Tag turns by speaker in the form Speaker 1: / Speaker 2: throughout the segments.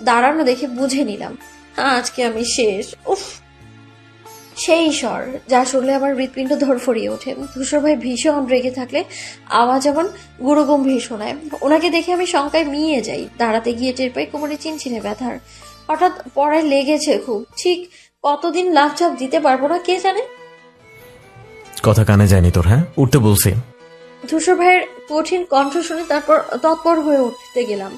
Speaker 1: দাঁড়ানো দেখে বুঝে নিলাম আজকে আমি শেষ। উফ, সেই স্বর যা শুনলে আমার হৃৎপিণ্ড ধরফরিয়ে ওঠে। ধূসর ভাই ভীষণ রেগে থাকলে আওয়াজ এমন গুরুগম্ভীর শোনায়। ওনাকে দেখে আমি শঙ্কায় মিয়ে যাই। দাঁড়াতে গিয়ে টের পাই কোমরে চিনচিনে ব্যথার। হঠাৎ পড়ায় লেগেছে খুব। ঠিক কতদিন লাফঝাপ দিতে পারবো না কে জানে।
Speaker 2: কথা কানে যায়নি তোর? হ্যাঁ, উঠতে বলছি।
Speaker 1: ধূসর ভাইয়ের কঠিন কণ্ঠ শুনে তারপর তৎপর হয়ে উঠতে গেলাম।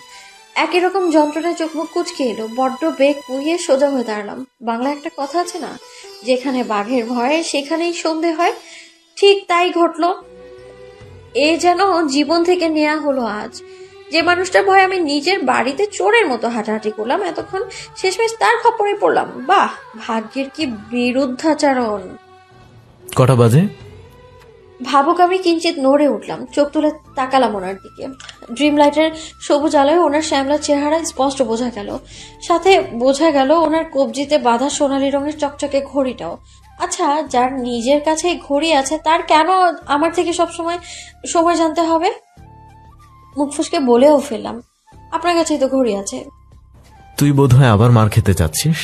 Speaker 1: একই রকম যন্ত্রণায় চোখ মুখ কুচকে এলো। বড্ড বেগ পুইয়ে সোজা হয়ে দাঁড়ালাম। বাংলা একটা কথা আছে না, যেখানে বাঘের ভয় সেখানেই সন্ধে হয়। ঠিক তাই ঘটলো। এ যেন জীবন থেকে নেওয়া হলো আজ। যে মানুষটার ভয় আমি নিজের বাড়িতে চোরের মতো হাঁটাহাঁটি করলাম, এতক্ষণ শেষমেশ তার খপ্পরে পড়লাম। বাহ, ভাগ্যের কি বিরুদ্ধাচারণ।
Speaker 2: কটা বাজে?
Speaker 1: ভাবুক আমি কিঞ্চিত নড়ে উঠলাম। চোখ তুলে তাকালাম ওনার দিকে। ড্রিম লাইটের সবুজ আলোয় ওনার শ্যামলা চেহারা স্পষ্ট বোঝা গেল। সাথে বোঝা গেল ওনার কবজিতে বাঁধা সোনালী রঙের চকচকে ঘড়িটাও। আচ্ছা, যার নিজের কাছে ঘড়ি আছে তার কেন আমার থেকে সবসময় সময় জানতে হবে? মুখ ফুসকে বলেও ফেললাম, আপনার কাছেই তো ঘড়ি আছে।
Speaker 2: তুই বোধহয় আবার মার খেতে চাচ্ছিস।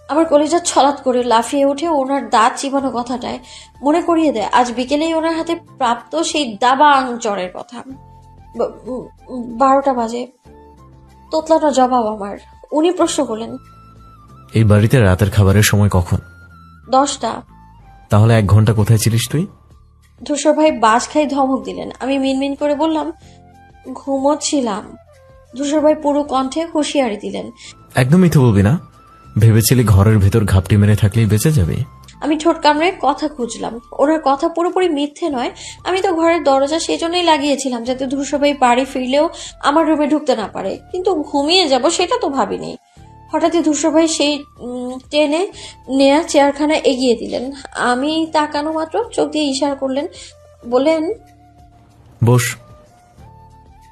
Speaker 1: আমার কলিজা ছলাৎ করে লাফিয়ে উঠে ওনার দাঁত চিবানো কথাটায় মনে করিয়ে দেয় আজ বিকেলেই ওনার হাতে প্রাপ্ত সেই দাবাং চরের কথা। 12টা বাজে। তোতলাটা জবাব আমার। উনি প্রশ্ন করলেন,
Speaker 2: এই বাড়িতে রাতের খাবারের সময় কখন?
Speaker 1: 10টা।
Speaker 2: তাহলে 1 ঘন্টা কোথায় ছিলিস তুই?
Speaker 1: ধূসর ভাই বাজ খাই ধমক দিলেন। আমি মিনমিন করে বললাম, ঘুমোচ্ছিলাম। ধূসর ভাই পুরো কণ্ঠে হুঁশিয়ারি দিলেন,
Speaker 2: একদম মিথ্যে বলবি না। ভেবেছিলি ঘরের ভেতর ঘাপটি মেরে থাকলেই বেঁচে যাবি?
Speaker 1: আমি ঠোঁট কামড়ে কথা খুঁজলাম। ওনার কথা পুরোপুরি মিথ্যে নয়। আমি তো ঘরের দরজা সেজন্যই লাগিয়েছিলাম যাতে ধূসর ভাই বাড়ি ফিরলেও আমার রুমে ঢুকতে না পারে, কিন্তু ঘুমিয়ে যাব সেটা তো ভাবিনি। হঠাৎই ধূসর ভাই সেই টেনে নেয়া চেয়ারখানা এগিয়ে দিলেন। আমি তাকানো মাত্র চোখ দিয়ে ইশারা করলেন, বললেন,
Speaker 2: বস।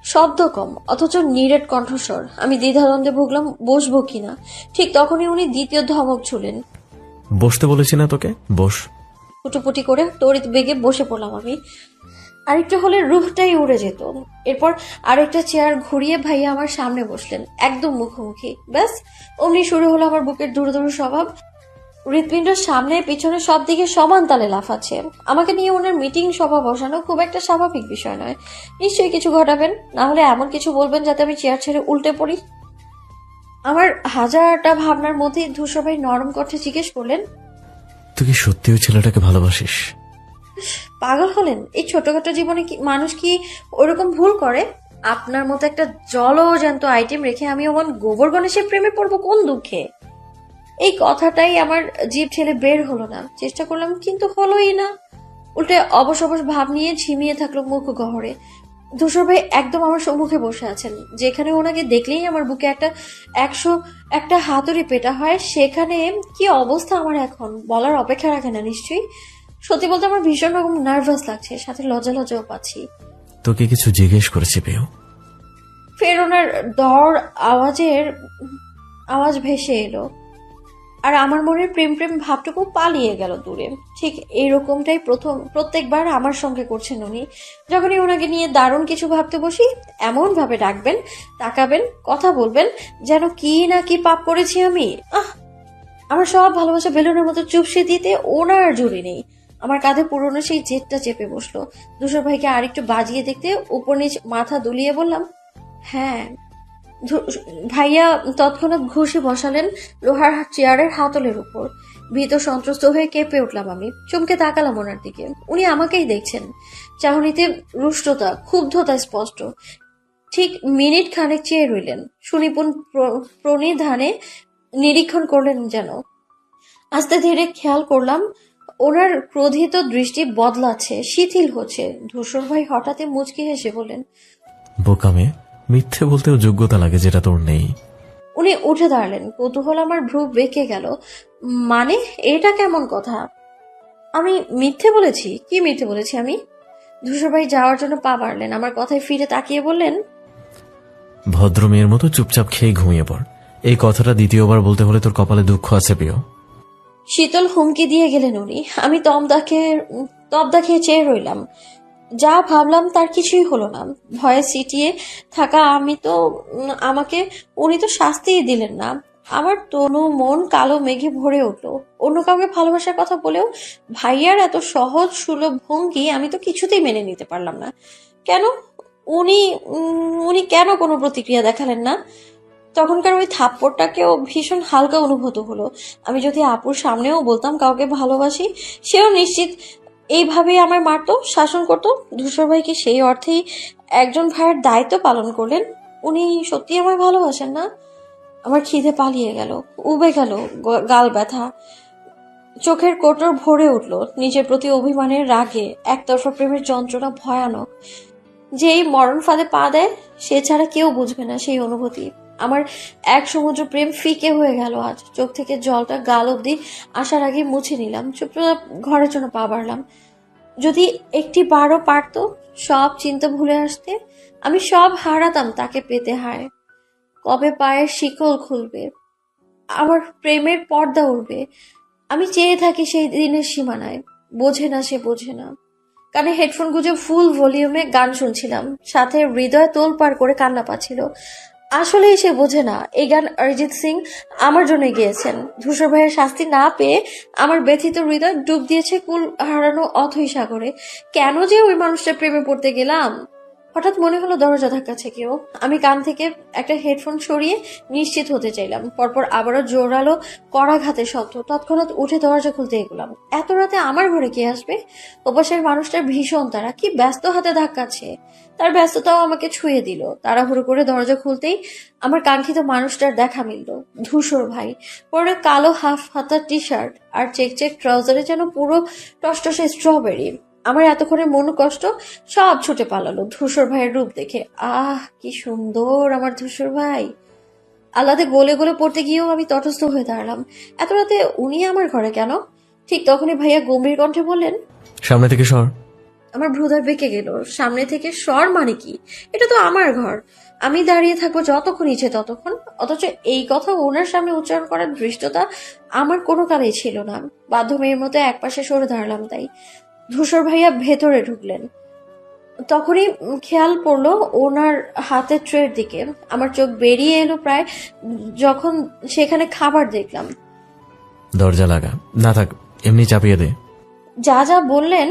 Speaker 1: শব্দ কম অথচ নিরেট কণ্ঠস্বর। আমি দ্বিধাদ্বন্দ্বে ভুগলাম বসবো কিনা। ঠিক তখনই উনি দ্বিতীয় ধমক ছুলেন।
Speaker 2: বসতে বলেছি না তোকে? বস।
Speaker 1: ফুটুপুটি করে তড়িৎ বেগে বসে পড়লাম আমি। আরেকটু হলে রুহটাই উড়ে যেত। এরপর আরেকটা চেয়ার ঘুরিয়ে ভাইয়া আমার সামনে বসলেন, একদম মুখোমুখি। ব্যাস, অমনি শুরু হলো আমার বুকের দুরু দুরু স্বভাব। হৃৎপিণ্ড সামনে পিছনে সব দিকে সমান তালে লাফাচ্ছে। আমাকে নিয়ে ওনার মিটিং সভা বসানো খুব একটা স্বাভাবিক বিষয় নয়। নিশ্চয়ই কিছু ঘটাবেন, না হলে এমন কিছু বলবেন যাতে আমি চেয়ার ছেড়ে উল্টে পড়ি। আমার হাজারটা ভাবনার মধ্যে ধূসর ভাই নরম কণ্ঠে জিজ্ঞেস করলেন,
Speaker 2: তুই কি সত্যি ওই ছেলেটাকে ভালোবাসিস?
Speaker 1: পাগল হলেন? এই ছোটখাটো জীবনে কি মানুষ কি ওরকম ভুল করে? আপনার মতো একটা জলজ্যান্ত আইটেম রেখে আমি অমন গোবর গণেশের প্রেমে পড়বো কোন দুঃখে? এই কথাটাই আমার জিভ ঠেলে বের হলো না। চেষ্টা করলাম কিন্তু হলোই না। উল্টে অবশ অবশ ভাব নিয়ে ঝিমিয়ে থাকলো মুখ গহরে। ধূসর ভাই একদম আমার সম্মুখে বসে আছেন। যেখানে ওনাকে দেখলেই আমার বুকে 101টা হাতুড়ি পেটা হয়, সেখানে কি অবস্থা আমার এখন বলার অপেক্ষা রাখে না নিশ্চয়ই। সত্যি বলতে আমার ভীষণ রকম নার্ভাস লাগছে, সাথে লজ্জা লজ্জাও পাচ্ছি।
Speaker 2: তোকে কিছু জিজ্ঞেস করেছি পেও?
Speaker 1: ফের ওনার আওয়াজ ভেসে এলো, আর আমার মনের প্রেম প্রেম ভাবটুকু পালিয়ে গেল দূরে। ঠিক এইরকমটাই প্রত্যেকবার আমার সঙ্গে করছেন উনি। যখনই ওনাকে নিয়ে দারুণ কিছু ভাবতে বসি, এমন ভাবে ডাকবেন, তাকাবেন, কথা বলবেন যেন কি না কি পাপ করেছি আমি। আমার সব ভালোবাসা বেলুনের মতো চুপসে দিতে ওনার জুড়ি নেই। আমার কাঁধে পুরনো সেই জেদটা চেপে বসলো। ধূসর ভাইকে আরেকটু বাজিয়ে দেখতে উপর নিচ মাথা দুলিয়ে বললাম, হ্যাঁ। ভাইয়া তৎক্ষণাৎ ঘষে বসালেন লোহার চেয়ারের হাতলের উপর। ভীত সন্ত্রস্ত হয়ে কেঁপে উঠলাম আমি। চমকে তাকালাম ওনার দিকে। উনি আমাকেই দেখছেন। চাহনিতে রুষ্টতা, ক্ষুব্ধতা স্পষ্ট। ঠিক মিনিট খানেক চেয়ে রইলেন। সুনিপুণ প্রণিধানে নিরীক্ষণ করলেন যেন। আস্তে ধীরে খেয়াল করলাম ওনার ক্রোধিত দৃষ্টি বদলাচ্ছে, শিথিল হচ্ছে। ধূসর ভাই হঠাৎই মুচকি হেসে বললেন,
Speaker 2: বোকামে, মিথ্যে বলতেও যোগ্যতা লাগে যেটা তোর নেই।
Speaker 1: উনি উঠে দাঁড়ালেন। কৌতূহল আমার ভ্রু বেঁকে গেল। মানে, এটা কেমন কথা? আমি মিথ্যে বলেছি? কি মিথ্যে বলেছি আমি? ধূসর ভাই যাওয়ার জন্য পা বাড়লেন। আমার কথায় ফিরে তাকিয়ে বললেন,
Speaker 2: ভদ্র মেয়ের মতো চুপচাপ খেয়ে ঘুমিয়ে পড়। এই কথাটা দ্বিতীয়বার বলতে হলে তোর কপালে দুঃখ আছে পেও।
Speaker 1: শীতল হুমকি দিয়ে গেলেন উনি। আমি তবদা খেয়ে চেয়ে রইলাম। যা ভাবলাম তার কিছুই হলো না। ভয়ে সিটিয়ে থাকা উনি তো শাস্তিই দিলেন না। আমার তনু মন কালো মেঘে ভরে উঠলো। অন্য কাউকে ভালোবাসার কথা বলেও ভাইয়ার এত সহজ সুলভ ভঙ্গি আমি তো কিছুতেই মেনে নিতে পারলাম না। কেন উনি উনি কেন কোনো প্রতিক্রিয়া দেখালেন না? তখনকার ওই থাপ্পড়টাকেও ভীষণ হালকা অনুভূত হলো। আমি যদি আপুর সামনেও বলতাম কাউকে ভালোবাসি, সেও নিশ্চিত এইভাবেই আমায় মারতো, শাসন করতো। ধূসর ভাই কি সেই অর্থেই একজন ভাইয়ের দায়িত্ব পালন করলেন? উনি সত্যি আমায় ভালোবাসেন না? আমার খিদে পালিয়ে গেল, উবে গেল, গাল ব্যথা, চোখের কোটর ভরে উঠল। নিজের প্রতি অভিমানের রাগে, একতরফা প্রেমের যন্ত্রণা ভয়ানক। যেই মরণ ফাঁদে পা দেয় সে ছাড়া কেউ বুঝবে না সেই অনুভূতি। আমার এক সমুদ্র প্রেম ফিকে হয়ে গেল আজ। চোখ থেকে জলটা গাল অব্দি আসার আগে মুছে নিলাম, চুপচাপ ঘরের জন্য পা বাড়লাম। যদি একটি বারও পারতো সব চিন্তা ভুলে আসতে, আমি সব হারাতাম তাকে পেতে। হায়, কবে পায়ের শিকল খুলবে, আমার প্রেমের পর্দা উঠবে। আমি চেয়ে থাকি সেই দিনের সীমানায়। বোঝে না, সে বোঝে না। কানে হেডফোন গুঁজে ফুল ভলিউমে গান শুনছিলাম, সাথে হৃদয় তোলপাড় করে কান্না পাচ্ছিল। আসলেই সে বোঝে না। এই গান অরিজিৎ সিং আমার জন্য গেয়েছেন। ধূসর ভাইয়ের শাস্তি না পেয়ে আমার ব্যথিত হৃদয় ডুব দিয়েছে কুল হারানো অথৈ সাগরে। কেন যে ওই মানুষটার প্রেমে পড়তে গেলাম? হঠাৎ মনে হলো দরজা ধাক্কাচ্ছে কেউ। আমি কান থেকে একটা হেডফোন সরিয়ে নিশ্চিত হতে চাইলাম। পরপর আবারও জোরালো কড়াঘাতের শব্দ। তৎক্ষণাৎ উঠে দরজা খুলতে এগোলাম। এত রাতে আমার ঘরে কে আসবে? ওপাশের মানুষটার ভীষণ তারা, কি ব্যস্ত হাতে ধাক্কাচ্ছে। তার ব্যস্ততাও আমাকে ছুঁয়ে দিল। তাড়াহুড়ো করে দরজা খুলতেই আমার কাঙ্ক্ষিত মানুষটার দেখা মিলল। ধূসর ভাই, পরে কালো হাফ হাতা টি শার্ট আর চেক চেক ট্রাউজারে যেন পুরো টসটসে স্ট্রবেরি। আমার এতক্ষণের মন কষ্ট সব ছুটে পালালো ধূসর ভাইয়ের রূপ দেখে। আহ, কি সুন্দর আমার ধূসর ভাই! আল্লাদে গলে গলে পড়তে গিয়েও আমি তটস্থ হয়ে দাঁড়ালাম। এত রাতে উনি আমার ঘরে কেন? ঠিক তখনই ভাইয়া গম্ভীর কণ্ঠে বললেন,
Speaker 2: সামনে থেকে সর।
Speaker 1: আমার ভ্রুধার বেঁকে গেল। সামনে থেকে সর মানে কি? এটা তো আমার ঘর, আমি দাঁড়িয়ে থাকবো যতক্ষণ ইচ্ছে ততক্ষণ। অথচ এই কথা ওনার সামনে উচ্চারণ করার ধৃষ্টতা আমার কোনো কালেই ছিল না। বাধ্য মেয়ের মতো একপাশে সরে দাঁড়ালাম। তাই ধূসর ভাইয়া ভেতরে ঢুকলেন। তখনই খেয়াল পড়লো ওনার হাতের ট্রের দিকে। আমার চোখ বেরিয়ে এলো প্রায় যখন সেখানে খাবার দেখলাম।
Speaker 2: দরজা লাগা, না থাক এমনি চাপিয়ে দে।
Speaker 1: যা যা বললেন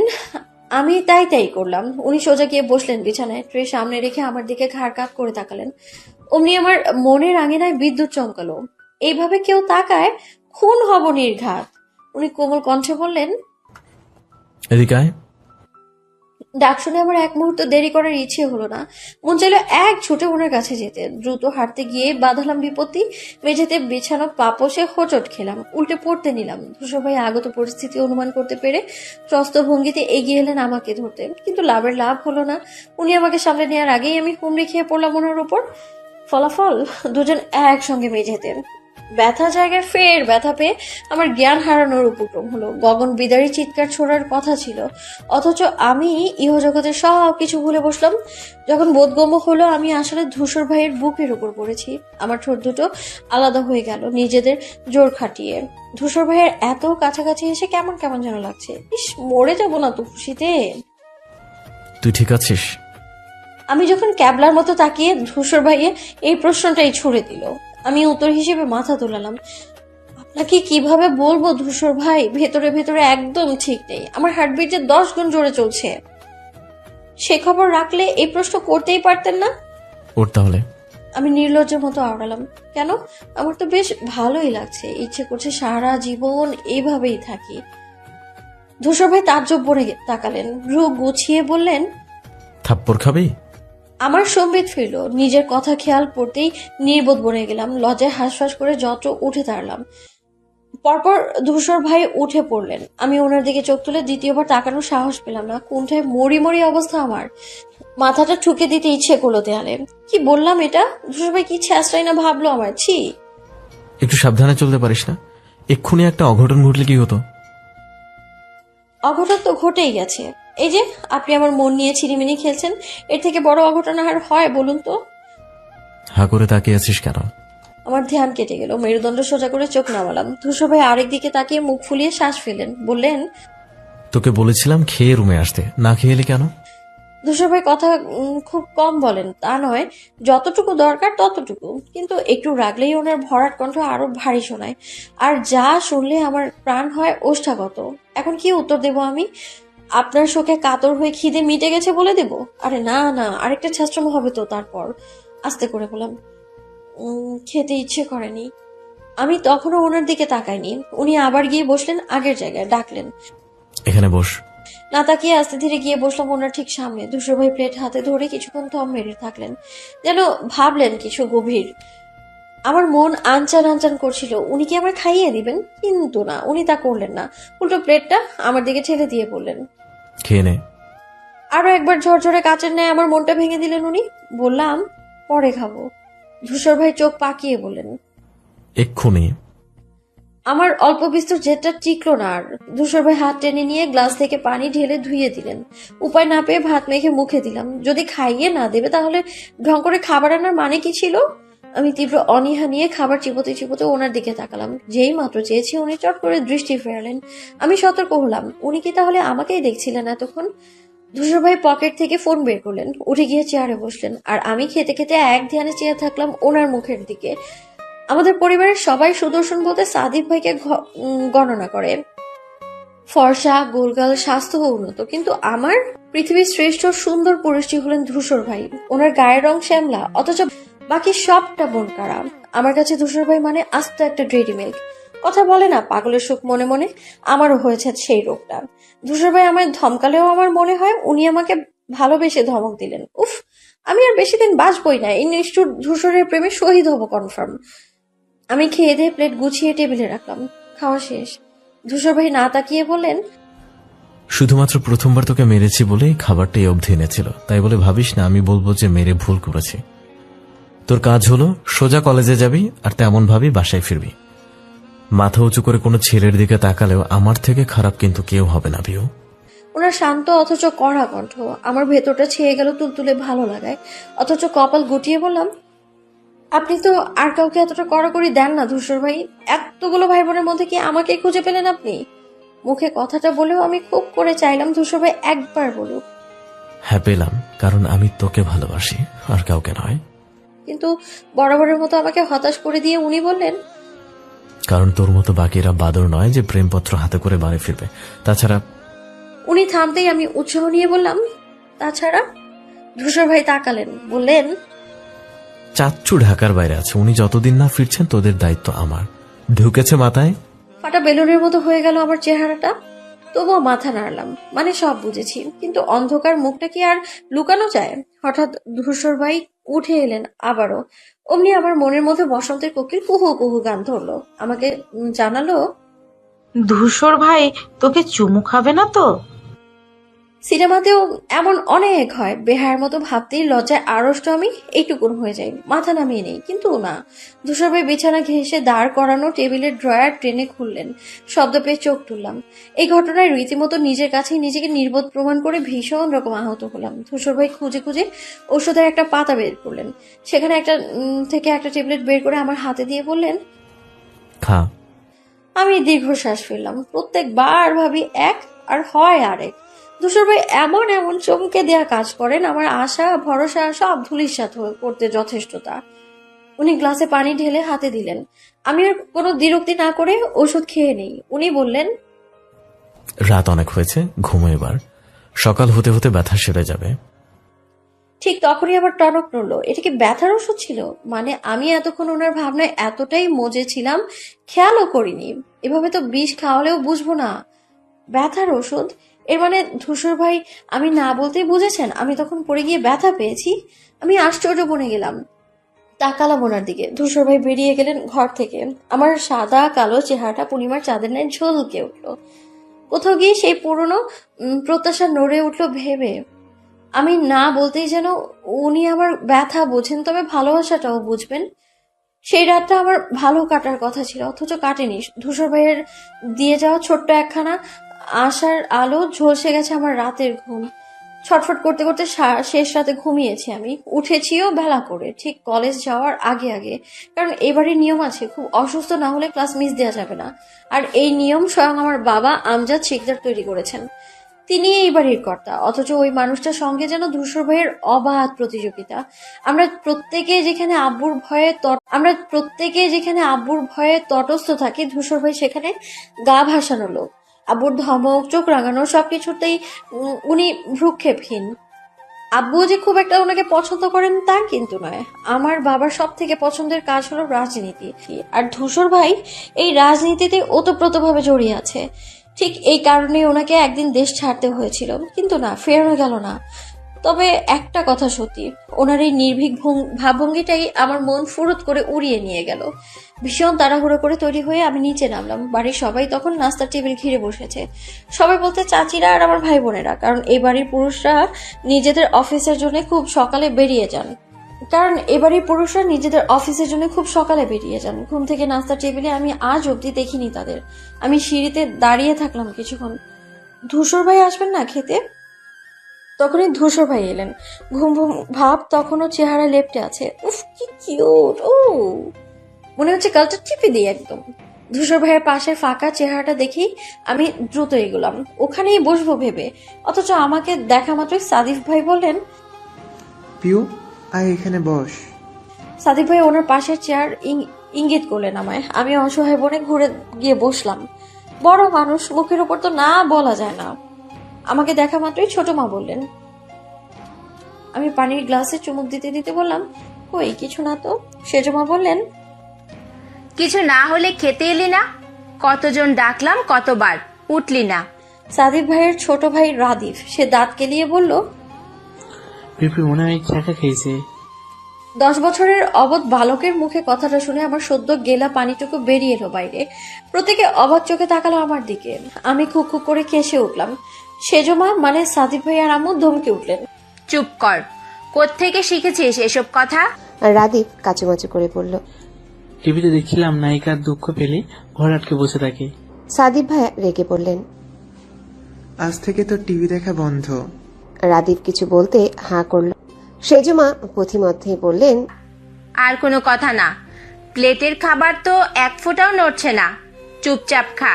Speaker 1: আমি তাই তাই করলাম। উনি সোজা গিয়ে বসলেন বিছানায়, ট্রে সামনে রেখে আমার দিকে ঘাড় কাত করে তাকালেন। অমনি আমার মনের আঙিনায় বিদ্যুৎ চমকালো। এইভাবে কেউ তাকায়, খুন হব নির্ঘাত। উনি কোমল কণ্ঠে বললেন,
Speaker 2: এদিকে আয়।
Speaker 1: ডাক শুনে আমার এক মুহূর্ত দেরি করার ইচ্ছে হলো না। মন চাইলো এক ছুটে ওনার কাছে যেতে। দ্রুত হাঁটতে গিয়ে বাঁধালাম বিপত্তি। মেঝেতে বিছানো পাপোশে হোঁচট খেলাম, উল্টে পড়তে নিলাম। ধূসর ভাই আগত পরিস্থিতি অনুমান করতে পেরে ত্রস্ত ভঙ্গিতে এগিয়ে এলেন আমাকে ধরতে, কিন্তু লাভের লাভ হলো না। উনি আমাকে সামলে নেওয়ার আগেই আমি হুমড়ি খেয়ে পড়লাম ওনার উপর। ফলাফল, দুজন একসঙ্গে মেঝেতে। ব্যথা জায়গায় ফের ব্যথা পেয়ে আমার জ্ঞান হারানোর উপক্রম হলো। গগন বিদারী চিৎকার ছোড়ার কথা ছিল, অথচ আমি ইহজগতের সব কিছু ভুলে বসলাম। যখন বোধগম্য হলো আমি আসলে ধূসর ভাইয়ের বুকের উপর পড়েছি, আমার ঠোঁট দুটো আলাদা হয়ে গেল নিজেদের জোর খাটিয়ে। ধূসর ভাইয়ের এত কাছাকাছি এসে কেমন কেমন যেন লাগছে। ইস, মরে যাবো না তো খুশিতে।
Speaker 2: তুই ঠিক আছিস?
Speaker 1: আমি যখন ক্যাবলার মতো তাকিয়ে ধূসর ভাইয়ে এই প্রশ্নটাই ছুড়ে দিল, আমি উত্তর হিসেবে মাথা তোলালাম। আপনাকে কিভাবে বলবো ধূসর ভাই, ভেতরে ভেতরে একদম ঠিক নেই। আমার হার্টবিট যে 10 গুণ জোরে চলছে। সে খবর রাখলে এই প্রশ্ন করতেই পারতেন না।
Speaker 2: ওর তাহলে।
Speaker 1: আমি নির্লজ্জের মতো আওড়ালাম, কেন? আমার তো বেশ ভালোই লাগছে, ইচ্ছে করছে সারা জীবন এইভাবেই থাকি। ধূসর ভাই তাজ্জব বনে তাকালেন, ভ্রু গুছিয়ে বললেন,
Speaker 2: থাপ্পড় খাবি?
Speaker 1: আমার সম্বিত ফিরল। নিজের কথা খেয়াল পড়তেই নির্বোধ বনে গেলাম। লজ্জায় হাঁসফাঁস করে যত উঠে দাঁড়ালাম। পরপর ধূসর ভাই উঠে পড়লেন। আমি ওনার দিকে চোখ তুলে দ্বিতীয়বার তাকানোর সাহস পেলাম না। কোনটায় মরি মরি অবস্থা আমার। মাথাটা ঠুকে দিতে ইচ্ছে করলো দেয়ালে। কি বললাম এটা? ধূসর ভাই কি ছেঁচড়াই না ভাবলো আমার। ছি!
Speaker 2: একটু সাবধানে চলতে পারিস না? এক্ষুনি একটা অঘটন ঘটলে কি হতো?
Speaker 1: অঘটন তো ঘটেই গেছে। এই যে আপনি আমার মন নিয়ে ছিনিমিনি খেলছেন, এর থেকে বড় অঘটন আর হয় বলুন তো?
Speaker 2: হা করে তাকিয়ে আছিস কেন?
Speaker 1: আমার ধ্যান কেটে গেল। মেরুদণ্ড সোজা করে চোখ নামালাম। ধূসর ভাই আরেক দিকে তাকিয়ে মুখ ফুলিয়ে শ্বাস ফেলেন, বললেন,
Speaker 2: তোকে বলেছিলাম খেয়ে রুমে আসতে, না খেয়ে এলি কেন?
Speaker 1: ধূসর ভাই কথা খুব কম বলেন তা নয়, যতটুকু দরকার ততটুকু, কিন্তু একটু রাগলেই ওনার ভরাট কণ্ঠ আরো ভারী শোনায়। আর যা শুনলে আমার প্রাণ হয় ওষ্ঠাগত। এখন কি উত্তর দেব আমি? আপনার শোকে কাতর হয়ে খিদে মিটে গেছে বলে দেব? আরে না না, আরেকটা ছাত্রম হবে তো। তারপর আস্তে করে বললাম, খেতে ইচ্ছে করেনি। আমি তখনও ওনার দিকে তাকাইনি। উনি আবার গিয়ে বসলেন আগের জায়গায়, ডাকলেন।
Speaker 2: এখানে বস।
Speaker 1: না তাকিয়ে আস্তে ধীরে গিয়ে বসলাম ওনার ঠিক সামনে। ধূসর ভাই প্লেট হাতে ধরে কিছুক্ষণ থম মেরে থাকলেন, যেন ভাবলেন কিছু গভীর। আমার মন আনচান আনচান করছিল উনি কি আমার খাইয়ে দিবেন, কিন্তু না, উনি তা করলেন না। উল্টো প্লেটটা আমার দিকে ঠেলে দিয়ে বললেন,
Speaker 2: খেয়ে নে।
Speaker 1: আরো একবার ঝরঝরে কাচের ন্যায় আমার মনটা ভেঙে দিলেন উনি। বললাম, পরে খাবো। ধূসর ভাই চোখ পাকিয়ে বললেন,
Speaker 2: এক্ষুনি।
Speaker 1: আমার অল্প বিস্তর জেদটা টিকলো না আর। ধূসর ভাই হাত টেনে নিয়ে গ্লাস থেকে পানি ঢেলে ধুয়ে দিলেন। উপায় না পেয়ে ভাত মেখে মুখে দিলাম। যদি খাইয়ে না দেবে তাহলে ঢং করে খাবার আনার মানে কি ছিল? আমি তীব্র অনীহা নিয়ে খাবার চিবোতে চিবোতে ওনার দিকে তাকালাম। যেই মাত্র চেয়েছি উনি চট করে দৃষ্টি ফেরালেন। আমি সতর্ক হলাম, উনি কি তাহলে আমাকেই দেখছিলেন এতক্ষণ? ধূসর ভাই পকেট থেকে ফোন বের করলেন, উঠে গিয়ে চেয়ারে বসলেন। আর আমি খেতে খেতে এক ধ্যানে চেয়ে থাকলাম ওনার মুখের দিকে। আমাদের পরিবারের সবাই সুদর্শন বলতে সাদিক ভাইকে গণনা করে। ফর্সা, গোলগাল, স্বাস্থ্য উন্নত, কিন্তু আমার পৃথিবীর শ্রেষ্ঠ সুন্দর পুরুষটি হলেন ধূসর ভাই। ওনার গায়ের রং শ্যামলা, অথচ বাকি সবটা মন কাড়া। আমার কাছে ধূসর ভাই মানে আস্ত একটা ডেইরি মিল্ক। কথা বলে না, পাগলের সুখ মনে মনে। আমারও হয়েছে সেই রোগটা। ধূসর ভাই আমায় ধমকালেও আমার মনে হয় উনি আমাকে ভালোবেসে ধমক দিলেন। উফ, আমি আর বেশি দিন বাঁচবই না। এই নিষ্ঠুর ধূসরের প্রেমে শহীদ হব কনফার্ম। আমি খেয়ে দিয়ে প্লেট গুছিয়ে টেবিলে রাখলাম। খাওয়া শেষ। ধূসর ভাই না তাকিয়ে বললেন,
Speaker 2: শুধুমাত্র প্রথমবার তোকে মেরেছি বলে খাবারটা এই অবধি এনেছিল, তাই বলে ভাবিস না আমি বলবো যে মেরে ভুল করেছি। তোর কাজ হলো সোজা কলেজে যাবি আর তেমন ভাবি বাসায় ফিরবি। মাথা উঁচু করে কোনো ছেলের দিকে তাকালেও আমার থেকে খারাপ কিন্তু কেউ হবে না বিউ।
Speaker 1: ওনার শান্ত অথচ কড়া কণ্ঠ আমার ভেতরটা ছেয়ে গেল তুলতুলে ভালো লাগায়। অথচ কপাল গুটিয়ে বললাম, আপনি তো আর কাউকে এতটা কড়াকড়ি দেন না ধূসর ভাই। এতগুলো ভাই বোনের মধ্যে কি আমাকে খুঁজে পেলেন আপনি? মুখে কথাটা বলেও আমি খুব করে চাইলাম ধূসর ভাই একবার বলুক।
Speaker 2: হ্যাঁ পেলাম, কারণ আমি তোকে ভালোবাসি, আর কাউকে নয়।
Speaker 1: কিন্তু বরাবরের মতো আমাকে হতাশ করে দিয়ে উনি বললেন,
Speaker 2: কারণ তোর মতো বাকিরা বাদর নয় যে প্রেমপত্র হাতে করে বাড়ি ফিরবে। তাছাড়া
Speaker 1: উনি থামতেই আমি উৎসাহ নিয়ে বললাম, তাছাড়া? ধূসর ভাই তাকালেন, বললেন,
Speaker 2: চাচ্চু ঢাকার বাইরে আছে, উনি যতদিন না ফিরছেন তোদের দায়িত্ব আমার। ঢুকেছে মাথায়?
Speaker 1: ফাটা বেলুনের মতো হয়ে গেল আমার চেহারাটা। তবুও মাথা নাড়লাম, মানে সব বুঝেছি, কিন্তু অন্ধকার মুখটা কি আর লুকানো যায়? হঠাৎ ধূসর ভাই উঠে এলেন আবারও। অমনি আমার মনের মধ্যে বসন্তের কোকিল কুহু কুহু গান ধরলো। আমাকে জানালো,
Speaker 3: ধূসর ভাই তোকে চুমু খাবে না তো?
Speaker 1: সিনেমাতেও এমন অনেক হয়। বেহার মতো ভাবতেই লজ্জায় আড়ষ্ট আমি এইটুকুন হয়ে যাই, মাথা নামিয়ে নেই। কিন্তু না, ধূসর ভাই বিছানা ঘেঁষে দাঁড় করানো টেবিলের ড্রয়ার টেনে খুললেন। শব্দ পেয়ে চোখ তুললাম। এই ঘটনায় রীতিমতো নিজের কাছেই নিজেকে নির্বোধ প্রমাণ করে ভীষণ রকম আহত হলাম। ধূসর ভাই খুঁজে খুঁজে ওষুধের একটা পাতা বের করলেন। সেখানে থেকে একটা ট্যাবলেট বের করে আমার হাতে দিয়ে বললেন,
Speaker 2: খা।
Speaker 1: আমি দীর্ঘশ্বাস ফেললাম। প্রত্যেকবার ভাবি এক আর হয় আরেক। ধূসর ভাই এমন এমন চমকে দেয়া কাজ করেন, আমার আশা ভরসা সব ধূলিসাৎ হয়ে করতে যথেষ্ট তা। উনি গ্লাসে পানি ঢেলে হাতে দিলেন। আমি আর কোনো দ্বিরুক্তি না করে ওষুধ খেয়ে নেই। উনি বললেন,
Speaker 2: রাত অনেক হয়েছে, ঘুমো এবার। সকাল হতে হতে ব্যথা সেরে যাবে।
Speaker 1: ঠিক তখনই আবার টনক নড়ল। এটা কি ব্যথার ওষুধ ছিল? মানে আমি এতক্ষণ ওনার ভাবনায় এতটাই মজে ছিলাম, খেয়ালও করিনি। এভাবে তো বিষ খাওয়ালেও বুঝবো না ব্যথার ওষুধ। এর মানে ধূসর ভাই আমি না বলতেই বুঝেছেন আমি তখন পড়ে গিয়ে ব্যথা পেয়েছি। আমি আশ্চর্য বনে গেলাম, তাকালাম ওনার দিকে। ধূসর ভাই বেরিয়ে গেলেন ঘর থেকে। আমার সাদা কালো চেহারাটা পূর্ণিমার চাঁদের ন্যায় ঝলকে উঠলো। কোথাও গিয়ে সেই পুরনো প্রত্যাশা নড়ে উঠলো ভেবে। আমি না বলতেই যেন উনি আমার ব্যথা বোঝেন, তবে ভালোবাসাটাও বুঝবেন। সেই রাতটা আমার ভালো কাটার কথা ছিল, অথচ কাটেনি। ধূসর ভাইয়ের দিয়ে যাওয়া ছোট্ট একখানা আশার আলো ঝলসে গেছে আমার রাতের ঘুম। ছটফট করতে করতে শেষ রাতে ঘুমিয়েছি আমি। উঠেছিও বেলা করে, ঠিক কলেজ যাওয়ার আগে আগে। কারণ এবারে নিয়ম আছে, খুব অসুস্থ না হলে ক্লাস মিস দেওয়া যাবে না। আর এই নিয়ম স্বয়ং আমার বাবা আমজাদ শিকদার তৈরি করেছেন। তিনি এই বাড়ির কর্তা, অথচ ওই মানুষটার সঙ্গে যেন ধূসর ভাইয়ের অবাধ প্রতিযোগিতা। আমরা প্রত্যেকে যেখানে আব্বুর ভয়ে তটস্থ থাকি, ধূসর ভাই সেখানে গা ভাসানো লোক। আব্বুর ধমক, চোখ রাঙানো সবকিছুতেই উনি ভ্রুক্ষেপহীন। আব্বুও যে খুব একটা ওনাকে পছন্দ করেন তা কিন্তু নয়। আমার বাবার সব থেকে পছন্দের কাজ হলো রাজনীতি, আর ধূসর ভাই এই রাজনীতিতে ওতপ্রোতভাবে জড়িয়ে আছে। ঠিক এই কারণে ওনাকে একদিন দেশ ছাড়তে হয়েছিল, কিন্তু না, ফেরানো গেল না। তবে একটা কথা সত্যি, ওনার এই নির্ভীক ভাবভঙ্গিটাই আমার মন ফুরত করে উড়িয়ে নিয়ে গেল। ভীষণ তাড়াহুড়ো করে তৈরি হয়ে আমি নিচে নামলাম। বাড়ির সবাই তখন নাস্তার টেবিল ঘিরে বসেছে। সবাই বলতে চাচিরা আর আমার ভাই বোনেরা, কারণ এই বাড়ির পুরুষরা নিজেদের অফিসের জন্য খুব সকালে বেরিয়ে যান। ঘুম থেকে নাস্তার টেবিলে আমি আজ অবধি দেখিনি তাদের। আমি সিঁড়িতে দাঁড়িয়ে থাকলাম কিছুক্ষণ। ধূসর ভাই আসবেন না খেতে? তখনই ধূসর ভাই এলেন। ঘুম ঘুম ভাব তখনও চেহারা লেপ্টে আছে। উফ, কি কিউট! ও, মনে হচ্ছে গালটা টিপে দিই একদম। ধূসর ভাইয়ের পাশের ফাঁকা চেহারাটা দেখেই আমি দ্রুত এগোলাম, ওখানেই বসবো ভেবে। অথচ আমাকে দেখা মাত্রই সাদিফ ভাই বললেন,
Speaker 4: পিউ, আয় এখানে বস।
Speaker 1: সাদিক ভাই ওনার পাশের চেয়ার ইঙ্গিত করলেন আমায়। আমি অসহায় বনে ঘুরে গিয়ে বসলাম। বড় মানুষ, মুখের উপর তো না বলা যায় না। আমাকে দেখা মাত্রই ছোট মা বললেন। আমি পানির গ্লাসে চুমুক দিতে দিতে বললাম, কই কিছু না তো। সেজ মা বললেন,
Speaker 5: কিছু না হলে খেতে এলি না? কতজন ডাকলাম, কতবার উঠলি না?
Speaker 1: সাদিক ভাইয়ের ছোট ভাই রাদিফ, সে দাঁত কেলিয়ে বলল,
Speaker 6: পিপি মনে হয় ছ্যাঁকা খেয়েছে।
Speaker 1: 10 বছরের অবধ বালকের মুখে কথাটা শুনে আমার সদ্য গেলা পানিটুকু বেরিয়ে এলো বাইরে। প্রত্যেকে অবাক চোখে তাকালো আমার দিকে। আমি খুব খুব করে কেসে উঠলাম। সেজমা মানে সাদিক ভাই আর আম্মু ধমকে উঠলেন,
Speaker 5: চুপ কর, কোত্থেকে শিখেছিস এসব কথা?
Speaker 7: রাদীপ কাচুমাচু করে বলল।
Speaker 6: টিভিতে দেখছিলাম নায়িকার দুঃখ পেলে ঘর আটকে বসে থাকে।
Speaker 7: সাদিপ ভাই রেগে বললেন।
Speaker 4: আজ থেকে তো টিভি দেখা বন্ধ।
Speaker 7: রাদীপ কিছু বলতে হাঁ করল। সেজমা পথিমধ্যেই বললেন,
Speaker 5: আর কোনো কথা না, প্লেটের খাবার তো এক ফোঁটাও নড়ছে না, চুপচাপ খা।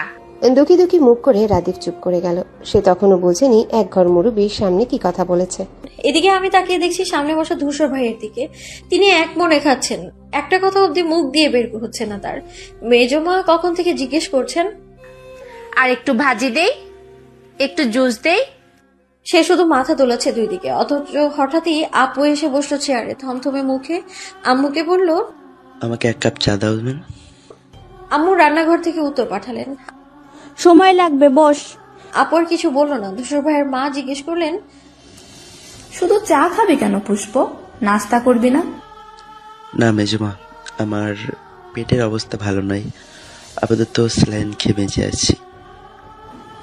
Speaker 7: দুঃখী দুঃখী মুখ করে রাদীপ চুপ করে গেল। সে তখনও বোঝেনি এক ঘর মুরুব্বির সামনে কি কথা বলেছে।
Speaker 1: এদিকে আমি তাকিয়ে দেখছি সামনে বসা ধূসর ভাইয়ের দিকে। তিনি এক মনে খাচ্ছেন, একটা কথা অব্দি মুখ দিয়ে বের হচ্ছে না তার। মেজমা কখন থেকে জিজ্ঞেস করছেন,
Speaker 5: আর একটু ভাজি দেই, একটু জুস দেই?
Speaker 1: সে শুধু মাথা দোলাচ্ছে দুই দিকে। অথচ হঠাৎই আপু এসে বসলো চেয়ারে, থমথমে মুখে আম্মুকে বলল,
Speaker 8: আমাকে এক কাপ চা দাও।
Speaker 1: আম্মু রান্নাঘর থেকে উত্তর পাঠালেন,
Speaker 9: সময় লাগবে, বস।
Speaker 1: আপু আর কিছু বললো না। ধূসর ভাইয়ের মা জিজ্ঞেস করলেন,
Speaker 10: শুধু চা খাবি কেন পুষ্প? নাস্তা করবি না?
Speaker 8: না মেজমা, আমার পেটের অবস্থা ভালো নয়, আপাতত স্যালাইন খেয়ে বেঁচে আছি।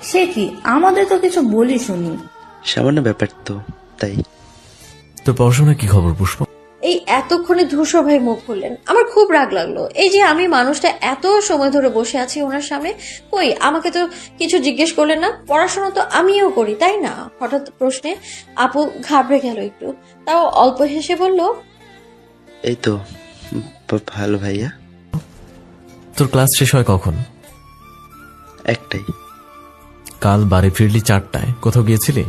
Speaker 10: সে কি, আমাদের তো কিছু বলি শুনি।
Speaker 8: সামান্য ব্যাপার তো, তাই।
Speaker 2: তোর পড়াশোনা কি খবর পুষ্প?
Speaker 1: এই এতক্ষণে ধূসর ভাই মুখ খুললেন। আমার খুব রাগ লাগলো। এই যে আমি মানুষটা এত সময় ধরে বসে আছি ওনার সামনে, কই আমাকে তো কিছু জিজ্ঞেস করলেন না। পড়াশোনা তো আমিও করি, তাই না? হঠাৎ প্রশ্নে আপু ঘাবড়ে গেল একটু, তাও অল্প হেসে বলল,
Speaker 8: এই তো ভালো ভাইয়া।
Speaker 2: তোর ক্লাস শেষ হয় কখন?
Speaker 8: একটাই।
Speaker 2: কাল বাড়ি ফিরলি 4টায়, কোথাও গিয়েছিলি?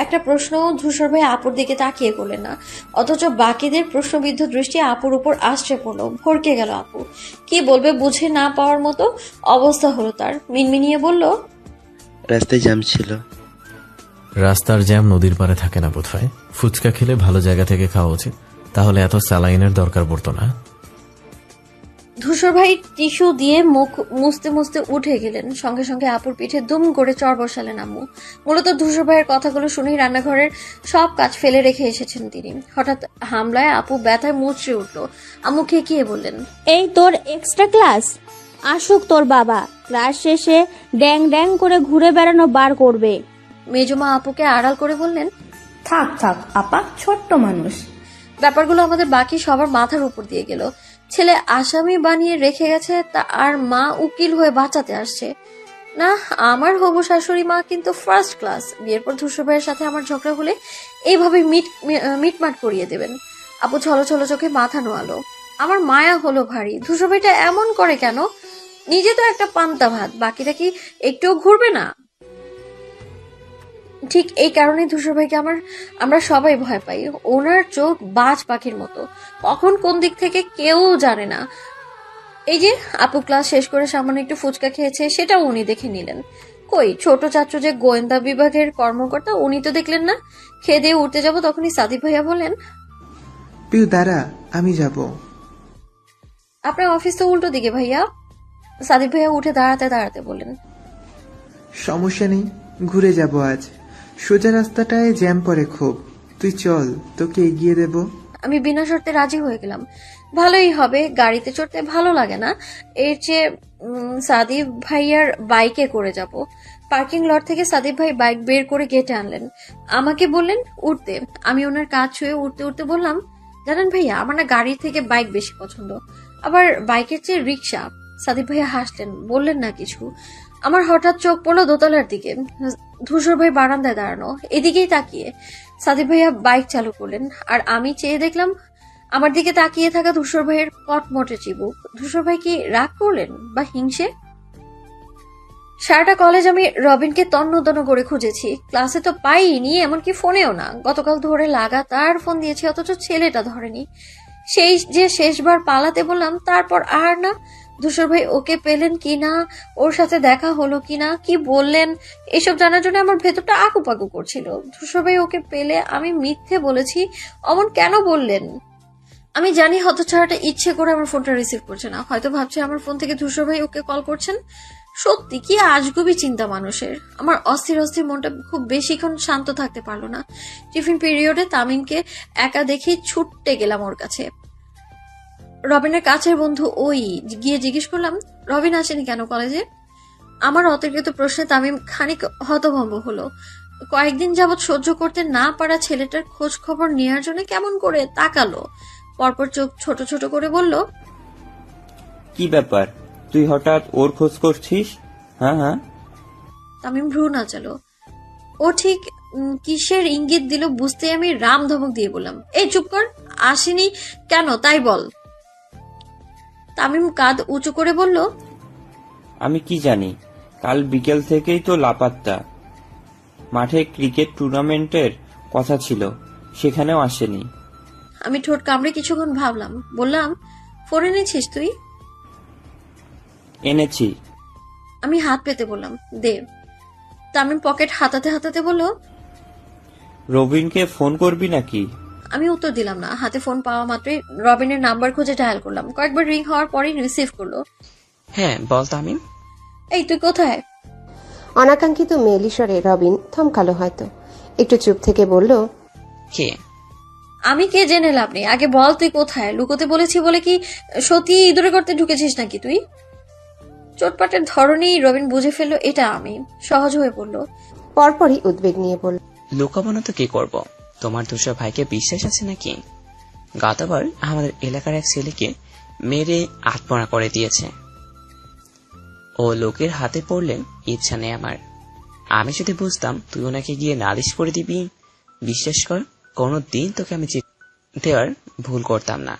Speaker 1: একটা প্রশ্ন ধূসর ভাই আপুর দিকে তাকিয়ে করলেন না, অথচ বাকিদের প্রশ্নবিদ্ধ দৃষ্টি আপুর উপর আশ্রে পড়লো। ভরকে গেল আপু, কি বলবে বুঝে না পাওয়ার মতো অবস্থা হলো তার। মিনমিনিয়ে বলল,
Speaker 8: রাস্তায় জ্যাম ছিল।
Speaker 2: রাস্তার জ্যাম নদীর পারে থাকে না বোধহয়। ফুচকা খেলে ভালো জায়গা থেকে খাওয়া উচিত, তাহলে এত স্যালাইনের দরকার পড়তো না।
Speaker 1: ধূসর ভাই টিস্যু দিয়ে মুখ মুছতে মুছতে উঠে গেলেন। সঙ্গে সঙ্গে আপুর পিঠে দুম করে চড় বসালেন আম্মু। মূলত ধূসর ভাইয়ের কথাগুলো শুনেই রান্নাঘরের সব কাজ ফেলে রেখে এসেছেন তিনি। হঠাৎ হামলায় আপু ব্যথায় মুচড়ে উঠল। আম্মু খেকিয়ে বললেন,
Speaker 9: এই তোর এক্সট্রা ক্লাস, আসুক তোর বাবা, ক্লাস শেষে ড্যাং ড্যাং করে ঘুরে বেড়ানো বার করবে।
Speaker 1: মেজমা আপুকে আড়াল করে বললেন,
Speaker 10: থাক থাক আপা, ছোট্ট মানুষ।
Speaker 1: ব্যাপারগুলো আমাদের বাকি সবার মাথার উপর দিয়ে গেল। ছেলে আসামি বানিয়ে রেখে গেছে, তা আর মা উকিল হয়ে বাঁচাতে আসছে। না, আমার হবু শাশুড়ি মা কিন্তু ফার্স্ট ক্লাস। বিয়ের পর ধূসর ভাইয়ের সাথে আমার ঝগড়া হলে এইভাবে মিটমাট করিয়ে দেবেন। আপু ছলো ছলো চোখে মাথা নোয়ালো। আমার মায়া হলো ভারী। ধূসর ভাইটা এমন করে কেন? নিজে তো একটা পান্তা ভাত, বাকিটা কি একটুও ঘুরবে না? ঠিক এই কারণে ধূসর ভাইকে আমরা সবাই ভয় পাই। ওনার চোখ বাজ পাখির মতো, কখন কোন দিক থেকে কেউ জানে না। এই যে আপু ক্লাস শেষ করে সামান্য একটু ফুচকা খেয়েছে, সেটাও উনি দেখে নিলেন। কই ছোট চাচু যে গোয়েন্দা বিভাগের কর্মকর্তা, উনি তো দেখলেন না। খেয়ে দিয়ে উঠতে যাব, তখনই সাদিক ভাইয়া বলেন,
Speaker 4: পিউ দাঁড়া, আমি যাব।
Speaker 1: আপনার অফিস তো উল্টো দিকে ভাইয়া। সাদিক ভাইয়া উঠে দাঁড়াতে দাঁড়াতে বলেন,
Speaker 4: সমস্যা নেই, ঘুরে যাব আজ। সোজা রাস্তাটায় জ্যাম পড়ে খুব, তুই চল, তোকে এগিয়ে দেব।
Speaker 1: আমি বিনা শর্তে রাজি হয়ে গেলাম। ভালোই হবে, গাড়িতে চড়তে ভালো লাগে না, এর চেয়ে সাদিক ভাইয়ার বাইকে করে যাব। পার্কিং লট থেকে সাদিক ভাই বাইক বের করে গেটে আনলেন, আমাকে বললেন উঠতে। আমি ওনার কাজ ছুঁয়ে উঠতে উঠতে বললাম, জানেন ভাইয়া, আমার না গাড়ির থেকে বাইক বেশি পছন্দ, আবার বাইকের চেয়ে রিক্সা। সাদিক ভাইয়া হাসলেন, বললেন না কিছু। আমার হঠাৎ চোখ পড়লো দোতলার দিকে, ধূসর ভাই বারান্দায় দাঁড়ানো, এদিকেই তাকিয়ে। সাদিক ভাইয়া বাইক চালু করলেন, আর আমি চেয়ে দেখলাম আমার দিকে তাকিয়ে থাকা ধূসর ভাইয়ের কটমটে চিবুক। ধূসর ভাই কি রাগ করলেন বা হিংসে? সারাটা কলেজ আমি রবিনকে তন্ন তন্ন করে খুঁজেছি, ক্লাসে তো পাইনি, এমনকি ফোনেও না। গতকাল ধরে লাগাতার ফোন দিয়েছি, অথচ ছেলেটা ধরেনি। সেই যে শেষবার পালাতে বললাম, তারপর আর না। ধূসর ভাই ওকে পেলেন কিনা, ওর সাথে দেখা হলো কিনা, কি বললেন, এসব জানার জন্য আমার ভেতরটা আকুপাকু করছিল। ধূসর ভাই ওকে পেলে আমি মিথ্যে বলেছি, অমন কেন বললেন? আমি জানি হতছাড়াটা ইচ্ছে করে আমার ফোনটা রিসিভ করছে না, হয়তো ভাবছে আমার ফোন থেকে ধূসর ভাই ওকে কল করছেন। সত্যি কি আজগুবি চিন্তা মানুষের। আমার অস্থির অস্থির মনটা খুব বেশিক্ষণ শান্ত থাকতে পারলো না। টিফিন পিরিয়ডে তামিমকে একা দেখেই ছুটতে গেলাম ওর কাছে। রবিনের কাছের বন্ধু ওই, গিয়ে জিজ্ঞেস করলাম, রবিন আসেনি কেন কলেজে? আমার অতর্কিত প্রশ্নে তামিম খানিক হতভম্ব হলো। কয়েকদিন যাবৎ সহ্য করতে না পারা ছেলেটার খোঁজ খবর নেওয়ার জন্য কেমন করে তাকালো, পরপর চোখ ছোট ছোট করে বলল,
Speaker 11: কি ব্যাপার, তুই হঠাৎ ওর খোঁজ করছিস? হ্যাঁ হ্যাঁ।
Speaker 1: তামিম ভ্রু নাচালো। ও ঠিক কিসের ইঙ্গিত দিল বুঝতে আমি রাম ধমক দিয়ে বললাম, এই চুপ কর, আসেনি কেন তাই বল। তামিম কাঁধ উঁচু করে বলল,
Speaker 11: আমি কি জানি, কাল বিকেল থেকেই তো লাপাত্তা। মাঠে ক্রিকেট টুর্নামেন্টের কথা ছিল, সেখানেও আসেনি।
Speaker 1: আমি ঠোঁট কামড়ে কিছুক্ষণ ভাবলাম, বললাম, ফোন এনেছিস তুই?
Speaker 11: এনেছি।
Speaker 1: আমি হাত পেতে বললাম, দে। তামিম পকেট হাতাতে হাতাতে বলল,
Speaker 11: রবিনকে ফোন করবি নাকি?
Speaker 1: আমি উত্তর দিলাম না। হাতে ফোন পাওয়া মাত্রই রবিনের নাম্বার খুঁজে ডায়াল করলাম। কয়েকবার রিং হওয়ার পরই রিসিভ করলো।
Speaker 12: হ্যাঁ বল তামিম।
Speaker 1: এই তুই কোথায়?
Speaker 7: অনাকাঙ্ক্ষিত মেয়েলি স্বরে রবিন থমকালো হয়তো, একটু চুপ থেকে বলল,
Speaker 12: কে?
Speaker 1: আমি কে জেনে লাভ নেই, আগে বল তুই কোথায়। লুকোতে বলেছি বলে কি সত্যি ইঁদুরে করতে ঢুকেছিস নাকি তুই? চোটপাটের ধরনেই রবিন বুঝে ফেললো এটা আমি। সহজ হয়ে পড়লো।
Speaker 7: পরপরই উদ্বেগ নিয়ে বলল,
Speaker 12: লুকাবো না তো কি করব? তোমার ধূসর ভাইকে বিশ্বাস আছে নাকি? গতবার আমাদের এলাকার এক ছেলেকে মেরে আত্মহত্যা করে দিয়েছে। ও লোকের হাতে পড়লে ইচ্ছা নেই আমার। আমি যদি বুঝতাম তুই ওনাকে গিয়ে নালিশ করে দিবি, বিশ্বাস কর কোনোদিন তোকে আমি দেওয়ার ভুল করতাম না।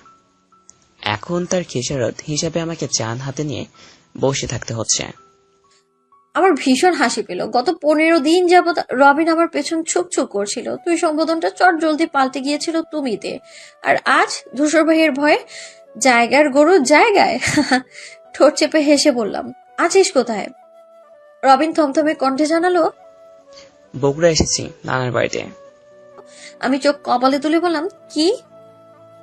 Speaker 12: এখন তার খেসারত হিসাবে আমাকে চান হাতে নিয়ে বসে থাকতে হচ্ছে।
Speaker 1: আমার ভীষণ হাসি পেল। গত 15 দিন যাবৎ রবিন আমার পেছন ছুপ ছুপ করছিল, তুই সম্বোধনটা চট জলদি পাল্টে গিয়েছিল তুমিতে। আর আজ ধূসর ভাইয়ের ভয়ে জায়গার গরু জায়গায়। ঠোঁট চেপে হেসে বললাম, আছিস কোথায়? রবিন থমথমে কণ্ঠে জানালো,
Speaker 12: বগুড়া এসেছি নানার বাড়িতে।
Speaker 1: আমি চোখ কপালে তুলে বললাম, কি?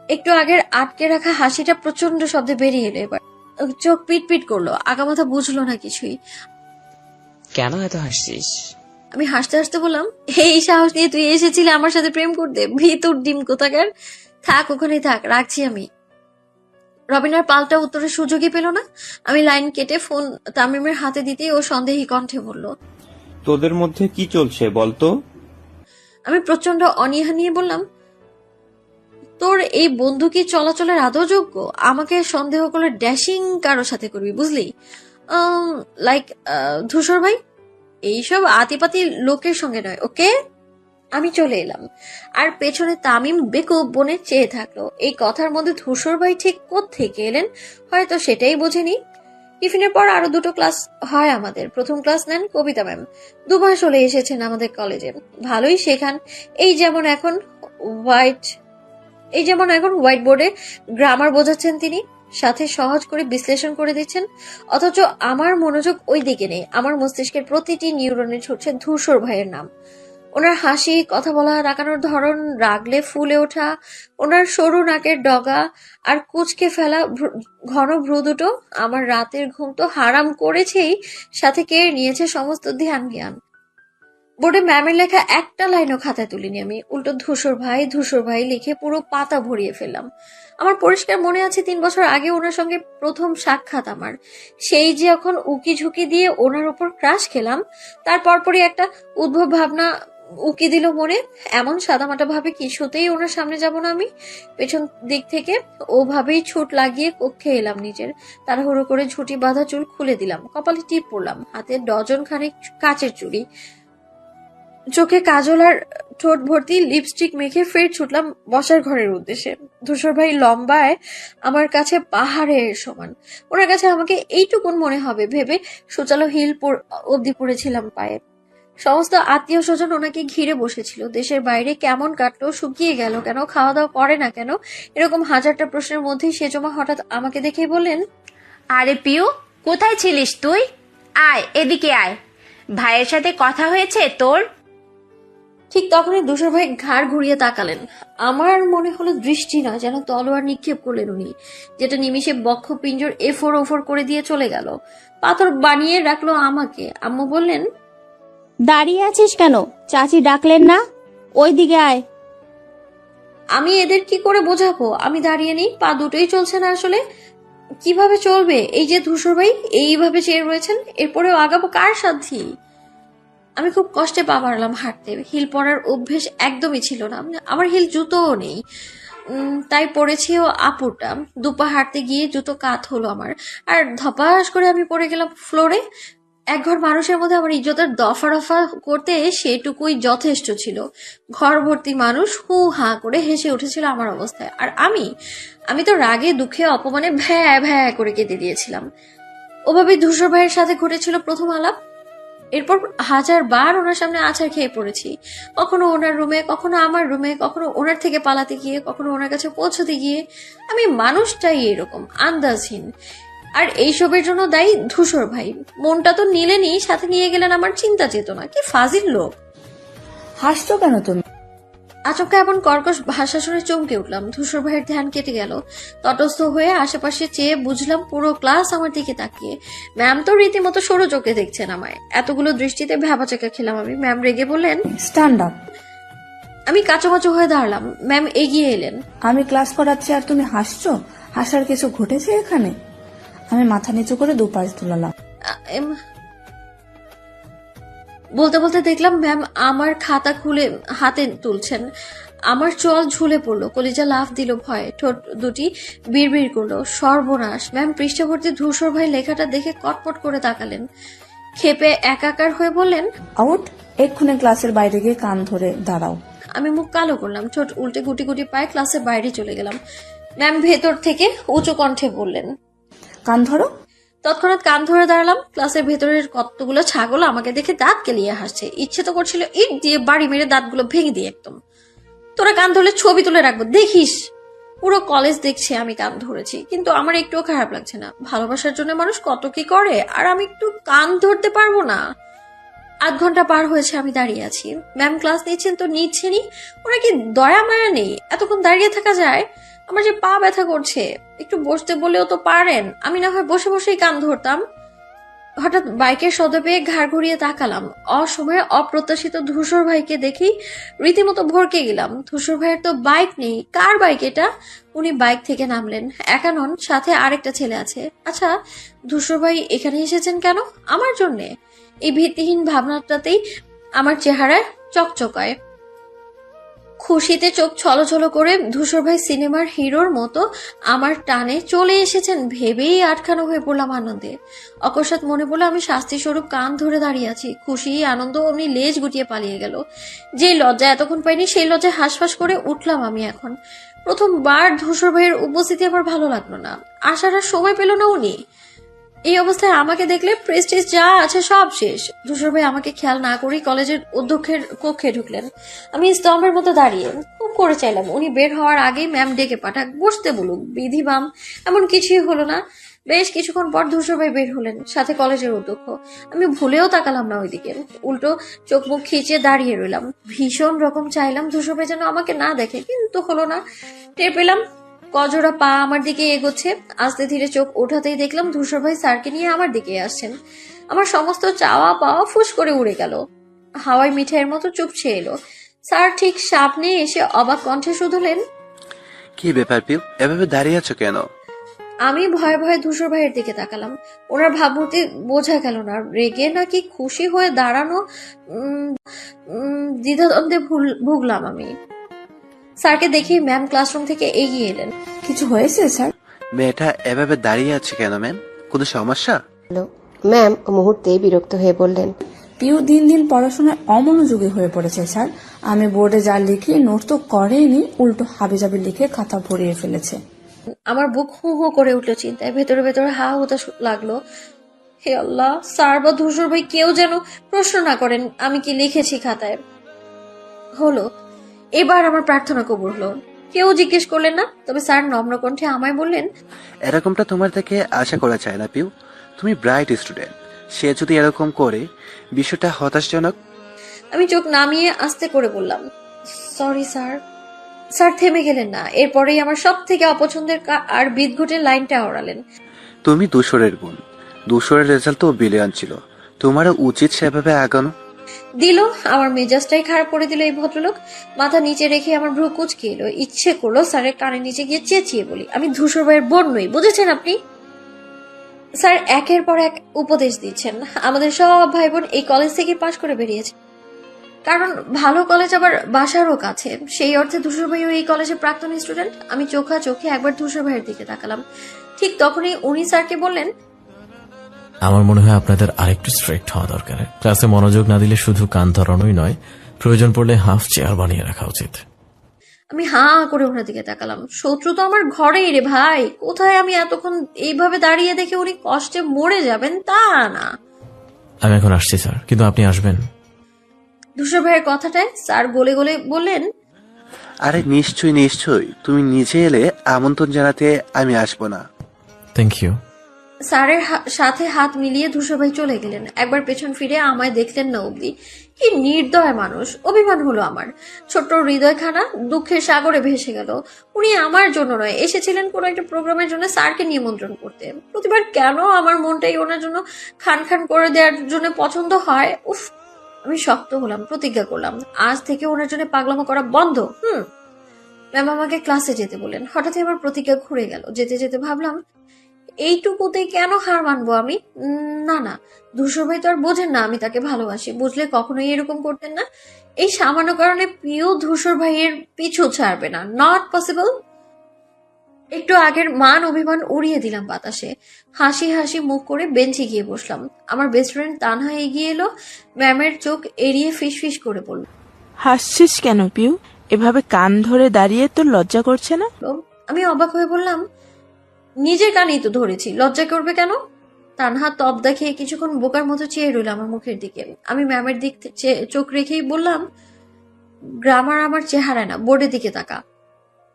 Speaker 1: একটু আগের আটকে রাখা হাসিটা প্রচন্ড শব্দে বেরিয়ে এলো। এবার চোখ পিট পিট করলো, আগামাথা বুঝলো না কিছুই।
Speaker 12: কেন এত হাসছিস?
Speaker 1: আমি হাসতে হাসতে বললাম, এই সাহস নিয়ে তুই এসেছিলি আমার সাথে প্রেম করতে? ভিতর ডিম কোথাকার, থাক ওখানেই থাক, রাখছি আমি। রবিনার পাল্টা উত্তরের সুযোগই পেল না। আমি লাইন কেটে ফোন তামিমের হাতে দিতেই ও সন্দেহী কণ্ঠে বলল,
Speaker 11: তোদের মধ্যে কি চলছে বলতো?
Speaker 1: আমি প্রচন্ড অনীহা নিয়ে বললাম, তোর এই বন্ধু কি চলাচলের আদৌ যোগ্য? আমাকে সন্দেহ করলে ড্যাশিং কারোর সাথে করবি, বুঝলি? লাইক ধূসর ভাই, এইসব আতিপাতি লোকের সঙ্গে নয়, ওকে? আমি চলে এলাম, আর পেছনে তামিম বেকুব বনে চেয়ে থাকলো। এই কথার মধ্যে ধূসর ভাই ঠিক কোত্থেকে এলেন, হয়তো সেটাই বোঝেনি। টিফিনের পর আরো 2টো ক্লাস হয় আমাদের। প্রথম ক্লাস নেন কবিতা ম্যাম, 2 মাস হলে এসেছেন আমাদের কলেজে, ভালোই শেখান। এই যেমন এখন হোয়াইট বোর্ডে গ্রামার বোঝাচ্ছেন তিনি, সাথে সহজ করে বিশ্লেষণ করে দিচ্ছেন। অথচ আমার মনোযোগ ওই দিকে নেই। আমার মস্তিষ্কের প্রতিটি নিউরনে ছুটছে ধূসর ভাইয়ের নাম। ওনার হাসি, কথা বলা, রাগানোর ধরন, রাগলে ফুলে ওঠা, ওনার সরু নাকের ডগা আর কুচকে ফেলা ঘন ভ্রু দুটো আমার রাতের ঘুম তো হারাম করেছেই, সাথে কেড়ে নিয়েছে সমস্ত ধ্যান জ্ঞান। বোর্ডে ম্যামের লেখা একটা লাইনও খাতায় তুলিনি আমি, উল্টো ধূসর ভাই লিখে পুরো পাতা ভরিয়ে ফেললাম। আমার পরিষ্কার মনে আছে 3 বছর আগে ওনার সঙ্গে প্রথম সাক্ষাৎ আমার। সেই যে এখন উকি ঝুঁকি দিয়ে ওনার উপর ক্রাশ খেলাম, তার পরপরই একটা উদ্ভব ভাবনা উকি দিল মনে। এমন সাদামাটা ভাবে কিছুতেই ওনার সামনে যাব না আমি। পেছন দিক থেকে ওভাবেই ছুট লাগিয়ে কক্ষে এলাম নিজের। তাড়াহুড়ো করে ঝুঁটি বাঁধা চুল খুলে দিলাম, কপালে টিপ পড়লাম, হাতে ডজন খানেক কাচের চুড়ি, চোখে কাজল আর ঠোঁট ভর্তি লিপস্টিক মেখে ফের ছুটলাম বসার ঘরের উদ্দেশ্যে। ধূসর ভাই লম্বায় আমার কাছে পাহাড়ের সমান, ওনার কাছে আমাকে এইটুকুন মনে হবে ভেবে সুচালো হিল অবধি পড়েছিলাম পায়ে। সমস্ত আত্মীয় স্বজন ওনাকে ঘিরে বসেছিল। দেশের বাইরে কেমন কাটলো, শুকিয়ে গেল কেন, খাওয়া দাওয়া করে না কেন, এরকম হাজারটা প্রশ্নের মধ্যেই সেজমা হঠাৎ আমাকে দেখেই বললেন,
Speaker 5: আরে পিউ, কোথায় ছিলিস তুই? আয় এদিকে আয়, ভাইয়ের সাথে কথা হয়েছে তোর?
Speaker 1: ঠিক তখনই ধূসর ভাই ঘাড় ঘুরিয়ে তাকালেন। আমার মনে হলো দৃষ্টি নয়, যেন তলোয়ার নিক্ষেপ করলেন উনি, যেটা নিমিষে বক্ষ পিঞ্জর এফোর ওফোর করে দিয়ে চলে গেল, পাথর বানিয়ে রাখলো আমাকে। আম্মু বললেন,
Speaker 9: দাঁড়িয়ে আছিস কেন? চাচি ডাকলেন না? ওই দিকে আয়।
Speaker 1: আমি এদের কি করে বোঝাবো আমি দাঁড়িয়ে নেই? পা দুটোই চলছে না আসলে। কিভাবে চলবে? এই যে ধূসর ভাই এইভাবে চেয়ে রয়েছেন, এরপরেও আগাবো কার সাথে? আমি খুব কষ্টে পা বাড়ালাম হাঁটতে। হিল পরার অভ্যেস একদমই ছিল না আমার, হিল জুতোও নেই, তাই পড়েছিও আপুরটা। দুপা হাঁটতে গিয়ে জুতো কাত হলো আমার, আর ধপাস করে আমি পড়ে গেলাম ফ্লোরে। এক ঘর মানুষের মধ্যে আমার ইজ্জতের দফা রফা করতে সেটুকুই যথেষ্ট ছিল। ঘর ভর্তি মানুষ হু হা করে হেসে উঠেছিল আমার অবস্থায়, আর আমি তো রাগে দুঃখে অপমানে ভ্যা ভ্যা করে কেঁদে দিয়েছিলাম। ওভাবে ধূসর ভাইয়ের সাথে ঘটেছিল প্রথম আলাপ। এরপর 1000 বার ওনার সামনে আছাড় খেয়ে পড়েছি, কখনো ওনার রুমে, কখনো আমার রুমে, কখনো ওনার থেকে পালাতে গিয়ে, কখনো ওনার কাছে পৌঁছতে গিয়ে। আমি মানুষটাই এরকম আন্দাজহীন, আর এইসবের জন্য দায়ী ধূসর ভাই। মনটা তো নিলেনই, সাথে নিয়ে গেলেন আমার চিন্তা চেতনা। কি ফাজিল লোক!
Speaker 10: হাসছো কেন তুমি?
Speaker 1: আচমকা এমন কর্কশ ভাষা শুনে চমকে উঠলাম। ধূসর ভাইয়ের ধ্যান কেটে গেল। তটস্থ হয়ে আশেপাশে চেয়ে বুঝলাম পুরো ক্লাস আমার দিকে তাকিয়ে। ম্যাম তো রীতিমতো সরু চোখে দেখছেন আমায়। এতগুলো দৃষ্টিতে ভ্যাবাচাকা খেলাম আমি। ম্যাম রেগে বললেন,
Speaker 10: স্ট্যান্ড আপ।
Speaker 1: আমি কাঁচোমাচো হয়ে দাঁড়ালাম। ম্যাম এগিয়ে এলেন।
Speaker 10: আমি ক্লাস করাচ্ছি আর তুমি হাসছো? হাসার কিছু ঘটেছে এখানে? আমি মাথা নিচু করে দুপাশ তুলালাম।
Speaker 1: বলতে বলতে দেখলাম ম্যাম আমার খাতা খুলে হাতে তুলছেন। আমার চোয়াল ঝুলে পড়লো, কলিজা লাফ দিল ভয়ে, ঠোঁট দুটি বিড়বিড় করলো। সর্বনাশ! ম্যাম পৃষ্ঠাভর্তি ধূসর ভাই লেখাটা দেখে কটমট করে তাকালেন, ক্ষেপে একাকার হয়ে বললেন,
Speaker 10: আউট! এক্ষুনি ক্লাসের বাইরে গিয়ে কান ধরে দাঁড়াও।
Speaker 1: আমি মুখ কালো করলাম, ঠোঁট উল্টে গুটি গুটি পায়ে ক্লাসের বাইরে চলে গেলাম। ম্যাম ভেতর থেকে উঁচু কণ্ঠে বললেন,
Speaker 10: কান ধরো।
Speaker 1: তৎক্ষণাৎ কান ধরে দাঁড়ালাম। ক্লাসের ভেতরের কতগুলো ছাগল আমাকে দেখে দাঁত কেলিয়ে হাসছে। ইচ্ছে তো করছিল ইট দিয়ে বাড়ি মেরে দাঁতগুলো ভেঙে দিয়ে একদম। তোরা কান ধরলে ছবি তুলে রাখবো, দেখিস। পুরো কলেজ দেখছে আমি কান ধরেছি, কিন্তু আমার একটুও খারাপ লাগছে না। ভালোবাসার জন্য মানুষ কত কি করে, আর আমি একটু কান ধরতে পারবো না? 8 ঘন্টা পার হয়েছে আমি দাঁড়িয়ে আছি। ম্যাম ক্লাস নিচ্ছেন তো নিচ্ছেনই, ওরা কি দয়া মায়া নেই? এতক্ষণ দাঁড়িয়ে থাকা যায়? আমার যে পা ব্যথা করছে, একটু বসতে বলেও তো পারেন। আমি না হয় বসে বসেই কান ধরতাম। হঠাৎ বাইকের শব্দ পেয়ে ঘাড় ঘুরিয়ে তাকালাম। অসময়ে অপ্রত্যাশিত ধূসর ভাইকে দেখেই রীতিমতো ভরকে গেলাম। ধূসর ভাইয়ের তো বাইক নেই, কার বাইক এটা? উনি বাইক থেকে নামলেন। একা নন, সাথে আরেকটা ছেলে আছে। আচ্ছা, ধূসর ভাই এখানে এসেছেন কেন? আমার জন্যে? এই ভিত্তিহীন ভাবনাটাতেই আমার চেহারায় চকচকায়। খুশিতে চোখ ছলছল করে ধূসর ভাই সিনেমার হিরোর মতো আমার টানে চলে এসেছেন ভেবেই আটখানো হয়ে পড়লাম আনন্দে। অকস্মাৎ মনে পড়লো আমি শাস্তি স্বরূপ কান ধরে দাঁড়িয়ে আছি। খুশি আনন্দ অমনি লেজ গুটিয়ে পালিয়ে গেল। যে লজ্জা এতক্ষণ পাইনি, সেই লজ্জায় হাঁসফাঁস করে উঠলাম আমি এখন। প্রথমবার ধূসর ভাইয়ের উপস্থিতি আমার ভালো লাগলো না। আসার আর সময় পেল না উনি। এই অবস্থায় আমাকে দেখলে প্রেস্টিজ যা আছে সব শেষ। ধূসর ভাই আমাকে খেয়াল না করেই কলেজের অধ্যক্ষের কক্ষে ঢুকলেন। আমি স্তম্ভের মতো দাঁড়িয়ে খুব করে চাইলাম উনি বের হওয়ার আগেই ম্যাম ডেকে পাঠাক, বসতে বলুক, বিধি বাম এমন কিছুই হলো না। বেশ কিছুক্ষণ পর ধূসর ভাই বের হলেন, সাথে কলেজের অধ্যক্ষ। আমি ভুলেও তাকালাম না ওইদিকে, উল্টো চোখ মুখ খিচিয়ে দাঁড়িয়ে রইলাম। ভীষণ রকম চাইলাম ধূসর ভাই যেন আমাকে না দেখে, কিন্তু হলো না। টের পেলাম কজোড়া পা আমার দিকে এগোচ্ছে। আস্তে ধীরে চোখ ওঠাতেই দেখলাম ধূসর ভাই স্যারকে নিয়ে আমার দিকে আসছেন। আমার সমস্ত চাওয়া পাওয়া ফুস করে উড়ে গেল, হাওয়ায় মিঠাইয়ের মতো চুপছে এলো। স্যার ঠিক সামনে এসে অবাক কণ্ঠে শুধলেন,
Speaker 13: কি ব্যাপার পিউ, এভাবে দাঁড়িয়ে আছো কেন?
Speaker 1: আমি ভয়ে ভয়ে ধূসর ভাইয়ের দিকে তাকালাম। ওনার ভাবমূর্তি বোঝা গেল না, রেগে নাকি খুশি হয়ে দাঁড়ানো দ্বিধাদ্বন্দ্বে ভুগলাম আমি। স্যারকে দেখি ম্যাম ক্লাসরুম থেকে এগিয়ে এলেন।
Speaker 10: কিছু হয়েছে স্যার?
Speaker 13: মেয়েটা এভাবে দাঁড়িয়ে আছে কেন ম্যাম? কোনো সমস্যা?
Speaker 7: ম্যাম মুহূর্তে বিরক্ত হয়ে বললেন,
Speaker 10: পিউ দিন দিন পড়াশোনায় অমনোযোগী হয়ে পড়েছে স্যার। আমি বোর্ডে যা লিখি নোট তো করেইনি, উল্টো হাবিজাবি লিখে খাতা ভরিয়ে ফেলেছে।
Speaker 1: আমার বুক হু হু করে উঠলো চিন্তায়, ভেতরে ভেতরে হা হতে লাগলো। হে আল্লাহ, স্যার বা ধূসর ভাই কেউ যেন প্রশ্ন না করেন আমি কি লিখেছি খাতায়। হলো, এবার আমার প্রার্থনা কবুল হলো। কেউ জিজ্ঞেস করলেন না, তবে স্যার নম্র কণ্ঠে আমায় বললেন,
Speaker 13: এরকমটা তোমার থেকে আশা করা যায় না পিউ, তুমি ব্রাইট স্টুডেন্ট, সে যদি এরকম করে বিষয়টা হতাশজনক।
Speaker 1: আমি চোখ নামিয়ে আস্তে করে বললাম, সরি স্যার। স্যার থেমে গেলেন না, এরপরেই আমার সব থেকে অপছন্দের আর বিদঘুটের লাইনটা ওড়ালেন,
Speaker 13: তুমি দূষরের গুণ, দূষরের রেজাল্ট তো বিলিয়ন ছিল, তোমারও উচিত সেভাবে আগানো।
Speaker 1: দিল আমার মেজাজটাই খারাপ করে দিল এই ভদ্রলোক। মাথা নিচে রেখে আমার ভ্রু কুচকে এলো। ইচ্ছে করলো স্যারের কানে নিচে গিয়ে চেঁচিয়ে বলি, আমি ধূসর ভাইয়ের বোন নই, বুঝেছেন আপনি? স্যার একের পর এক উপদেশ দিচ্ছেন। আমাদের সব ভাই বোন এই কলেজ থেকে পাশ করে বেরিয়েছে, কারণ ভালো কলেজ আবার বাসারও কাছে। সেই অর্থে ধূসর ভাইও এই কলেজের প্রাক্তন স্টুডেন্ট। আমি চোখা চোখে একবার ধূসর ভাইয়ের দিকে তাকালাম। ঠিক তখনই উনি স্যারকে বললেন,
Speaker 2: আমার মনে হয় আপনাদের আরেকটু স্ট্রিক্ট হওয়া দরকার। ক্লাসে মনোযোগ না দিলে শুধু কান ধরানোই নয়, প্রয়োজন পড়লে হাফ চেয়ার বানিয়ে রাখা উচিত।
Speaker 1: আমি হাঁ করে ওনার দিকে তাকালাম। শত্রু তো আমার ঘরেই রে ভাই, কোথায়? আমি এতক্ষণ এইভাবে দাঁড়িয়ে দেখে উনি কষ্টে মরে যাবেন তা না।
Speaker 2: আমি এখন আসছি স্যার, কিন্তু আপনি আসবেন?
Speaker 1: ধূসর ভাইয়ের কথাটায় স্যার গলে গলে বললেন,
Speaker 13: আরে নিশ্চয়ই নিশ্চয়ই, তুমি নিজে এলে আমন্ত্রণ জানাতে আমি আসবো না।
Speaker 2: Thank you.
Speaker 1: স্যারের সাথে হাত মিলিয়ে ধূসর ভাই চলে গেলেন। একবার পেছন ফিরে আমায় দেখলেন না অব্দি। কি নির্দয় মানুষ! অভিমান হলো আমার। ছোট্ট হৃদয়খানা দুঃখের সাগরে ভেসে গেল। উনি আমার জন্য নয়, এসেছিলেন কোনো একটা প্রোগ্রামের জন্য স্যারকে নিমন্ত্রণ করতে। প্রতিবার কেন আমার মনটাই ওনার জন্য খান খান করে দেওয়ার জন্য পছন্দ হয়। উফ, আমি শক্ত হলাম, প্রতিজ্ঞা করলাম আজ থেকে ওনার জন্য পাগলামো করা বন্ধ। ম্যাম আমাকে ক্লাসে যেতে বললেন। হঠাৎই আমার প্রতিজ্ঞা ঘুরে গেল। যেতে যেতে ভাবলাম, এইটুকুতে কেন হার মানবো আমি? না না, ধূসর ভাই তো আর বোঝেন না আমি তাকে ভালোবাসি। বুঝলে কখনোই এরকম করতেন না। এই সামান্য কারণে প্রিয় ধূসর ভাইয়ের পিছু ছাড়বে না, নট পসিবল। একটু আগের মান অভিমান উড়িয়ে দিলাম বাতাসে। হাসি হাসি মুখ করে বেঞ্চে গিয়ে বসলাম। আমার বেস্ট ফ্রেন্ড তানহা এগিয়ে এলো। ম্যামের চোখ এড়িয়ে ফিস ফিস করে বলল,
Speaker 14: হাসছিস কেন পিউ? এভাবে কান ধরে দাঁড়িয়ে তোর লজ্জা করছে না?
Speaker 1: আমি অবাক হয়ে বললাম, নিজের কানেই তো ধরেছি, লজ্জা করবে কেন? তানহা তপ দেখিয়ে কিছুক্ষণ বোকার মতো চেয়ে রইল আমার মুখের দিকে। আমি ম্যামের দিক চোখ রেখেই বললাম, গ্রামার আমার চেহারা না, বোর্ডের দিকে তাকা।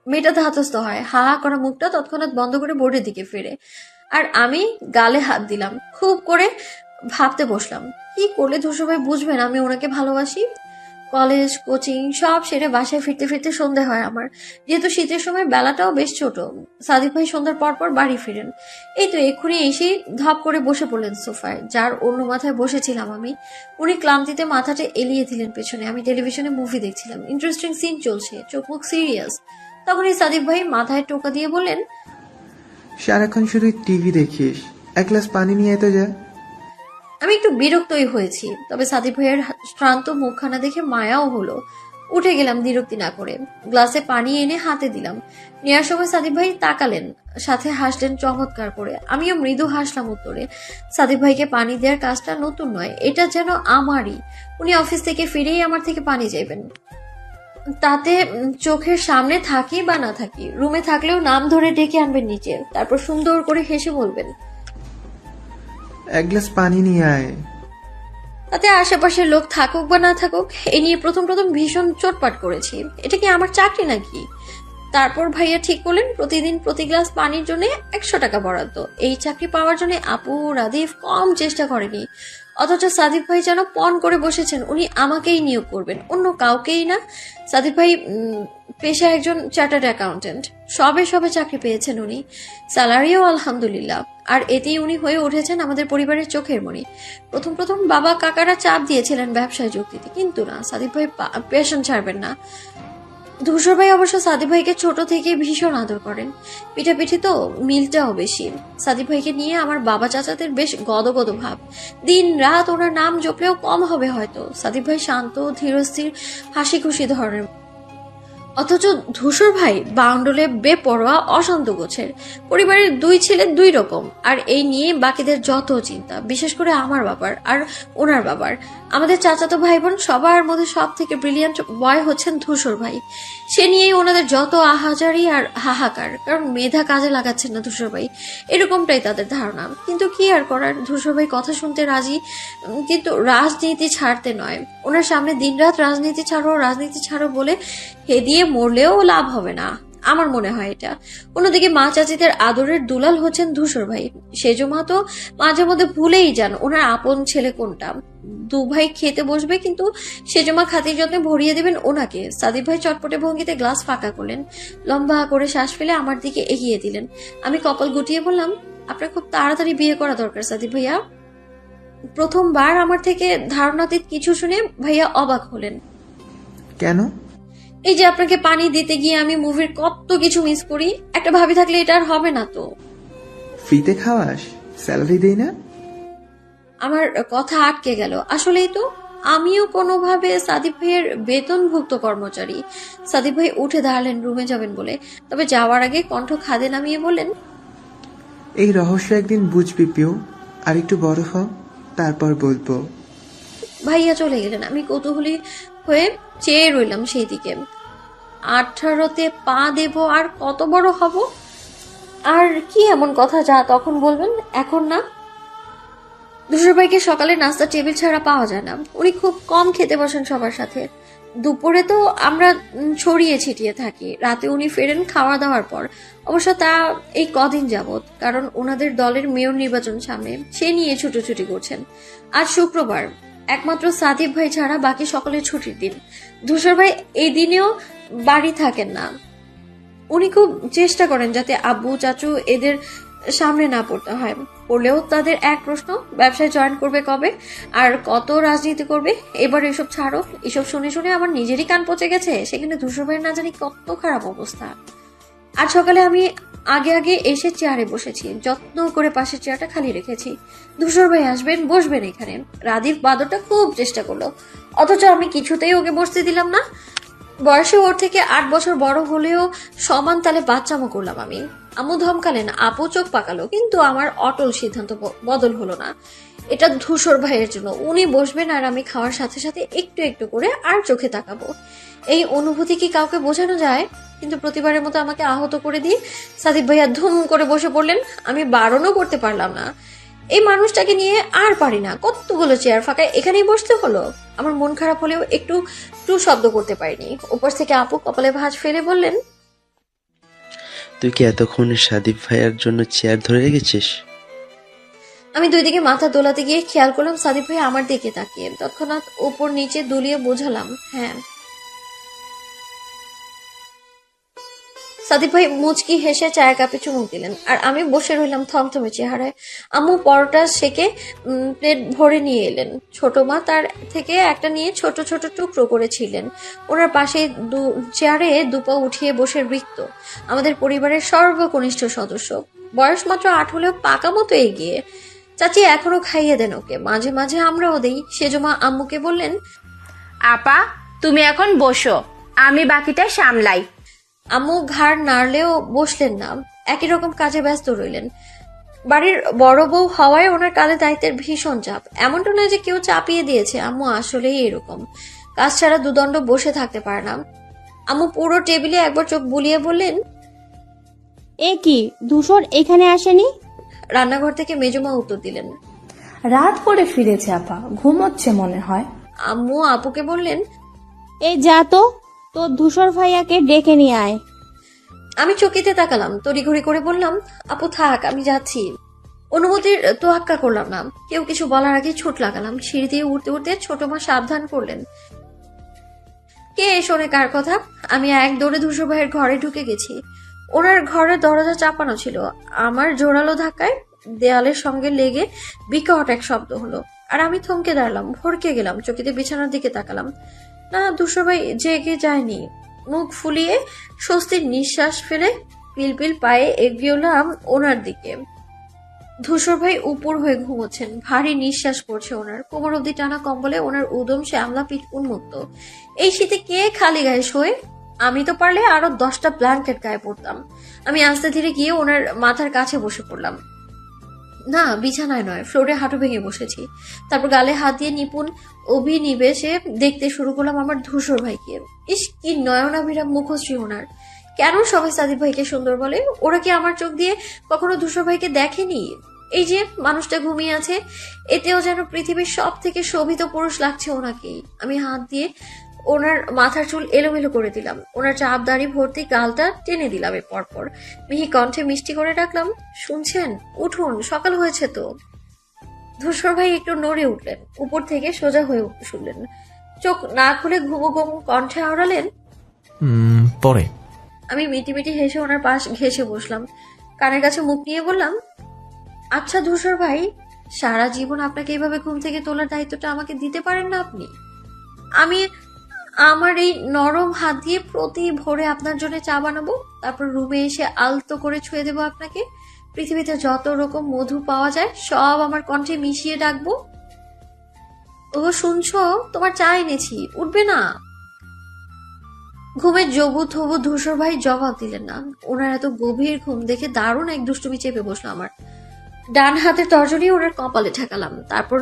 Speaker 1: মেয়েটা ধাতস্থ হয়, হা হা করা মুখটা তৎক্ষণাৎ বন্ধ করে বোর্ডের দিকে ফিরে। আর আমি গালে হাত দিলাম, খুব করে ভাবতে বসলাম, কি করলে ধূসর ভাই বুঝবেন আমি ওনাকে ভালোবাসি। কলেজ কোচিং সব সেরে বাসায় ফিরতে ফিরতে সন্ধে হয় আমার। যেহেতু শীতের সময় বেলাটাও বেশ ছোট, সাদিক ভাই সন্ধ্যার পর পর বাড়ি ফিরেন। এই তো এক্ষুনি এসেই ধপ করে বসে পড়লেন সোফায়, যার অন্য মাথায় বসেছিলাম আমি। উনি ক্লান্তিতে মাথাটা এলিয়ে দিলেন পেছনে। আমি টেলিভিশনে মুভি দেখছিলাম, ইন্টারেস্টিং সিন চলছে, চোখ মুখ সিরিয়াস। তখনই সাদিক ভাই মাথায় টোকা দিয়ে বললেন,
Speaker 4: সারাক্ষণ শুধু টিভি দেখিস, এক গ্লাস পানি নিয়ে তো যা।
Speaker 1: আমি একটু বিরক্তই হয়েছি, তবে সাদিক ভাইয়ের শ্রান্ত মুখখানা দেখে মায়াও হলো। উঠে গেলাম বিরক্তি না করে, গ্লাসে পানি এনে হাতে দিলাম। নেওয়ার সময় সাদিক ভাই তাকালেন, সাথে হাসলেন চমৎকার করে। আমিও মৃদু হাসলাম উত্তরে। সাদিক ভাইকে পানি দেওয়ার কাজটা নতুন নয়, এটা যেন আমারই। উনি অফিস থেকে ফিরেই আমার থেকে পানি চাইবেন, তাতে চোখের সামনে থাকি বা না থাকি। রুমে থাকলেও নাম ধরে ডেকে আনবেন নিচে, তারপর সুন্দর করে হেসে বলবেন,
Speaker 4: এক গ্লাস পানি নিয়ে আয়।
Speaker 1: তাতে আশেপাশের লোক থাকুক বা না থাকুক, এ নিয়ে প্রথম প্রথম ভীষণ চোটপাট করেছি। এটা কি আমার চাকরি নাকি? তারপর ভাইয়া ঠিক করলেন প্রতিদিন প্রতি গ্লাস পানির জন্য 100 টাকা বরাদ্দ। এই চাকরি পাওয়ার জন্য আপু রাদিফ কম চেষ্টা করেনি, অথচ সাদিক ভাই যেন পণ করে বসেছেন উনি আমাকেই নিয়োগ করবেন, অন্য কাউকেই না। সাদিক ভাই পেশায় একজন চার্টার্ড অ্যাকাউন্টেন্ট, সবে সবে চাকরি পেয়েছেন উনি, স্যালারিও আলহামদুলিল্লাহ। আর এতেই উনি হয়ে উঠেছেন আমাদের পরিবারের চোখের মণি। প্রথম প্রথম বাবা কাকারা চাপ দিয়েছিলেন ব্যবসায় যোগ দিতে, কিন্তু না, সাদিক ভাই পেশন ছাড়বেন না। ধূসর ভাই অবশ্য সাদিক ভাইকে ছোট থেকে ভীষণ আদর করেন, পিঠাপিঠি তো মিলটাও বেশি। সাদিক ভাইকে নিয়ে আমার বাবা চাচাদের বেশ গদগদ ভাব, দিন রাত ওনার নাম জপলেও কম হবে হয়তো। সাদিক ভাই শান্ত ধীরস্থির হাসি খুশি ধরনের, অথচ ধূসর ভাই বাউন্ডলে বেপরোয়া অশান্ত গোছের। পরিবারের 2 ছেলে 2 রকম, আর এই নিয়ে বাকিদের যত চিন্তা, বিশেষ করে আমার বাবার আর ওনার বাবার। আমাদের চাচাতো ভাই বোন সবার মধ্যে সব থেকে ব্রিলিয়ান্ট বয় হচ্ছেন ধূসর ভাই, সে নিয়েই ওনাদের যত আহাজারি আর হাহাকার, কারণ মেধা কাজে লাগাচ্ছেন না ধূসর ভাই, এরকমটাই তাদের ধারণা। কিন্তু কি আর করার, ধূসর ভাই কথা শুনতে রাজি, কিন্তু রাজনীতি ছাড়তে নয়। ওনার সামনে দিনরাত রাজনীতি ছাড়ো বলে হেদিয়ে মরলেও লাভ হবে না, আমার মনে হয় এটা। অন্যদিকে মা চাচিদের আদরের দুলাল হচ্ছেন ধূসর ভাই, সেজমা তো মাঝে মধ্যে ভুলেই যান ওনার আপন ছেলে কোনটা। 2 ভাই খেতে বসবে, কিন্তু সেজমা খাতির যত্নে ভরিয়ে দেবেন ওনাকে। সাদিক ভাই চটপটে ভঙ্গিতে গ্লাস ফাঁকা করলেন, লম্বা করে শ্বাস ফেলে আমার দিকে এগিয়ে দিলেন। আমি কপাল গুটিয়ে বললাম, আপনার খুব তাড়াতাড়ি বিয়ে করা দরকার সাদিক ভাইয়া। প্রথমবার আমার থেকে ধারণাতীত কিছু শুনে ভাইয়া অবাক হলেন।
Speaker 4: কেন?
Speaker 1: এই যে আপনাকে পানি দিতে গিয়ে আমি মুভির কত কিছু মিস করি, একটা ভাবি থাকলে এটা আর হবে না তো।
Speaker 4: ফ্রিতে খাওয়াস, স্যালারি দেই না?
Speaker 1: আমার কথা আটকে গেল। আসলেই তো, আমিও কোনোভাবে সাদিক ভাইয়ের বেতনভুক্ত কর্মচারী। সাদিক ভাই উঠে দাঁড়ালেন রুমে যাবেন বলে, তবে যাওয়ার আগে কণ্ঠ খাদে নামিয়ে বললেন,
Speaker 4: এই রহস্য একদিন বুঝবি পিউ, আর একটু বড় হ, তারপর বলবো।
Speaker 1: ভাইয়া চলে গেলেন। আমি কৌতূহলী হয়ে চেয়ে রইলাম সেই দিকে। 18তে পা দেব আর কত বড় হব? আর কি এমন কথা যা তখন বলবেন, এখন না? ধূসর ভাইকে সকালে নাস্তা টেবিল ছাড়া পাওয়া যায় না, উনি খুব কম খেতে বসেন সবার সাথে। দুপুরে তো আমরা ছড়িয়ে ছিটিয়ে থাকি, রাতে উনি ফেরেন খাওয়া দাওয়ার পর। অবশ্য তা এই কদিন যাবত, কারণ ওনাদের দলের মেয়র নির্বাচন সামনে, সে নিয়ে ছুটোছুটি করছেন। আজ শুক্রবার, একমাত্র সাদিক ভাই ছাড়া বাকি সকলের ছুটির দিন। ধূসর ভাই এই দিনেও বাড়ি থাকেন না। উনি খুব চেষ্টা করেন যাতে আব্বু চাচু এদের সামনে না পড়তে হয়। পড়লেও তাদের এক প্রশ্ন, ব্যবসায় জয়েন করবে কবে আর কত রাজনীতি করবে। এবার এসব ছাড়ো, এসব শুনে শুনে আমার নিজেরই কান পচে গেছে। সেখানে ধূসর ভাইয়ের না জানি কত খারাপ অবস্থা। আজ সকালে আমি আগে এসে চেয়ারে বসেছি, যত্ন করে পাশের চেয়ারটা খালি রেখেছি। ধূসর ভাই আসবেন, বসবেন এখানে। রাদীপ বাদরটা খুব চেষ্টা করলো, অথচ আমি কিছুতেই ওকে বসতে দিলাম না। বয়সে ওর থেকে 8 বছর বড় হলেও সমান তালে বাচ্চামো করলাম আমি। আম্মু ধমকালেন, আপু চোখ পাকালো, কিন্তু আমার অটল সিদ্ধান্ত বদল হলো না। এটা ধূসর ভাইয়ের জন্য, উনি বসবেন আর আমি খাওয়ার সাথে সাথে একটু একটু করে আর চোখে তাকাবো। এই অনুভূতি কি কাউকে বোঝানো যায়? কিন্তু প্রতিবারের মতো আমাকে আহত করে দিয়ে সাদিক ভাইয়া ধুম করে বসে পড়লেন। আমি বারণও করতে পারলাম না। এই মানুষটাকে নিয়ে আর পারি না, কতগুলো চেয়ার ফাঁকা, এখানেই বসতে হলো। আমার মন খারাপ হলেও একটু শব্দ করতে পারিনি। উপর থেকে আপু কপালে ভাঁজ ফেলে বললেন,
Speaker 8: তুই কি এতক্ষণ সাদিক ভাইয়ার জন্য চেয়ার ধরে রেখেছিস?
Speaker 1: আমি 2 দিকে মাথা দোলাতে গিয়ে খেয়াল করলাম সাদিক ভাই আমার দিকে তাকিয়ে। তৎক্ষণাৎ উপর নিচে দুলিয়ে বোঝালাম, হ্যাঁ। সাদিক ভাই মুচকি হেসে চায়ের কাপে চুমুক দিলেন, আর আমি বসে রইলাম থমথমে চেহারায়। আম্মু পরোটা সেকে প্লেট ভরে নিয়ে এলেন। ছোট মা তার থেকে একটা নিয়ে ছোট ছোট টুকরো করেছিলেন। ওনার পাশে চেয়ারে 2 পা উঠিয়ে বসে রিক্ত আমাদের পরিবারের সর্বকনিষ্ঠ সদস্য, বয়স মাত্র 8 হলেও পাকা মতো এগিয়ে। চাচি এখনো খাইয়ে দেন ওকে, মাঝে মাঝে আমরাও দেই। সেজমা আম্মুকে বললেন,
Speaker 5: আপা তুমি এখন বসো, আমি বাকিটা সামলাই।
Speaker 1: আম্মু ঘাড় নাড়লেও বসলেন না, একই রকম কাজে ব্যস্ত রইলেন। বাড়ির বড় বউ হওয়ায় ওনার কাঁধে দায়িত্বের ভীষণ চাপ। এমনটা নয় যে কেউ চাপিয়ে দিয়েছে, আম্মু আসলেই এরকম, কাজ ছাড়া দুদণ্ড বসে থাকতে পারে না। আম্মু পুরো টেবিলে একবার চোখ বুলিয়ে বললেন,
Speaker 9: এ কি, ধূসর এখানে আসেনি?
Speaker 1: রান্নাঘর থেকে মেজমা উত্তর দিলেন,
Speaker 10: রাত করে ফিরেছে আপা, ঘুমোচ্ছে মনে হয়।
Speaker 1: আম্মু আপুকে বললেন,
Speaker 9: এই যা তো, তোর ধূসর ভাইয়াকে ডেকে নিয়ে আয়।
Speaker 1: আমি চকিতে তাকালাম, তড়িঘড়ি করে বললাম, আপু থাক, আমি যাচ্ছি। অনুমতির তোয়াক্কা করলাম না, কেউ কিছু বলার আগে ছুট লাগালাম। সিঁড়ি দিয়ে উঠতে উঠতে ছোট মা সাবধান করলেন, কে শোনে কার কথা। আমি এক দৌড়ে ধূসর ভাইয়ের ঘরে ঢুকে গেছি। ওনার ঘরের দরজা চাপানো ছিল। আমার জোরালো ধাক্কায় দেয়ালের সঙ্গে লেগে বিকট এক শব্দ হলো, আর আমি থমকে দাঁড়ালাম, ভরকে গেলাম। চকিতে বিছানার দিকে তাকালাম, না, ধূসর ভাই জেগে যায়নি। মুখ ফুলিয়ে স্বস্তির নিঃশ্বাস ফেলে পিলপিল পায়ে এগিয়ে এলাম ওনার দিকে। ধূসর ভাই উপর হয়ে ঘুমোচ্ছেন, ভারী নিঃশ্বাস পড়ছে ওনার। কোমর অবধি টানা কম্বলে ওনার উদম শ্যামলা পিঠ উন্মুক্ত। এই শীতে কে খালি গায়ে শোয়? আমি তো পারলে আরো 10টা ব্ল্যাঙ্কেট গায়ে পড়তাম। আমি আস্তে ধীরে গিয়ে ওনার মাথার কাছে বসে পড়লাম। না, বিছানায় নয়, ফ্লোরে হাঁটু ভেঙে বসেছি। তারপর গালে হাত দিয়ে নিপুণ অভিনিবেশে দেখতে শুরু করলাম আমার ধূসর ভাইকে। ইস, কি নয়নাভিরাম মুখশ্রী ওনার! কেন সবাই সাদিক ভাইকে সুন্দর বলে? ওরা কি আমার চোখ দিয়ে কখনো ধূসর ভাইকে দেখেনি? এই যে মানুষটা ঘুমিয়ে আছে, এতেও যেন পৃথিবীর সব থেকে শোভিত পুরুষ লাগছে ওনাকেই। আমি হাত দিয়ে ওনার মাথার চুল এলোমেলো করে দিলাম, ওনার চাপ দাড়ি ভর্তি গালটা টেনে দিলাম। পরপর মিহি কণ্ঠে মিষ্টি করে ডাকলাম, শুনছেন? উঠুন, সকাল হয়েছে তো। ধূসর ভাই একটু নড়ে উঠলেন, উপর থেকে সোজা হয়ে শুনলেন, চোখ না খুলে ঘুমো ঘুমো কণ্ঠে আওড়ালেন,
Speaker 2: পরে।
Speaker 1: আমি মিটিমিটি হেসে ওনার পাশ ঘেসে বসলাম, কানের কাছে মুখ নিয়ে বললাম, আচ্ছা ধূসর ভাই, সারা জীবন আপনাকে এইভাবে ঘুম থেকে তোলার দায়িত্বটা আমাকে দিতে পারেন না আপনি? আমি আমার এই নরম হাত দিয়ে প্রতি ভোরে আপনার জন্য চা বানাবো, তারপর রুমে এসে আলতো করে ছুঁয়ে দেবো আপনাকে। পৃথিবীতে যত রকম মধু পাওয়া যায় সব আমার কণ্ঠে মিশিয়ে ডাকবো। ও শুনছো, তোমার চা এনেছি, উঠবে না? ঘুমের জবু থবু ধূসর ভাই জবাব দিলেন না। ওনার এত গভীর ঘুম দেখে দারুণ এক দুষ্টুমি চেপে বসলো আমার। ডান হাতের তর্জনী ওনার কপালে ঠেকালাম, তারপর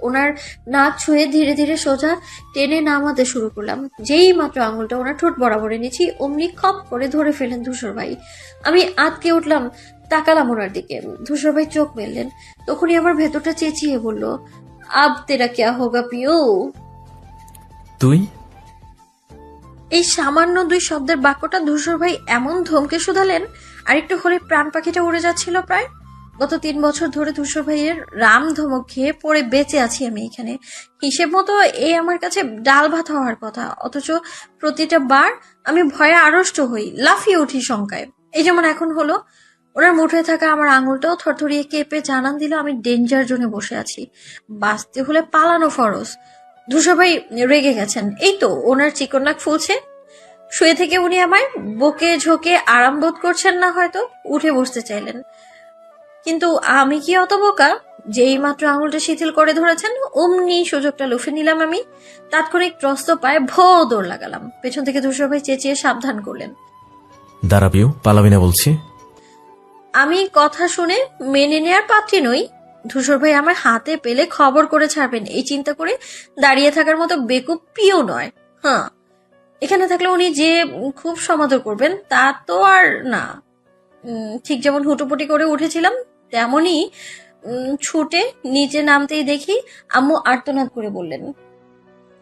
Speaker 1: ওনার নাক ছুঁয়ে ধীরে ধীরে সোজা টেনে নামাতে শুরু করলাম। যেই মাত্র আঙুলটা ওনার ঠোঁট বরাবর এনেছি, অমনি খপ করে ধরে ফেলেন ধূসর ভাই। আমি আতকে উঠলাম, তাকালাম ওনার দিকে। ধূসর ভাই চোখ মেললেন, তখনই আমার ভেতরটা চেঁচিয়ে বলল, আব তেরা ক্যা হোগা পিউ?
Speaker 2: তুই?
Speaker 1: এই সামান্য 2 শব্দের বাক্যটা ধূসর ভাই এমন ধমকে শুধালেন, আরেকটু হলে প্রাণ পাখিটা উড়ে যাচ্ছিল প্রায়। গত 3 বছর ধরে ধূসর ভাইয়ের রাম ধমক খেয়ে পড়ে বেঁচে আছি আমি এখানে। হিসেব মতো এই আমার কাছে ডাল ভাত হওয়ার কথা, অথচ প্রতিটা বার আমি ভয়ে আড়ষ্ট হই, লাফিয়ে উঠি শঙ্কায়। এই যেমন এখন হলো। ওনার মুঠোয় থাকা আমার আঙুলটাও থরথরিয়ে কেঁপে জানান দিল আমি ডেঞ্জার জোনে বসে আছি, বাঁচতে হলে পালানো ফরজ। ধূসর ভাই রেগে গেছেন, এই তো ওনার চিকন নাক ফুলছে। শুয়ে থেকে উনি আমায় বকে ঝোঁকে আরাম বোধ করছেন না, হয়তো উঠে বসতে চাইলেন, কিন্তু আমি কি অত বোকা? যেই মাত্র আঙুলটা শিথিল করে ধরেছেন, অমনি সুযোগটা লুফে নিলাম আমি। তাৎক্ষণিক ত্রস্ত পায়ে দৌড় লাগালাম। পেছন থেকে ধূসর ভাই চেঁচিয়ে সাবধান করলেন,
Speaker 2: দাঁড়াবিও, পালাবি না বলছি।
Speaker 1: আমি কথা শুনে মেনে নেয়ার পাত্রী নই। ধূসর ভাই আমার হাতে পেলে খবর করে ছাড়বেন এই চিন্তা করে দাঁড়িয়ে থাকার মতো বেকুব পিও নয়। হ্যাঁ, এখানে থাকলে উনি যে খুব সমাদর করবেন তা তো আর না। ঠিক যেমন হুটোপুটি করে উঠেছিলাম, তেমনই ছুটে নিচে নামতেই দেখি আম্মু আর্তনাদ করে বললেন,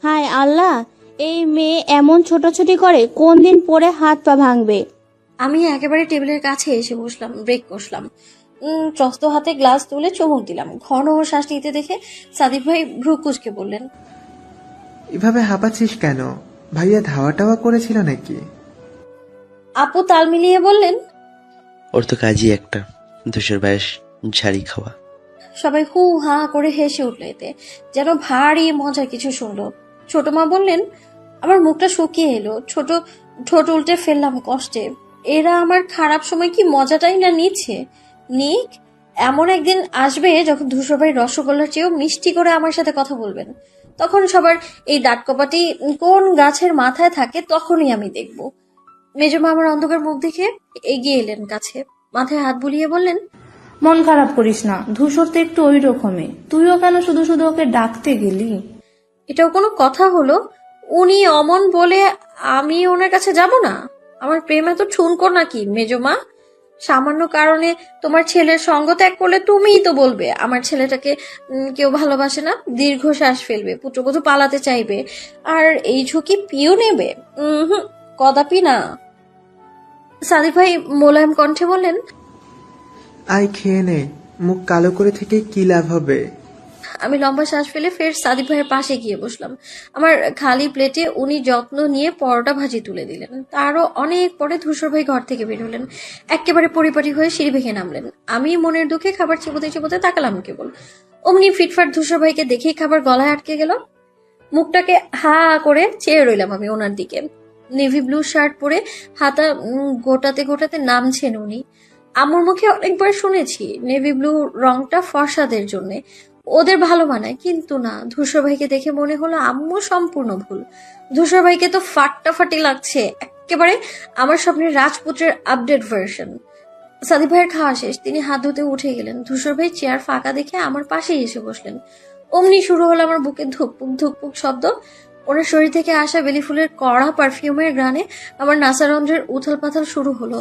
Speaker 9: হায় আল্লাহ, এই মেয়ে এমন ছোটাছুটি করে, কোন দিন পরে হাত পা ভাঙবে।
Speaker 1: আমি একেবারে টেবিলের কাছে এসে বসলাম, ব্রেক কষলাম, ত্রস্ত হাতে গ্লাস তুলে চুমুক দিলাম। ঘন শ্বাস নিতে দেখে সাদিক ভাই ভ্রু কুঁচকে বললেন,
Speaker 4: এভাবে হাঁপাচ্ছিস কেন? ভাইয়া ধাওয়া টাওয়া করেছিল নাকি?
Speaker 1: আপু তাল মিলিয়ে বললেন,
Speaker 8: ওর তো কাজই একটা, ধূসর ভাইয়ের ঝাড়ি খাওয়া।
Speaker 1: সবাই হু হা করে হেসে উঠল, এতে যেন ভারী মজার কিছু শুনলো। ছোট মা বললেন, আমার মুখটা শুকিয়ে এলো, ছোট ঠোঁট উল্টে ফেললাম কষ্টে। এরা আমার খারাপ সময় কি মজাটাই না নিচ্ছে। নিক, এমন একদিন আসবে যখন ধূসর ভাই রসগোল্লার চেয়েও মিষ্টি করে আমার সাথে কথা বলবেন। তখন সবার এই দাঁত কপাটি কোন গাছের মাথায় থাকে তখনই আমি দেখব। মেজমা আমার অন্ধকার মুখ দেখে এগিয়ে এলেন কাছে, মাথায় হাত বুলিয়ে বললেন,
Speaker 10: মন খারাপ করিস না, ধূসর তো একটু ওই রকমই, তুইও কেন শুধু শুধু ওকে ডাকতে গেলি?
Speaker 1: এটাও কোনো কথা হলো? উনি অমন বলে আমি ওনার কাছে যাব না? আমার প্রেম এত ঠুনকো নাকি মেজমা? সামান্য কারণে তোমার ছেলের সঙ্গ ত্যাগ করলে তুমিই তো বলবে আমার ছেলেটাকে কেউ ভালোবাসে না, দীর্ঘশ্বাস ফেলবে, পুত্রবধূ পালাতে চাইবে, আর এই ঝুঁকি পিও নেবে। কদাপি না। সাদিক ভাই মোলায়েম কণ্ঠে বললেন,
Speaker 4: আয় খেয়ে নে, মুখ কালো করে থেকে কি লাভ হবে।
Speaker 1: আমি লম্বা শ্বাস ফেলে ফের সাদিক ভাইয়ের পাশে গিয়ে বসলাম। আমার খালি প্লেটে উনি যত্ন নিয়ে পরোটা ভাজি তুলে দিলেন। তারও অনেক পরে ধূসর ভাই ঘর থেকে বের হলেন, একেবারে পরিপাটি হয়ে সিঁড়ি ভেঙে নামলেন। আমি মনের দুঃখে খাবার চিবোতে চিবোতে তাকালাম কেবল। অমনি ফিটফাট ধূসর ভাইকে দেখেই খাবার গলায় আটকে গেল। মুখটাকে হা করে চেয়ে রইলাম আমি ওনার দিকে। নেভি ব্লু শার্ট পরে হাতা গোটাতে গোটাতে নামছেন উনি। আমার মুখে অনেকবার শুনেছি নেভি ব্লু রংটা ফর্সাদের জন্যে, ওদের ভালো মানায়, কিন্তু না, ধূসর ভাইকে দেখে মনে হলো আম্মু সম্পূর্ণ ভুল। ধূসর ভাইকে তো ফাটাফাটি লাগছে, একেবারে আমার স্বপ্নের রাজপুত্রের আপডেট ভার্সন। সাদিক ভাইয়ের খাওয়া শেষ, তিনি হাত ধুতে উঠে গেলেন। ধূসর ভাই চেয়ার ফাঁকা দেখে আমার পাশেই এসে বসলেন। অমনি শুরু হলো আমার বুকে ধুকপুক ধুকপুক শব্দ। ওনার শরীর থেকে আসা বেলি ফুলের কড়া পারফিউমের গ্রানে আমার নাসারন্ধ্রের উথাল পাথাল শুরু হলো।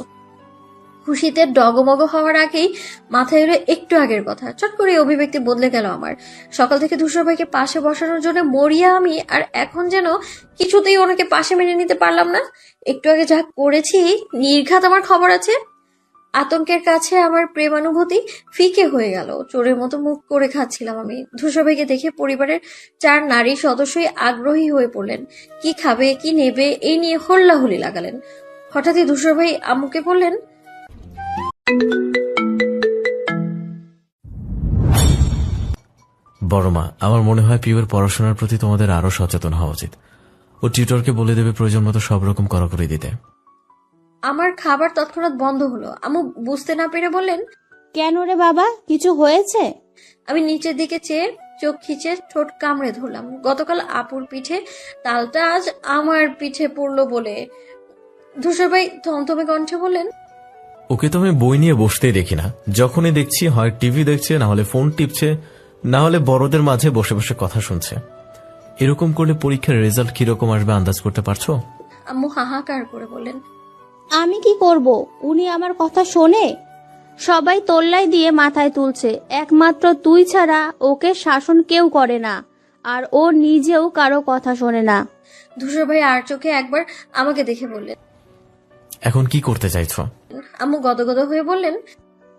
Speaker 1: খুশিতে ডগমগ হওয়ার আগেই মাথায় এলো একটু আগের কথা। চট করে অভিব্যক্তি বদলে গেল আমার। সকাল থেকে ধূসর ভাইকে পাশে বসানোর জন্য মরিয়া আমি, আর এখন যেন কিছুতেই ওনাকে পাশে মেনে নিতে পারলাম না। একটু আগে যা করেছি নির্ঘাত আমার খবর আছে। আতঙ্কের কাছে আমার প্রেমানুভূতি ফিকে হয়ে গেল। চোরের মতো মুখ করে খাচ্ছিলাম আমি। ধূসর ভাইকে দেখে পরিবারের 4 নারী সদস্যই আগ্রহী হয়ে পড়লেন। কি খাবে কি নেবে এই নিয়ে হল্লাহুলি লাগালেন। হঠাৎই ধূসর ভাই আম্মুকে বললেন,
Speaker 2: বড় মা, আমার মনে হয় পিউর পড়াশোনার প্রতি তোমাদের আরো সচেতন হওয়া উচিত। ও টিউটরকে বলে দেবে প্রয়োজন মতো সব রকম কড়াকড়ি দিতে।
Speaker 1: আমার খাবার তৎক্ষণাৎ বন্ধ হলো। আম্মু বুঝতে না পেরে বললেন,
Speaker 9: কেন রে বাবা, কিছু হয়েছে?
Speaker 1: আমি নিচের দিকে চেয়ে চোখ খিচে ঠোঁট কামড়ে ধরলাম। গতকাল আপুর পিঠে তালটা আজ আমার পিঠে পড়লো বলে। ধূসর ভাই থমথমে কণ্ঠে বললেন,
Speaker 2: ওকে তো আমি বই নিয়ে বসতেই দেখি না। যখনই দেখছি হয় টিভি দেখছে, না হলে ফোন টিপছে, না হলে বড়দের মাঝে বসে বসে কথা শুনছে। এরকম করলে পরীক্ষার রেজাল্ট কিরকম আসবে আন্দাজ করতে পারছো?
Speaker 1: আম্মু হাহাকার করে বললেন,
Speaker 9: আমি কি করব? উনি আমার কথা শোনে? সবাই তোল্লাই দিয়ে মাথায় তুলছে, একমাত্র তুই ছাড়া ওকে শাসন কেউ করে না, আর ও নিজেও কারো কথা শোনে না।
Speaker 1: ধূসর ভাই আর চোখে একবার আমাকে দেখে বললেন,
Speaker 2: এখন কি করতে চাইছো?
Speaker 1: আম্মু গদগদ হয়ে বললেন,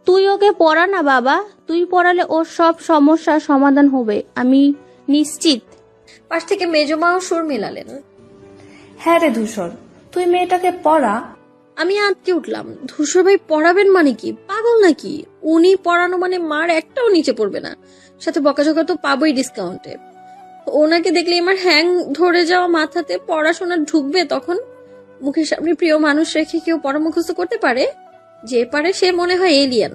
Speaker 9: তুই ওকে পড়া না বাবা, তুই পড়ালে ওর সব সমস্যার সমাধান হবে, আমি নিশ্চিত।
Speaker 1: পাশ থেকে মেজমাও সুর মেলালেন,
Speaker 10: হ্যাঁ রে ধূসর, তুই মেয়েটাকে পড়া।
Speaker 1: আমি আটকে উঠলাম। ধূসর ভাই পড়াবেন মানে কি? পাগল নাকি? উনি পড়ানো মানে মার একটাও নিচে পড়বে না, সাথে বকাঝকা তো পাবোই ডিসকাউন্টে। ওনাকে দেখলে আমার হ্যাং ধরে যাওয়া মাথাতে পড়াশোনা ঢুকবে তখন। মুখের সামনে প্রিয় মানুষ রেখে কেউ পরামুখস্থ করতে পারে? যে পারে সে মনে হয় এলিয়ান।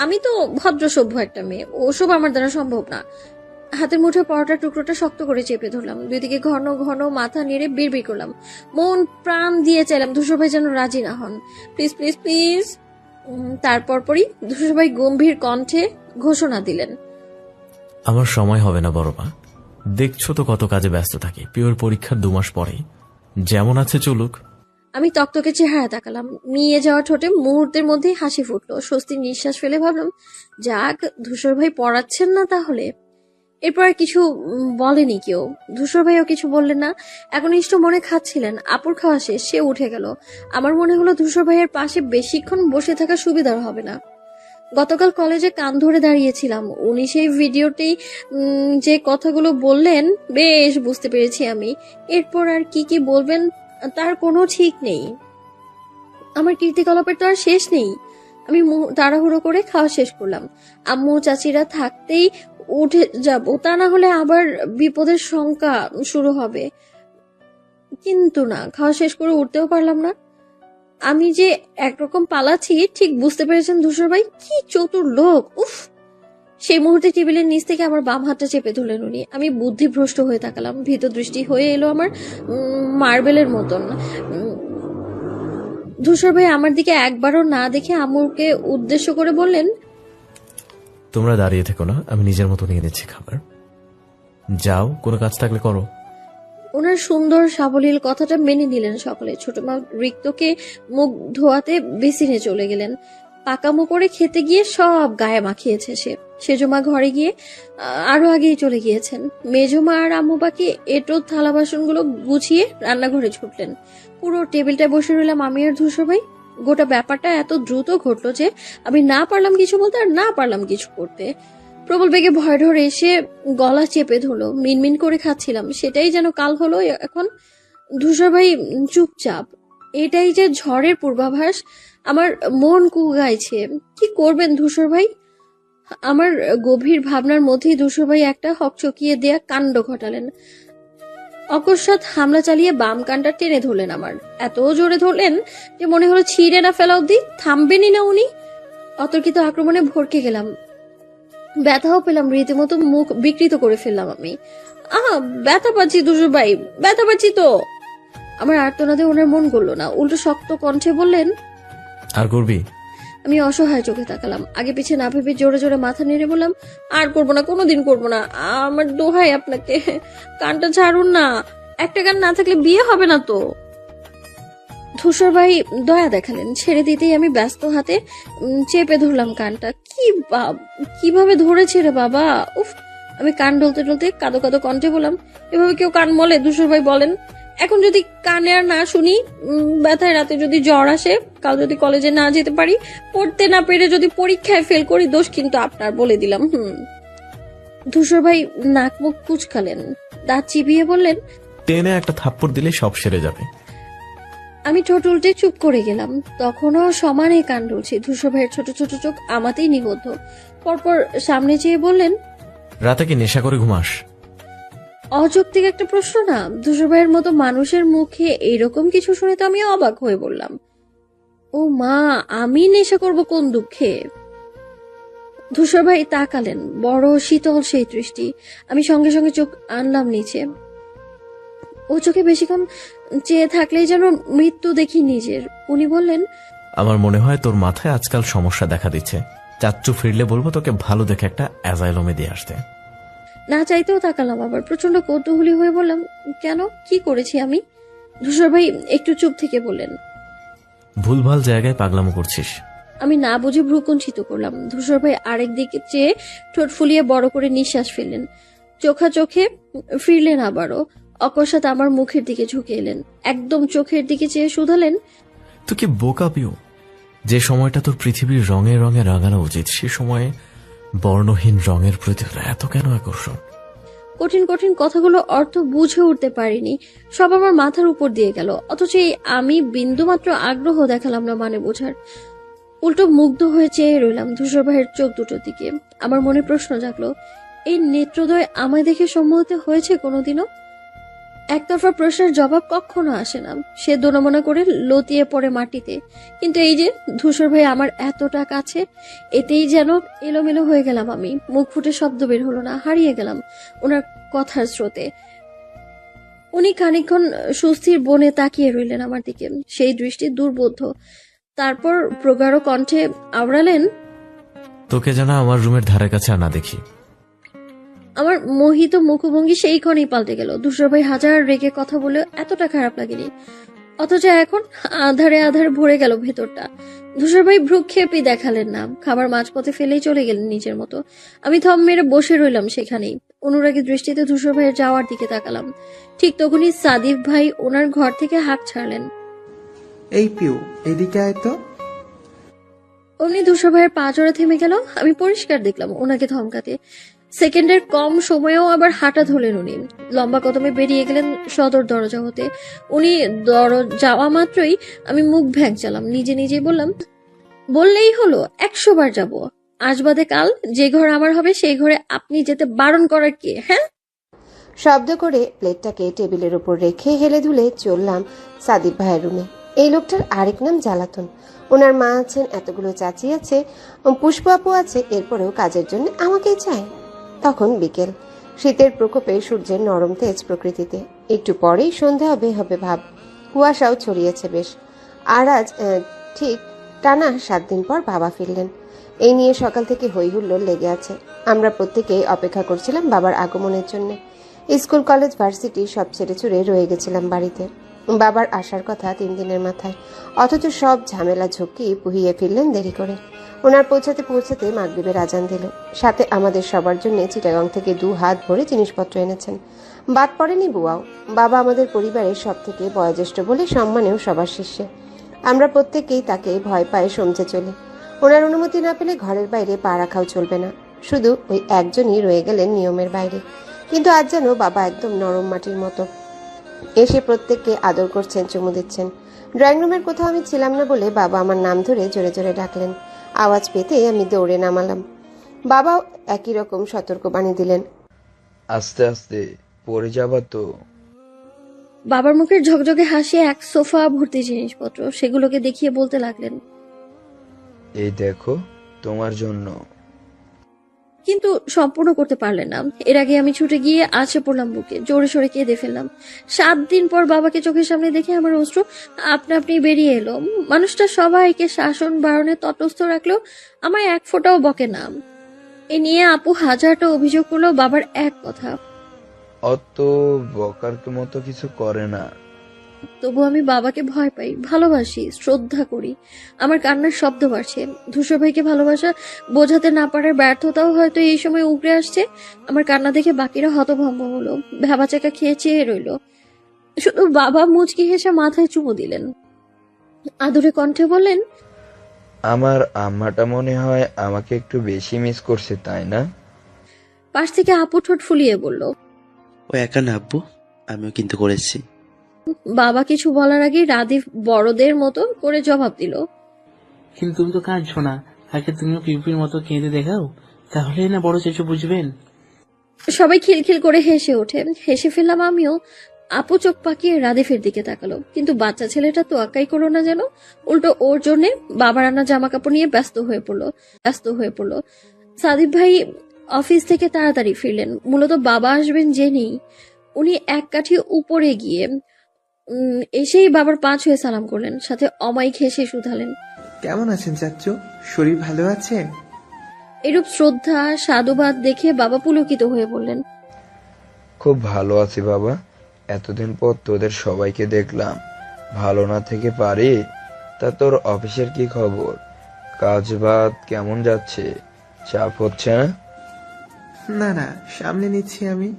Speaker 1: আমি তো ভদ্র সভ্য একটা মেয়ে, ওসব আমার দ্বারা সম্ভব না। হাতের মুঠে পরোটার টুকরোটা শক্ত করে চেপে ধরলাম। দুই দিকে ঘন ঘন মাথা নেড়ে বিড়বিড় করলাম। মন প্রাণ দিয়ে চাইলাম ধূসর ভাই যেন রাজি না হন। Please please please. তারপর পরই ধূসর ভাই গম্ভীর কণ্ঠে ঘোষণা দিলেন,
Speaker 2: আমার সময় হবে না বড় মা। দেখছো তো কত কাজে ব্যস্ত থাকি। পিওর পরীক্ষার 2 মাস পরেই, যেমন আছে চলুক।
Speaker 1: আমি তকতকে চেহারা তাকালাম। মিয়ে যাওয়া ঠোঁটে মুহূর্তের মধ্যেই হাসি ফুটলো। স্বস্তির নিঃশ্বাস ফেলে ভাবলাম, যাক, ধূসর ভাই পড়াচ্ছেন না তাহলে। এরপর আর কিছু বলেনি কেউ। ধূসর ভাইও কিছু বললেন না। একনিষ্ঠ মনে খাচ্ছিলেন। আপুর খাওয়া শেষ, সে উঠে গেল। আমার মনে হলো ধূসর ভাইয়ের পাশে বেশিক্ষণ বসে থাকা সুবিধার হবে না। গতকাল কলেজে কান ধরে দাঁড়িয়েছিলাম। উনি সেই ভিডিওতেই যে কথাগুলো বললেন বেশ বুঝতে পেরেছি আমি। এরপর আর কি কি বলবেন তার কোনো ঠিক নেই। আমার কীর্তিকলাপের তো আর শেষ নেই। আমি তাড়াহুড়ো করে খাওয়া শেষ করলাম। আম্মু চাচিরা থাকতেই উঠে যাব, তা না হলে আবার বিপদের শঙ্কা শুরু হবে। কিন্তু না, খাওয়া শেষ করে উঠতেও পারলাম না। আমি যে একরকম পালাচ্ছি ঠিক বুঝতে পেরেছেন ধূসর ভাই। কি চতুর লোক, উফ। সেই মুহূর্তে টেবিলের নিচ থেকে আমার বাম হাতটা চেপে ধরলেন উনি। আমি বুদ্ধিভ্রষ্ট হয়ে তাকালাম। ভীত দৃষ্টি হয়ে এলো আমার মার্বেলের মতন। ধূসর ভাই আমার দিকে একবারও না দেখে আম্মুকে উদ্দেশ্য করে বললেন,
Speaker 2: তোমরা দাঁড়িয়ে থেকো না, আমি নিজের মতো নিয়ে নিচ্ছি খাবার। যাও, কোনো কাজ থাকলে করো।
Speaker 1: ওনার সুন্দর সাবলীল কথাটা মেনে নিলেন সকলে। ছোট মা রিক্তকে মুখ ধোয়াতে বেসিনে চলে গেলেন। পাকামো করে খেতে গিয়ে সব গায়ে মাখিয়েছে সে। সেজমা ঘরে গিয়ে আরো আগেই চলে গিয়েছেন। মেজমা আর আম্মু বাকি এটো থালা বাসনগুলো গুছিয়ে রান্নাঘরে ছুটলেন। পুরো টেবিলটা বসে রইলাম আমি আর ধূসর ভাই। গোটা ব্যাপারটা এত দ্রুত ঘটলো যে আমি না পারলাম কিছু বলতে আর না পারলাম কিছু করতে। প্রবল বেগে ভয় ধরে এসে গলা চেপে ধরলো। মিনমিন করে খাচ্ছিলাম, সেটাই যেন কাল হলো। এখন ধূসর ভাই চুপচাপ। এটাই যে ঝড়ের পূর্বাভাস। আমার মন কুগাইছে। কি করবেন ধূসর ভাই? আমার গভীর ভাবনার মধ্যেই ধূসর ভাই একটা হকচকিয়ে দেয়া কাণ্ড ঘটালেন। অকস্মাৎ হামলা চালিয়ে বাম কানটা টেনে ধরলেন আমার। এত জোরে ধরলেন যে মনে হলো ছিঁড়ে না ফেলা অব্দি থামবেনই না উনি। অতর্কিত আক্রমণে ভরকে গেলাম, ব্যথাও পেলাম, রীতিমতো মুখ বিকৃত করে ফেললাম আমি। ব্যথা পাচ্ছি ধূসর ভাই, ব্যথা পাচ্ছি তো। আমার আর্তনাদে ওনার মন গড়ল না, উল্টো শক্ত কণ্ঠে বললেন,
Speaker 2: আর করবি?
Speaker 1: আমি অসহায় চোখে তাকালাম। আগে পিছে না ভেবে জোরে জোরে মাথা নেড়ে বললাম, আর করবো না, কোনোদিন করবো না। আমার দোহাই আপনাকে, কানটা ছাড়ুন না। একটা কান না থাকলে বিয়ে হবে না তো। ধূসর ভাই দয়া দেখালেন, ছেড়ে দিতেই আমি ব্যস্ত হাতে চেপে ধরলাম কানটা। কিভাবে ধরেছে রে বাবা, উফ। আমি কান ডলতে ডলতে কাদো কাদো কণ্ঠে বললাম, এভাবে কেউ কান মলে? ধূসর ভাই বলেন, এখন যদি কানে আর না শুনি, ব্যথায় রাতে যদি জ্বর আসে, কাল যদি কলেজে না যেতে পারি, পড়তে না পেরে যদি পরীক্ষায় ফেল করি, দোষ কিন্তু আপনার, বলে দিলাম। ধূসর ভাই নাক মুখ কুচকালেন, দাঁত চিবিয়ে বললেন,
Speaker 2: টেনে একটা থাপ্পড় দিলে সব সেরে যাবে।
Speaker 1: আমি ঠোঁট উল্টে চুপ করে গেলাম। তখনও সমানে কান ডলছে। ধূসর ভাইয়ের ছোট ছোট চোখ আমাতেই নিবদ্ধ। পরপর সামনে চেয়ে বললেন,
Speaker 2: রাতে কি নেশা করে ঘুমাস?
Speaker 1: অযৌক্তিক একটা প্রশ্ন না? ধূসর ভাইয়ের মতো মানুষের মুখে এইরকম কিছু শুনে তো আমি অবাক হয়ে বললাম, ও মা, আমি নেশা করব কোন দুঃখে? ধূসর ভাই তাকালেন, বড় শীতল সেই দৃষ্টি। আমি সঙ্গে সঙ্গে চোখ আনলাম নিচে। ও চোখে বেশিক্ষণ চেয়ে থাকলেই যেন মৃত্যু দেখি নিজের। উনি বললেন,
Speaker 2: আমার মনে হয় তোর মাথায় আজকাল সমস্যা দেখা দিচ্ছে। চাচ্চু ফিরলে বলবো তোকে ভালো দেখে একটা অ্যাজাইলমে দিয়ে আসতে।
Speaker 1: না চাইতেও তাকালাম। আবার প্রচন্ড কৌতূহলী হয়ে বললাম, কেন, কি করেছি আমি? ধূসর ভাই একটু চুপ থেকে বললেন,
Speaker 2: ভুলভাল জায়গায় পাগলামো করছিস।
Speaker 1: আমি না বুঝে ভ্রুকুঞ্চিত করলাম। ধূসর ভাই আরেক দিকে চেয়ে ঠোঁট ফুলিয়ে বড় করে নিঃশ্বাস ফেললেন। চোখা চোখে ফিরলেন আবারও। অকস্মাৎ আমার মুখের দিকে ঝুঁকে এলেন, একদম চোখের দিকে চেয়ে শুধালেন,
Speaker 2: তুই কি বোকা পিও? যে সময়টা তোর পৃথিবীর রঙে রঙে রাঙানো উচিত, সে সময়ে বর্ণহীন রঙের প্রতি এত কেন আকর্ষণ?
Speaker 1: কঠিন কঠিন কথাগুলো অর্থ বুঝে উঠতে পারিনি, সব আমার মাথার উপর দিয়ে গেল। অথচ আমি বিন্দুমাত্র আগ্রহ দেখালাম না মানে বোঝার। উল্টো মুগ্ধ হয়ে চেয়ে রইলাম ধূসর ভাইয়ের চোখ দুটোর দিকে। আমার মনে প্রশ্ন জাগলো, এই নেত্রোদয় আমায় দেখে সম্মোহিত হয়েছে কোনোদিনও? একতরফা প্রশ্নের জবাব কখনো আসে না। সে দোনামোনা করে লতিয়ে পড়ে মাটিতে। কিন্তু এই যে ধূসর ভাই আমার এতটা কাছে, এতেই যেন এলোমেলো হয়ে গেলাম আমি। মুখ ফুটে শব্দ বের হলো না, হারিয়ে গেলাম ওনার কথার স্রোতে। উনি খানিকক্ষণ সুস্থির বনে তাকিয়ে রইলেন আমার দিকে, সেই দৃষ্টি দুর্বোধ্য। তারপর প্রগাঢ় কণ্ঠে আওড়ালেন,
Speaker 2: তোকে যেন আমার রুমের ধারে কাছে আর না দেখি।
Speaker 1: আমার মোহিত মুখভঙ্গি সেই ক্ষণেই পাল্টে গেল। ধূসর ভাই হাজার রেগে কথা বলে এতটা খারাপ লাগেনি, অথচ এখন আধারে আধারে ভরে গেল ভেতরটা। ধূসর ভাই ভ্রুক্ষেপই দেখালেন না, খাবার মাঝপথে ফেলেই চলে গেলেন নিজের মতো। আমি থম মেরে বসে রইলাম সেখানেই। অনুরাগী দৃষ্টিতে ধূসর ভাইয়ের যাওয়ার দিকে তাকালাম। ঠিক তখনই সাদিফ ভাই ওনার ঘর থেকে হাঁক ছাড়লেন,
Speaker 4: এই পিউ, এদিকে আয় তো।
Speaker 1: অমনি ধূসর ভাইয়ের পা জোড়া থেমে গেল। আমি পরিষ্কার দেখলাম ওনাকে ধমকাতে। সেকেন্ডের কম সময়েও আবার হাঁটা ধরলেন উনি। লম্বা কদমে বেরিয়ে গেলেন সদর দরজা হতে। উনি যাওয়া মাত্রই আমি মুখ ভ্যাংচালাম, নিজে নিজেই বললাম, বললেই হলো, 100 বার যাবো। আজ বাদে কাল যে ঘর আমার হবে সেই ঘরে আপনি যেতে বারণ করার কে? হ্যাঁ?
Speaker 7: শব্দ করে প্লেটটাকে টেবিলের উপর রেখে হেলে ধুলে চললাম সাদিক ভাইয়ের রুমে। এই লোকটার আরেক নাম জ্বালাতন। ওনার মা আছেন, এতগুলো চাচি আছে, পুষ্প আপু আছে, এরপরেও কাজের জন্য আমাকেই চায়। তখন বিকেল, শীতের প্রকোপে সূর্যের নরম তেজ প্রকৃতিতে। একটু পরেই সন্ধ্যা হবে ভাব। কুয়াশাও ছড়িয়েছে বেশ। আর আজ ঠিক টানা 7 দিন পর বাবা ফিরলেন। এই নিয়ে সকাল থেকে হই হুল্লোড় লেগে আছে। আমরা প্রত্যেকেই অপেক্ষা করছিলাম বাবার আগমনের জন্য। স্কুল কলেজ ভার্সিটি সব ছেড়ে ছুড়ে রয়ে গেছিলাম বাড়িতে। বাবার আসার কথা 3 দিনের মাথায়, অথচ সব ঝামেলা ঝক্কি পুহিয়ে ফিরলেন দেরি করে। ওনার পৌঁছাতে পৌঁছাতে মাগরিবের আজান দিল। সাথে আমাদের সবার জন্য চিটাগাং থেকে 2 হাত ভরে জিনিসপত্র এনেছেন। বাদ পড়েনি বুয়াও। বাবা আমাদের পরিবারের সব থেকে বয়োজ্যেষ্ঠ বলে সম্মানেও সবার শীর্ষে। আমরা প্রত্যেকেই তাকে ভয় পায়ে সমঝে চলি। ওনার অনুমতি না পেলে ঘরের বাইরে পা রাখাও চলবে না। শুধু ওই একজনই রয়ে গেলেন নিয়মের বাইরে। কিন্তু আজ যেন বাবা একদম নরম মাটির মতো এসে প্রত্যেককে আদর করছেন, চুমু দিচ্ছেন। ড্রয়িং রুমের কোথাও আমি ছিলাম না বলে বাবা আমার নাম ধরে জোরে জোরে ডাকলেন। আওয়াজ পেতে আমি দৌড়ে নামালাম। বাবাও একই রকম সতর্কবাণী দিলেন,
Speaker 15: আস্তে আস্তে পড়ে যাবা তো।
Speaker 1: বাবার মুখের ঝকঝকে হাসি, এক সোফা ভর্তি জিনিসপত্র, সেগুলোকে দেখিয়ে বলতে লাগলেন,
Speaker 15: এই দেখো তোমার জন্য।
Speaker 1: কিন্তু সম্পূর্ণ করতে পারলেন না। এর আগে আমি ছুটে গিয়ে আছড়ে পড়লাম বুকে, জোরে সোরে কেঁদে ফেললাম। 7 দিন পর বাবাকে চোখের সামনে দেখে আমার অশ্রু আপনা আপনি বেরিয়ে এলো। মানুষটা সবাইকে শাসন বারণে তটস্থ রাখলেও আমার এক ফোঁটাও বকে না। এ নিয়ে আপু হাজারটা অভিযোগ করলো, বাবার এক কথা,
Speaker 15: অত বকার মতো কিছু করে না।
Speaker 1: তবু আমি বাবাকে ভয় পাই, ভালোবাসি, শ্রদ্ধা করি। আমার কান্নার শব্দ বাড়ছে। ধূসর ভাইকে ভালোবাসা বোঝাতে না পারার ব্যর্থতাও হয়তো এই সময় উগড়ে আসছে। আমার কান্না দেখে বাকিরা হতভম্ব হলো, ভ্যাবাচাকা খেয়ে চেয়ে রইল। শুধু বাবা মুচকি হেসে মাথায় চুমু দিলেন, আদুরে কণ্ঠে বললেন,
Speaker 15: আমার আম্মাটা মনে হয় আমাকে একটু বেশি মিস করছে, তাই না?
Speaker 1: পাশ থেকে আপু ঠোঁট ফুলিয়ে বলল,
Speaker 8: ও একা না আব্বু, আমিও কিন্তু করেছি।
Speaker 1: বাবা কিছু বলার আগে রাদিফ বড়দের মতো করে জবাব দিল,
Speaker 6: কিন্তু তুমি তো কাঁদছো না, আগে তুমিও পিপির মতো কেঁদে দেখাও, তাহলেই না বড় চেঁচু বুঝবেন।
Speaker 1: সবাই খিলখিল করে হেসে ওঠে। হেসে ফেললাম আমিও। আপু চোখ পাকিয়ে রাদিফের দিকে তাকালো, কিন্তু বাচ্চা ছেলেটা তো আকাই করলো না যেন। উল্টো ওর জন্যে বাবার আনা জামা কাপড় নিয়ে ব্যস্ত হয়ে পড়লো। সাদিব ভাই অফিস থেকে তাড়াতাড়ি ফিরলেন। মূলত বাবা আসবেন জেনেই উনি এক কাঠি উপরে গিয়ে এসেই বাবার পা ছুঁয়ে সালাম করলেন, সাথে অমায়িক হেসে শুধালেন,
Speaker 4: কেমন আছেন চাচ্চু? শরীর ভালো আছে?
Speaker 1: এরূপ শ্রদ্ধা সাধুবাদ দেখে বাবা পুলকিত হয়ে বললেন,
Speaker 15: খুব ভালো আছি বাবা, এতদিন পর তোদের সবাইকে দেখলাম, ভালো না থেকে পারি? তা তোর অফিসের কি খবর? কাজ বাদ কেমন যাচ্ছে? চাপ হচ্ছে না?
Speaker 4: না না, সামনে নিচ্ছি আমি।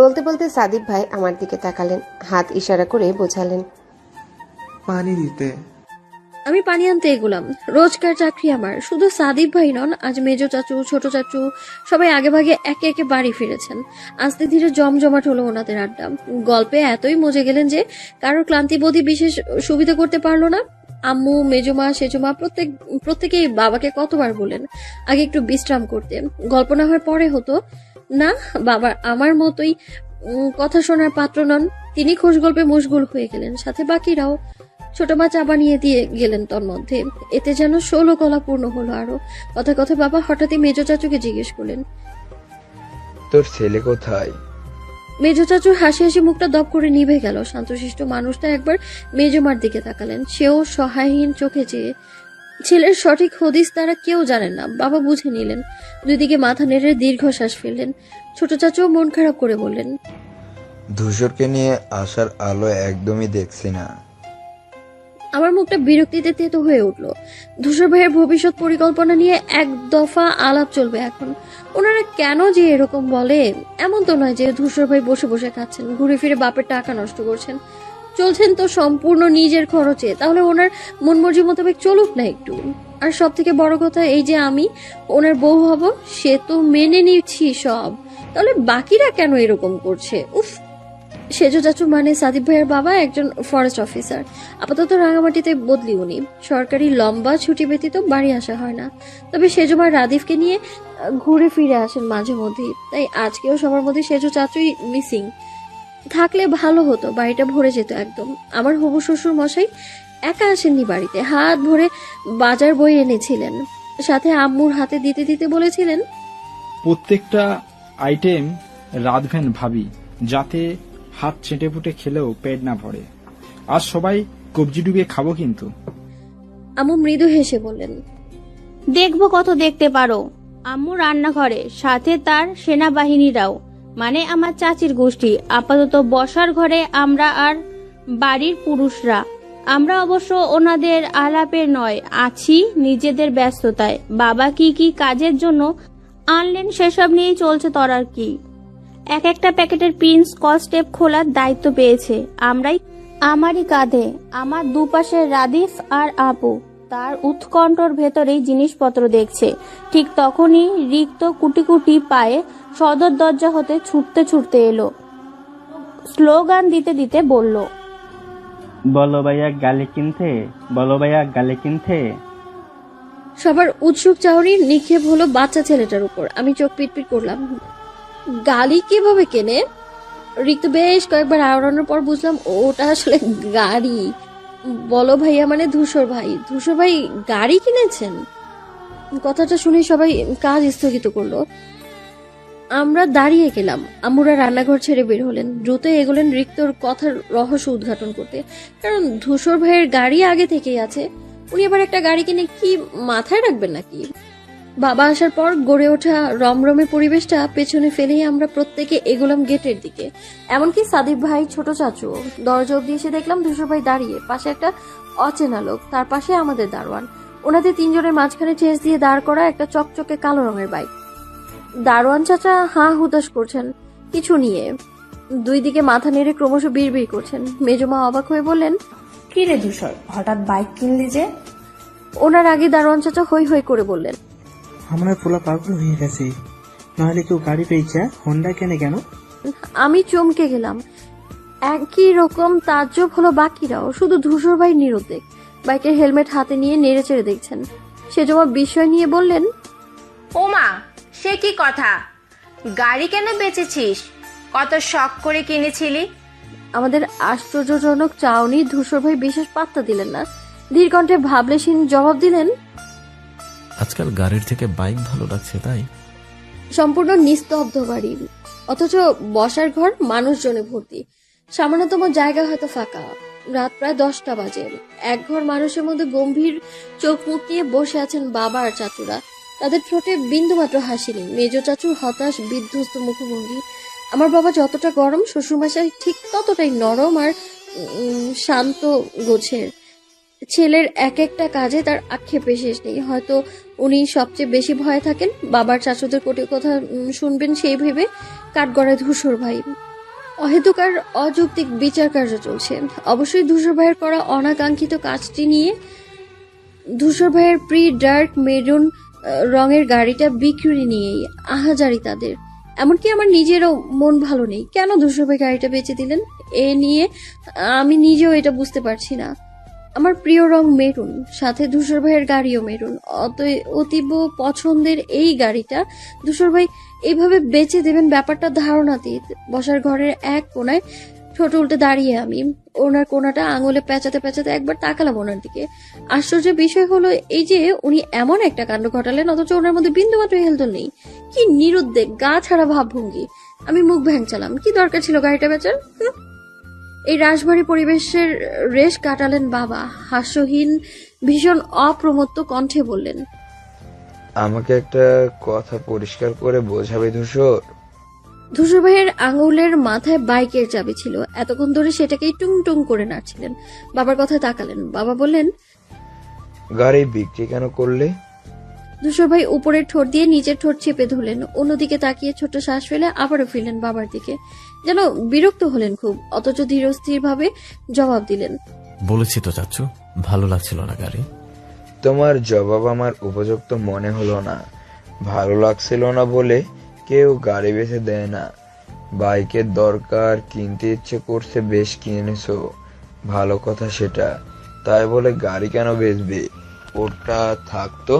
Speaker 7: বলতে বলতে সাদিব ভাই আমার দিকে তাকালেন, হাত ইশারা করে বোঝালেন,
Speaker 4: পানি দিতে।
Speaker 1: আমি পানি আনতে এগুলাম। রোজকার চাকরি আমার। শুধু সাদিব ভাই নন, আজ মেজো চাচু, ছোট চাচু সবাই আগে ভাগে একে একে বাড়ি ফিরেছেন। আস্তে ধীরে জমজমাট হলো ওনাদের আড্ডা। গল্পে এতই মজে গেলেন যে কারোর ক্লান্তিবোধই বিশেষ সুবিধা করতে পারলো না। আম্মু, মেজমা, সেজমা প্রত্যেকেই বাবাকে কতবার বলেন আগে একটু বিশ্রাম করতে, গল্প না হয় পরে হতো না। বাবা আমার মতোই কথা শোনার পাত্র নন, তিনি খোশ গল্পে মশগুল হয়ে গেলেন, সাথে বাকিরাও। ছোট মা চা বানিয়ে দিয়ে গেলেন তন্মধ্যে। এতে যেন 16 কলা পূর্ণ হলো আরো। কথা কথা বাবা হঠাৎই মেজো চাচুকে জিজ্ঞেস করলেন,
Speaker 15: তোর ছেলে কোথায়?
Speaker 1: মেজো চাচুর হাসি হাসি মুখটা দপ করে নিভে গেল। শান্তশিষ্ট মানুষটা একবার মেজমার দিকে তাকালেন, সেও সহায়হীন চোখে চেয়ে। ছেলের সঠিক হদিস তারা কেউ জানেন না, বাবা বুঝে নিলেন। 2 দিকে মাথা নেড়ে দীর্ঘশ্বাস ফেললেন। ছোট চাচু মন খারাপ করে বললেন,
Speaker 15: ধূসরকে নিয়ে আসার আলো একদমই দেখছি না।
Speaker 1: আমার মুখটা বিরক্তিতে তেতো হয়ে উঠল। ধূসর ভাইয়ের ভবিষ্যৎ পরিকল্পনা নিয়ে এক দফা আলাপ চলবে এখন। ওনারা কেন যে এরকম বলে? এমন তো নয় যে ধূসর ভাই বসে বসে খাচ্ছেন, ঘুরে ফিরে বাপের টাকা নষ্ট করছেন। চলছেন তো সম্পূর্ণ নিজের খরচে, তাহলে ওনার মন মর্জি মোতাবেক চলুক না একটু। আর সব থেকে বড় কথা, এই যে আমি ওনার বউ হব, সে তো মেনে নিচ্ছি সব, তাহলে বাকিরা কেন এরকম করছে? উফ। সেজো চাচু মানে সাদিব ভাইয়ের বাবা একজন ফরেস্ট অফিসার, আপাতত রাঙামাটিতে বদলি উনি। সরকারি লম্বা ছুটি ব্যতীত বাড়ি আসা হয় না, তবে সেজোমার রাদিফকে নিয়ে ঘুরে ফিরে আসেন মাঝে মধ্যেই। তাই আজকেও সবার মধ্যে সেজো চাচুই মিসিং। থাকলে ভালো হতো, বাড়িটা ভরে যেত একদম। আমার হবু শ্বশুর মশাই একা আসেননি বাড়িতে, হাত ভরে বাজার বই এনেছিলেন, সাথে আম্মুর হাতে দিতে দিতে বলেছিলেন,
Speaker 16: প্রত্যেকটা আইটেম রাঁধবেন ভাবি, যাতে হাত চেটে পুটে খেলেও পেট না ভরে। আজ সবাই কবজি ডুবিয়ে খাবো কিন্তু।
Speaker 1: আম্মু মৃদু হেসে বললেন,
Speaker 9: দেখবো কত দেখতে পারো। আম্মু রান্নাঘরে, সাথে তার সেনাবাহিনীরাও, মানে আমার চাচির গোষ্ঠী। আপাতত বসার ঘরে আমরা আর বাড়ির পুরুষরা। আমরা অবশ্য ওনাদের আলাপের নয়, আছি নিজেদের ব্যস্ততায়। বাবা কি কি কাজের জন্য আনলেন সেসব নিয়েই চলছে তরার কি। এক একটা প্যাকেটের পিন স্কচ টেপ খোলার দায়িত্ব পেয়েছে আমারই কাঁধে। আমার দুপাশে রাদিফ আর আপু তার উৎকণ্ঠর ভেতরেই জিনিসপত্র দেখছে। ঠিক তখনই রিক্ত কুটি কুটি পায়ে সদর দরজা হতে ছুটতে ছুটতে এলো, স্লোগান দিতে দিতে বলল,
Speaker 17: বলো ভাইয়া গালি কিনতে, বলো ভাইয়া গালি কিনতে।
Speaker 1: সবার উৎসুক চাহনি নিক্ষেপ হলো বাচ্চা ছেলেটার উপর। আমি চোখ পিটপিট করলাম। গালি কিভাবে কেনে? রিক্ত বেশ কয়েকবার আওড়ানোর পর বুঝলাম ওটা আসলে গাড়ি। বলো ভাইয়া মানে ধূসর ভাই। ধূসর ভাই গাড়ি কিনেছেন? কথাটা শুনে সবাই কাজ স্থগিত করলো। আমরা দাঁড়িয়ে গেলাম। আম্মুরা রান্নাঘর ছেড়ে বের হলেন, দ্রুত এগোলেন রিক্তর কথার রহস্য উদ্ঘাটন করতে। কারণ ধূসর ভাইয়ের গাড়ি আগে থেকেই আছে, উনি আবার একটা গাড়ি কিনে কি মাথায় রাখবেন নাকি? বাবা আসার পর গড়ে ওঠা রমরমে পরিবেশটা পেছনে ফেলেই আমরা প্রত্যেকে এগোলাম গেটের দিকে। এমনকি সাদিব ভাই, ছোট চাচু। দরজা অব্দি এসে দেখলাম ধূসর ভাই দাঁড়িয়ে, পাশে একটা অচেনা লোক, তার পাশে আমাদের দারোয়ান। ওনাদের তিনজনের মাঝখানে ঠেস দিয়ে দাঁড় করা একটা চকচকে কালো রঙের বাইক। দারোয়ান চাচা হাঁ হুতাশ করছেন কিছু নিয়ে, দুই দিকে মাথা নেড়ে ক্রমশ বিড়বিড় করছেন। মেজমা অবাক হয়ে বললেন,
Speaker 10: কি রে ধূসর, হঠাৎ বাইক কিনলি যে?
Speaker 1: ওনার আগে দারোয়ান চাচা হই হই করে বললেন,
Speaker 6: আমার পোলা পাগল হয়ে গেছে, নাহলে কেউ গাড়ি পেয়েছে, হোন্ডা কেনে কেন?
Speaker 1: আমি চমকে গেলাম। একই রকম তাজ্জব হলো বাকিরাও, শুধু ধূসর ভাই নিরুদ্বেগ, বাইকের হেলমেট হাতে নিয়ে নেড়ে চেড়ে দেখছেন। সে জবাব বিস্ময় নিয়ে বললেন,
Speaker 5: ওমা, সে কি কথা? গাড়ি কেন বেচেছিস? কত শখ করে কিনেছিলি?
Speaker 1: আমাদের আশ্চর্যজনক চাউনি ধূসর ভাই বিশেষ পাত্তা দিলেন না। ধীর কণ্ঠে ভাবলেশীন জবাব দিলেন,
Speaker 2: আজকাল গাড়ির থেকে বাইক ভালো লাগছে তাই।
Speaker 1: সম্পূর্ণ নিস্তব্ধ বাড়ি, অথচ বসার ঘর মানুষজনে ভর্তি। সামান্যতম জায়গা হয়তো ফাঁকা। রাত প্রায় 10টা বাজে। এক ঘর মানুষের মধ্যে গম্ভীর চোখ মুখ নিয়ে বসে আছেন বাবা আর চাচুরা। তাদের ঠোঁটে বিন্দুমাত্র হাসি নেই। মেজ চাচুর হতাশ বিধ্বস্ত মুখভঙ্গি। আমার বাবা যতটা গরম, শ্বশুরমশাই ঠিক ততটাই নরম আর শান্ত গোছের। ছেলের এক একটা কাজে তার আক্ষেপে শেষ নেই। হয়তো উনি সবচেয়ে বেশি ভয়ে থাকেন বাবার চাচুদের কোটি কথা শুনবেন সেই ভেবে কাঠগড়ায় ধূসর ভাই। অহেতুক আর অযৌক্তিক বিচার কার্য চলছে। অবশ্যই ধূসর ভাইয়ের করা অনাকাঙ্ক্ষিত কাজটি নিয়ে। ধূসর ভাইয়ের প্রি ডার্ক মেরুন রঙের গাড়িটা বিক্রি নিয়েই আহাজারি তাদের। এমনকি আমার নিজেরও মন ভালো নেই। কেন ধূসর ভাই গাড়িটা বেচে দিলেন এ নিয়ে আমি নিজেও এটা বুঝতে পারছি না। আমার প্রিয় রং মেরুন, সাথে ধূসর ভাইয়ের গাড়িও মেরুন। অতীব পছন্দের এই গাড়িটা ধূসর ভাই এইভাবে বেচে দেবেন ব্যাপারটা ধারণাতীত। বসার ঘরের এক কোনায় ছোট উল্টে দাঁড়িয়ে আমি ওনার কোনাটা আঙুলে পেঁচাতে পেঁচাতে একবার তাকালাম ওনার দিকে। আশ্চর্যের বিষয় হলো এই যে উনি এমন একটা কাণ্ড ঘটালেন অথচ ওনার মধ্যে বিন্দুমাত্র হেলদোল নেই। কি নিরুদ্বেগ, গা ছাড়া ভাবভঙ্গি। আমি মুখ ভ্যাংচালাম। কি দরকার ছিল গাড়িটা বেচার? এই রাশভারী পরিবেশের রেশ কাটালেন বাবা। হাস্যহীন ভীষণ অপ্রমত্ত কণ্ঠে বললেন,
Speaker 15: আমাকে একটা কথা পরিষ্কার করে বোঝাবে ধূসর?
Speaker 1: ধূসর ভাইয়ের আঙুলের মাথায় বাইকের চাবি ছিল। এতক্ষণ ধরে সেটাকেই টুং টুং করে নাড়ছিলেন। বাবার কথায় তাকালেন। বাবা বললেন,
Speaker 15: গাড়ি বিক্রি কেন করলে?
Speaker 1: ধূসর ভাই উপরের ঠোঁট দিয়ে নিচের ঠোঁট চেপে ধরলেন। অন্যদিকে তাকিয়ে ছোট্ট শ্বাস ফেলে আবারও ফিরলেন বাবার দিকে। যেন বিরক্ত হলেন খুব, অথচ ধীরস্থির ভাবে জবাব দিলেন,
Speaker 2: বলেছি তো চাচু, ভালো লাগছিল না গাড়ি।
Speaker 15: তোমার জবাব আমার উপযুক্ত মনে হলো না। ভালো লাগছিল না বলে কেউ গাড়ি বেচে দেয় না। বাইকের দরকার, কিনতে ইচ্ছে করছে, বেশ কিনেছো, ভালো কথা সেটা। তাই বলে গাড়ি কেন বেচবে? ওটা থাকতো।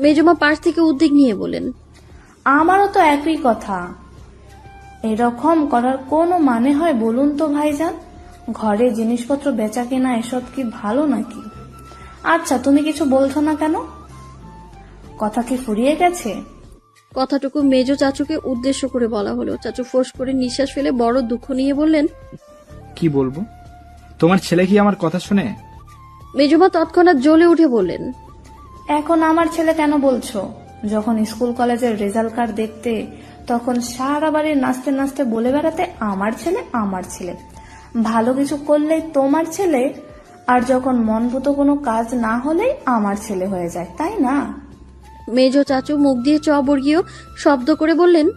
Speaker 1: মেজমা পাশ থেকে উদ্বেগ নিয়ে বলেন,
Speaker 10: আমারও তো একই কথা। এরকম করার কোনো মানে হয় বলুন তো ভাইজান? ঘরে জিনিসপত্র বেচা কেনা এসব কি ভালো নাকি? আচ্ছা, তুমি কিছু বলছো না কেন? কথা কি ফুরিয়ে গেছে?
Speaker 1: কথাটুকু মেজ চাচুকে উদ্দেশ্য করে বলা হলো। চাচু ফোঁস করে নিঃশ্বাস ফেলে বড় দুঃখ নিয়ে বললেন,
Speaker 16: কি বলবো? তোমার ছেলে কি আমার কথা শুনে?
Speaker 1: মেজমা তৎক্ষণাৎ জ্বলে উঠে বললেন,
Speaker 10: এখন আমার ছেলে কেন বলছো? যখন স্কুল কলেজের রেজাল্ট কার্ড দেখতে তখন সারা বাড়ি নাচতে নাচতে বলে বেড়াতে আমার ছেলে আমার ছেলে। ভালো কিছু করলে তোমার ছেলে আর যখন মনপুতো কোনো কাজ না হলেই আমার ছেলে হয়ে যায়, তাই না?
Speaker 1: মেজ চাচু মুখ দিয়ে চবর্গীয় শব্দ করে বললেন,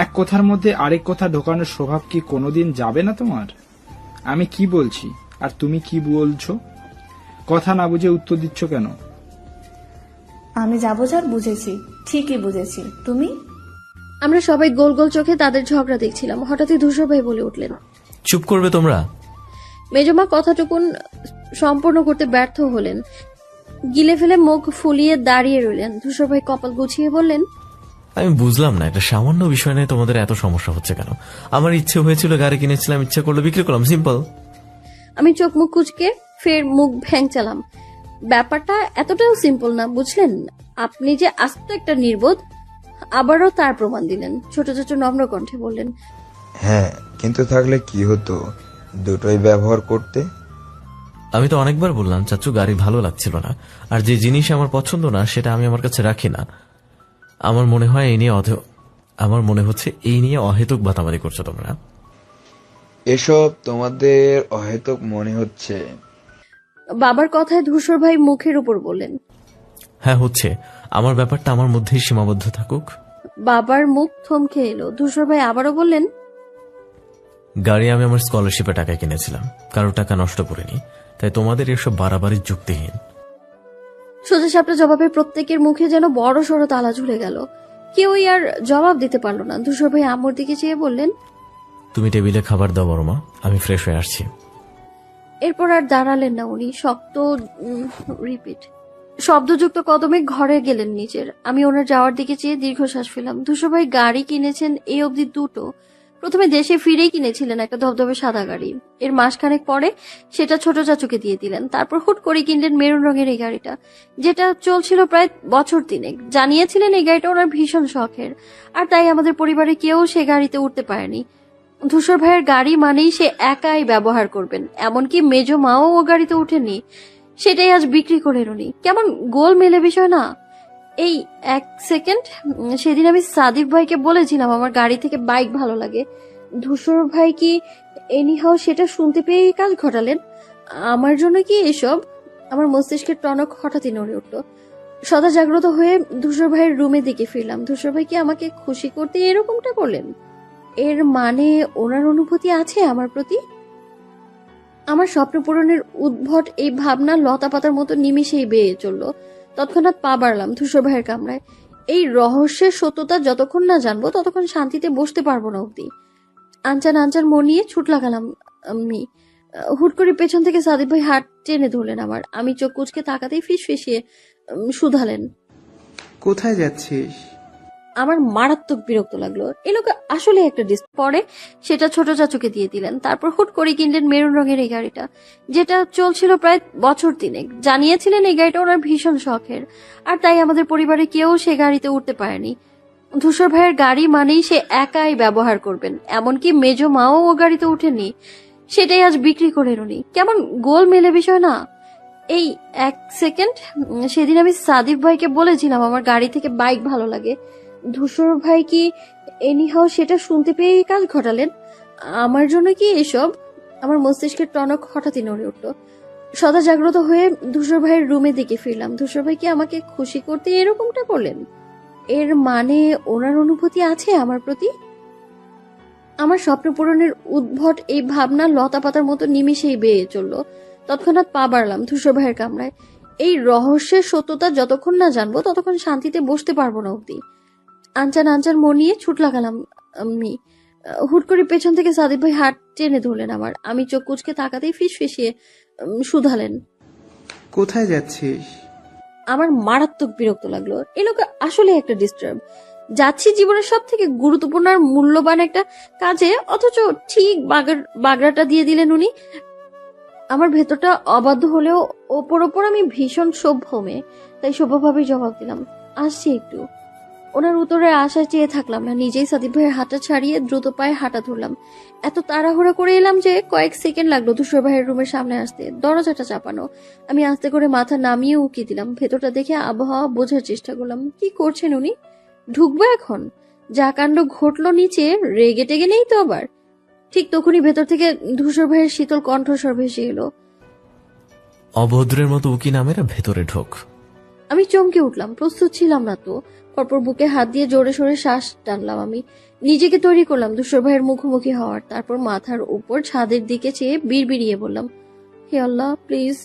Speaker 16: এক কথার মধ্যে আরেক কথা ঢোকানোর স্বভাব কি কোনোদিন যাবে না তোমার? আমি কি বলছি আর তুমি কি বলছো? কথা না বুঝে উত্তর দিচ্ছ কেন?
Speaker 10: আমি যা বোঝার বুঝেছি, ঠিকই বুঝেছি। তুমি?
Speaker 1: আমরা সবাই গোল গোল চোখে তাদের ঝগড়া দেখছিলাম। হঠাৎই ধূসর ভাই বলে উঠলেন,
Speaker 2: চুপ করবে তোমরা?
Speaker 1: মেজমা কথাটুকুন সম্পূর্ণ করতে ব্যর্থ হলেন। গিলে ফেলে মুখ ফুলিয়ে দাঁড়িয়ে রইলেন। ধূসর ভাই কপাল গুছিয়ে বললেন,
Speaker 2: আমি বুঝলাম না একটা সামান্য বিষয় নিয়ে তোমাদের এত সমস্যা হচ্ছে কেন? আমার ইচ্ছে হয়েছিল গাড়ি কিনেছিলাম, ইচ্ছা করলো বিক্রি করলাম, সিম্পল।
Speaker 1: আমি চোখ মুখ কুচকে ফের মুখ ভ্যাংচালাম। ব্যাপারটা এতটাও সিম্পল না, বুঝলেন? আপনি যে আস্ত একটা নির্বোধ, আবারও তার প্রমাণ দিলেন। ছোট ছোট নম্র কণ্ঠে বললেন,
Speaker 15: হ্যাঁ, কিন্তু থাকলে কি হতো, দুটোই ব্যবহার করতে।
Speaker 2: আমি তো অনেকবার বললাম চাচু গাড়ি ভালো লাগছিল না, আর যে জিনিস আমার পছন্দ না সেটা আমি আমার কাছে রাখি না। আমার মনে হচ্ছে এই নিয়ে অহেতুক বাতাবাদি করছো তোমরা।
Speaker 15: এসব তোমাদের অহেতুক মনে হচ্ছে।
Speaker 1: বাবার কথায় ধূসর ভাই মুখের উপর বললেন,
Speaker 2: হ্যাঁ হচ্ছে, আমার ব্যাপারটা আমার মধ্যেই সীমাবদ্ধ থাকুক।
Speaker 1: বাবার মুখ থমকে এলো। ধূসর ভাই আবারও বললেন,
Speaker 2: গাড়ি আমি আমার স্কলারশিপে টাকায় কিনেছিলাম, কারো টাকা নষ্ট করিনি, তাই তোমাদের এসব বাড়াবাড়ি যুক্তিহীন।
Speaker 1: সোজা সাপটা জবাবে প্রত্যেকের মুখে যেন বড় সড়ো তালা ঝুলে গেল। কেউই আর জবাব দিতে পারল না। ধূসর ভাই আম্মুর দিকে চেয়ে বললেন,
Speaker 2: তুমি টেবিলে খাবার দাও বড় মা, আমি ফ্রেশ হয়ে আসছি।
Speaker 1: এরপর আর দাঁড়ালেন না উনি। শব্দযুক্ত কদমে ঘরে গেলেন নিজের। আমি ওনার যাওয়ার দিকে চেয়ে দীর্ঘশ্বাস ফেলাম। ধূসর ভাই গাড়ি কিনেছেন এই অবধি দুটো। প্রথমে দেশে ফিরেই কিনেছিলেন একটা ধবধবে সাদা গাড়ি। এর মাসখানেক পরে সেটা ছোট চাচুকে দিয়ে দিলেন। তারপর হুট করে কিনলেন মেরুন রঙের এই গাড়িটা, যেটা চলছিল প্রায় বছর 3। জানিয়েছিলেন এই গাড়িটা ওনার ভীষণ শখের, আর তাই আমাদের পরিবারে কেউ সে গাড়িতে উঠতে পারেনি। ধূসর ভাইয়ের গাড়ি মানেই সে একাই ব্যবহার করবেন, এমনকি মেজ মাও ও গাড়িতে উঠেননি। সেটাই আজ বিক্রি করে উনি। কেমন গোল মেলে বিষয় না? এই এক সেকেন্ড, সেদিন আমি সাদিক ভাইকে বলেছিলাম আমার গাড়ি থেকে বাইক ভালো লাগে। ধূসর ভাই কি এনিহাও সেটা শুনতে পেয়ে এই কাজ ঘটালেন? আমার জন্য কি এসব? আমার মস্তিষ্কের টনক হঠাৎই নড়ে উঠল। সদা জাগ্রত হয়ে ধূসর ভাইয়ের রুমের দিকে ফিরলাম। ধূসর ভাই কি আমাকে খুশি করতে এরকমটা করলেন? এর মানে ওনার অনুভূতি আছে আমার প্রতি? আমার স্বপ্ন পূরণের উদ্ভট এই ভাবনা লতা পাতার মতো নিমিষেই বেয়ে চলল। তৎক্ষণাৎ পা বাড়লাম ধূসর ভাইয়ের কামরায়। এই রহস্যের সত্যতা যতক্ষণ না জানবো ততক্ষণ শান্তিতে বসতে পারবো না অব্দি। আনচান মন নিয়ে ছুট লাগালাম আমি। হুট করে পেছন থেকে সাদিক ভাই হাত টেনে ধরলেন আমার। আমি চোখ কুচকে তাকাতেই ফিসফিসিয়ে শুধালেন,
Speaker 4: কোথায় যাচ্ছিস?
Speaker 1: আমার মারাত্মক বিরক্ত লাগলো। এ লোক আসলে একটা পরে সেটা ছোট চাচুকে দিয়ে দিলেন। তারপর হুট করে কিনলেন মেরুন রঙের এই গাড়িটা, যেটা চলছিল প্রায় বছর 3। জানিয়েছিলেন এই গাড়িটা ওনার ভীষণ শখের, আর তাই আমাদের পরিবারে কেউ সে গাড়িতে উঠতে পারেনি। ধূসর ভাইয়ের গাড়ি মানেই সে একাই ব্যবহার করবেন, এমনকি মেজ মাও ও গাড়িতে উঠেননি। সেটাই আজ বিক্রি করে উনি। কেমন গোল মেলে বিষয় না? এই এক সেকেন্ড, সেদিন আমি সাদিক ভাইকে বলেছিলাম আমার গাড়ি থেকে বাইক ভালো লাগে। ধূসর ভাই কি এনিহাও সেটা শুনতে পেয়ে এই কাজ ঘটালেন? আমার জন্য কি এসব? আমার মস্তিষ্কের টনক হঠাৎই নড়ে উঠল। সদা জাগ্রত হয়ে ধূসর ভাইয়ের রুমের দিকে ফিরলাম। ধূসর ভাই কি আমাকে খুশি করতে এরকমটা করলেন? এর মানে ওনার অনুভূতি আছে আমার প্রতি? আমার স্বপ্ন পূরণের উদ্ভট এই ভাবনা লতা পাতার মতো নিমিষেই বেয়ে চলল। তৎক্ষণাৎ পা বাড়লাম ধূসর ভাইয়ের কামরায়। এই রহস্যের সত্যতা যতক্ষণ না জানবো ততক্ষণ শান্তিতে বসতে পারবো না অব্দি। আনচান মন নিয়ে ছুট লাগালাম আমি। হুট করে পেছন থেকে সাদিক ভাই হাত টেনে ধরলেন আমার। আমি চোখ কুচকে তাকাতেই ফিসফিসিয়ে শুধালেন,
Speaker 4: কোথায় যাচ্ছিস?
Speaker 1: আমার মারাত্মক বিরক্ত লাগলো। এ লোক আসলে একটা ডিস্টার্ব। যাচ্ছি জীবনের সব থেকে গুরুত্বপূর্ণ আর মূল্যবান একটা কাজে, অথচ ঠিক বাগড়াটা দিয়ে দিলেন উনি। আমার ভেতরটা অবাধ্য হলেও ওপর আমি ভীষণ সভ্য মেয়ে, তাই সভ্যভাবেই জবাব দিলাম, আসছি একটু। ওনার উত্তরের আশায় চেয়ে থাকলাম না, নিজেই সাদিক ভাইয়ের হাতটা ছাড়িয়ে দ্রুত পায়ে হাঁটা ধরলাম। এত তাড়াহুড়া করে এলাম যে কয়েক সেকেন্ড লাগলো ধূসর ভাইয়ের রুমের সামনে আসতে। দরজাটা চাপানো। আমি আস্তে করে মাথা নামিয়ে উকি দিলাম। ভেতরটা দেখে আবহাওয়া বোঝার চেষ্টা করলাম। কি করছেন উনি? ঢুকবো এখন? যা কাণ্ড ঘটলো নিচে, রেগে টেগে নেই তো আবার? ঠিক তখনই ভেতর থেকে ধূসর ভাইয়ের শীতল কণ্ঠস্বর ভেসে এলো,
Speaker 2: অভদ্রের মতো উকি নামেরা ভেতরে ঢোক।
Speaker 1: আমি চমকে উঠলাম, প্রস্তুত ছিলাম না তো। পরপর বুকে হাত দিয়ে জোরে সোরে শ্বাস টানলাম। আমি নিজেকে তৈরি করলাম ধূসর ভাইয়ের মুখোমুখি হওয়ার। তারপর মাথার উপর ছাদের দিকে চেয়ে বিড়বিড়িয়ে বললাম, হে আল্লাহ, প্লিজ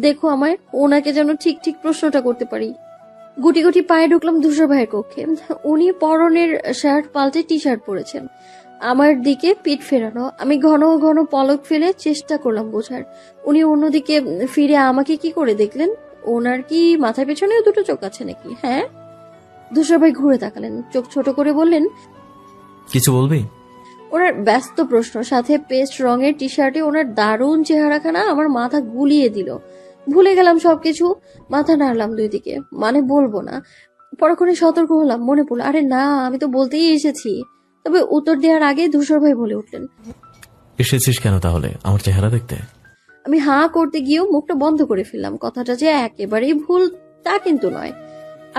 Speaker 1: দেখো আমায়, ওনাকে যেন ঠিক ঠিক প্রশ্নটা করতে পারি। গুটি গুটি পায়ে ঢুকলাম ধূসর ভাইয়ের কক্ষে। উনি পরনের শার্ট পাল্টে টি শার্ট পরেছেন, আমার দিকে পিঠ ফেরানো। আমি ঘন ঘন পলক ফেলে চেষ্টা করলাম বোঝার। উনি অন্যদিকে ফিরে আমাকে কি করে দেখলেন? ওনার কি মাথার পেছনেও দুটো চোখ আছে নাকি? হ্যাঁ। ধূসর ভাই ঘুরে তাকালেন, চোখ ছোট করে বললেন,
Speaker 2: কিছু বলবি?
Speaker 1: ওনার ব্যস্ত প্রশ্ন সাথে পেস্ট রঙের টি শার্টে ওনার দারুণ চেহারাখানা আমার মাথা গুলিয়ে দিল। ভুলে গেলাম সবকিছু, মাথা নাড়লাম দুই দিকে, মানে বলবো না। পরক্ষণে সতর্ক হলাম, মনে পড়লো, আরে না, আমি তো বলতেই এসেছি। তবে উত্তর দেওয়ার আগে ধূসর ভাই বলে উঠলেন,
Speaker 2: এসেছিস কেন তাহলে আমার চেহারা দেখতে?
Speaker 1: আমি হাঁ করতে গিয়েও মুখটা বন্ধ করে ফেললাম। কথাটা যে একেবারেই ভুল তা কিন্তু নয়।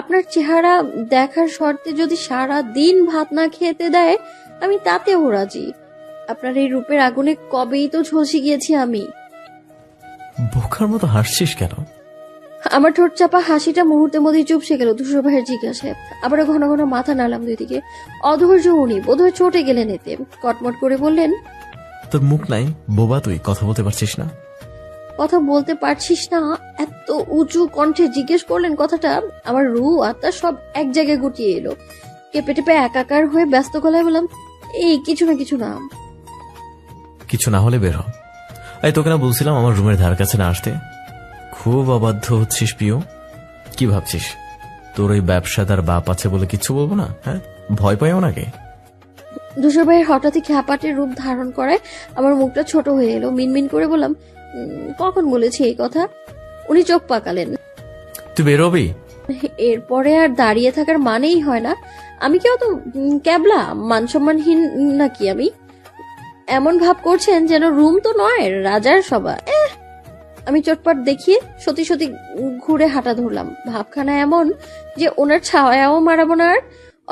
Speaker 1: আপনার চেহারা দেখার শর্তে যদি সারা দিন ভাত না খেতে দেয়, আমি তাতেও রাজি। আপনার এই রূপের আগুনে কবেই তো ঝলসে গিয়েছি আমি।
Speaker 2: বোকার মতো হাসছিস কেন?
Speaker 1: আমার ঠোঁট চাপা হাসিটা মুহূর্তের মধ্যেই চুপসে গেল ধূসর ভাইয়ের জিজ্ঞাসায়। আবারও ঘন ঘন মাথা নাড়লাম দুই দিকে। অধৈর্য উনি বোধহয় চটে গেলেন এতে। কটমট করে বললেন,
Speaker 2: তোর মুখ নাই, বোবা তুই, কথা বলতে পারছিস না?
Speaker 1: কথা বলতে পারছিস না? এত উঁচু কণ্ঠে জিজ্ঞেস করলেন কথাটা। আমার রুহ আত্মা সব এক জায়গায় গুটিয়ে এলো। কেঁপে টেপে একাকার হয়ে ব্যস্ত গলায় বললাম, এই কিছু না কিছু না।
Speaker 2: কিছু না হলে বের হ। এই তোকে না বলছিলাম আমার রুমের ধার কাছে না আসতে? খুব অবাধ্য হচ্ছিস পিও। কি ভাবছিস তোর ওই ব্যবসাদার বাপ আছে বলে কিছু বলবো না? হ্যাঁ, ভয় পাই ওনাকে?
Speaker 1: ধূসর ভাইয়ের হঠাৎই খ্যাপাটে রূপ ধারণ করায় আমার মুখটা ছোট হয়ে এলো। মিনমিন করে বললাম, কখন বলেছি এই কথা? উনি চোখ পাকালেন।
Speaker 2: তুই বেরোবি?
Speaker 1: এরপরে আর দাঁড়িয়ে থাকার মানেই হয় না। আমি কেউ তো ক্যাবলা, মান সম্মানহীন নাকি আমি? এমন ভাব করছেন যেন রুম তো নয়, রাজার সভা। আমি চটপট দেখিয়ে সত্যি সত্যি ঘুরে হাঁটা ধরলাম। ভাবখানা এমন যে ওনার ছায়াও মারাবো না আর।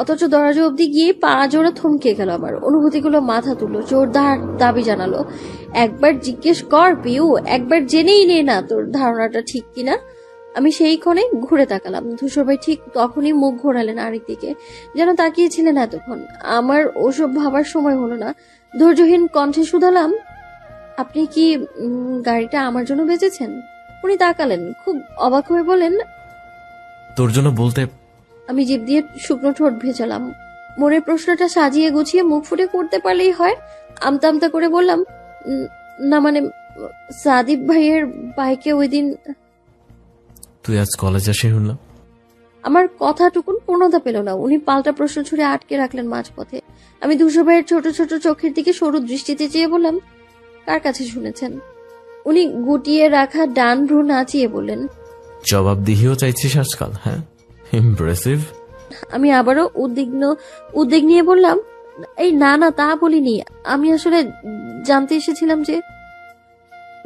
Speaker 1: অথচ দরজা অব্দি গিয়ে পা জোড়া থমকে গেল। আমার অনুভূতিগুলো মাথা তুললো, জোরদার দাবি জানালো, একবার জিজ্ঞেস কর পিউ, একবার জেনেই নে না তোর ধারণাটা ঠিক কিনা। আমি সেই ক্ষণে ঘুরে তাকালাম। ধূসর ভাই ঠিক তখনই মুখ ঘোরালেন আরেক দিকে, যেন তাকিয়েছিলেন এতক্ষণ। আমার ওসব ভাবার সময় হলো না। ধৈর্যহীন কণ্ঠে শুধালাম, আপনি কি গাড়িটা আমার জন্য বেচেছেন? উনি তাকালেন, খুব অবাক হয়ে বলেন,
Speaker 2: তোর জন্য বলতে?
Speaker 1: আমি জিভ দিয়ে শুকনো ঠোঁট ভেজালাম। মনের প্রশ্নটা সাজিয়ে গুছিয়ে মুখ ফুটে করতে পারলেই হয়। আমতা আমতা করে বললাম, না মানে সাদিব ভাইয়ের বাইকে ওই দিন।
Speaker 2: তুই আজ কলেজে আসে শুনলাম।
Speaker 1: আমার কথাটুকুন পূর্ণতা পেল না। উনি পাল্টা প্রশ্ন ছুড়ে আটকে রাখলেন মাঝপথে। আমি ধূসর ভাইয়ের ছোট ছোট চোখের দিকে সরু দৃষ্টিতে চেয়ে বললাম, কার কাছে শুনেছেন? উনি গুটিয়ে রাখা ডান ভ্রু নাচিয়ে বললেন,
Speaker 2: জবাবদিহিও চাইছিস আজকাল? হ্যাঁ, ইমপ্রেসিভ।
Speaker 1: আমি আবারও উদ্বেগ নিয়ে বললাম, এই না না, তা বলিনি। আমি আসলে জানতে এসেছিলাম যে।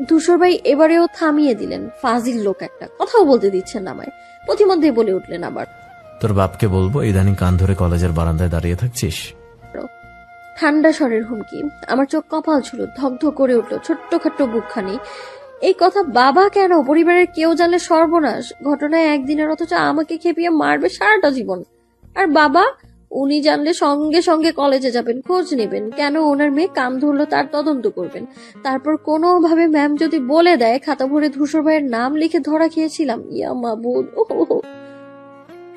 Speaker 1: ধূসর ভাই এবারেও থামিয়ে দিলেন। ফাজিল লোক একটা, কথাও বলতে দিচ্ছেন না আমায়। প্রতিমধ্যে বলে উঠলেন আবার,
Speaker 2: তোর বাপকে বলবো ইদানিং কান ধরে কলেজের বারান্দায় দাঁড়িয়ে থাকছিস।
Speaker 1: ঠান্ডা স্বরের হুমকি। আমার চোখ কপাল ছিল, ধকধক করে উঠলো ছোট্টখাট্ট বুকখানি। এই কথা বাবা কেন? পরিবারের কেউ জানলে সর্বনাশ। ঘটনায় একদিনের, অথচ আমাকে খেপিয়ে মারবে সারাটা জীবন। আর বাবা, উনি জানলে সঙ্গে সঙ্গে কলেজে যাবেন, খোঁজ নেবেন কেন ওনার মেয়ে কাম ধরলো তার তদন্ত করবেন। তারপর কোনোভাবে ম্যাম যদি বলে দেয় খাতা ভরে ধূসর ভাইয়ের নাম লিখে ধরা খেয়েছিলাম, ইয়া মাবুদ, ওহো,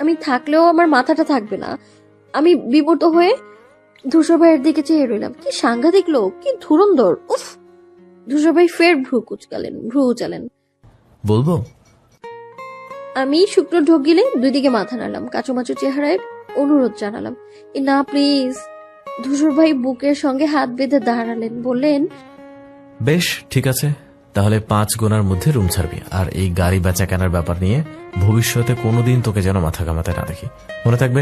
Speaker 1: আমি থাকলেও আমার মাথাটা থাকবে না। আমি বিব্রত হয়ে ধূসর ভাইয়ের দিকে চেয়ে রইলাম। কি সাংঘাতিক লোক, কি ধুরন্ধর! উফ! ধূসর ভাই ফের ভ্রু উচালেন।
Speaker 2: বলবো?
Speaker 1: আমি শুকনো ঢোক গিলে দুই দিকে মাথা নাড়লাম। কাচুমাচু চেহারায় অনুরোধ জানালাম, না প্লিজ। ধূসর ভাই বুকের সঙ্গে হাত বেঁধে দাঁড়ালেন, বললেন,
Speaker 2: বেশ ঠিক আছে, তাহলে 5 গোনার মধ্যে রুম ছাড়বি। আর এই গাড়ি বেচা কেনার ব্যাপার নিয়ে ভবিষ্যতে কোনোদিন তোকে যেন মাথা কামাতে না দেখি, মনে থাকবে?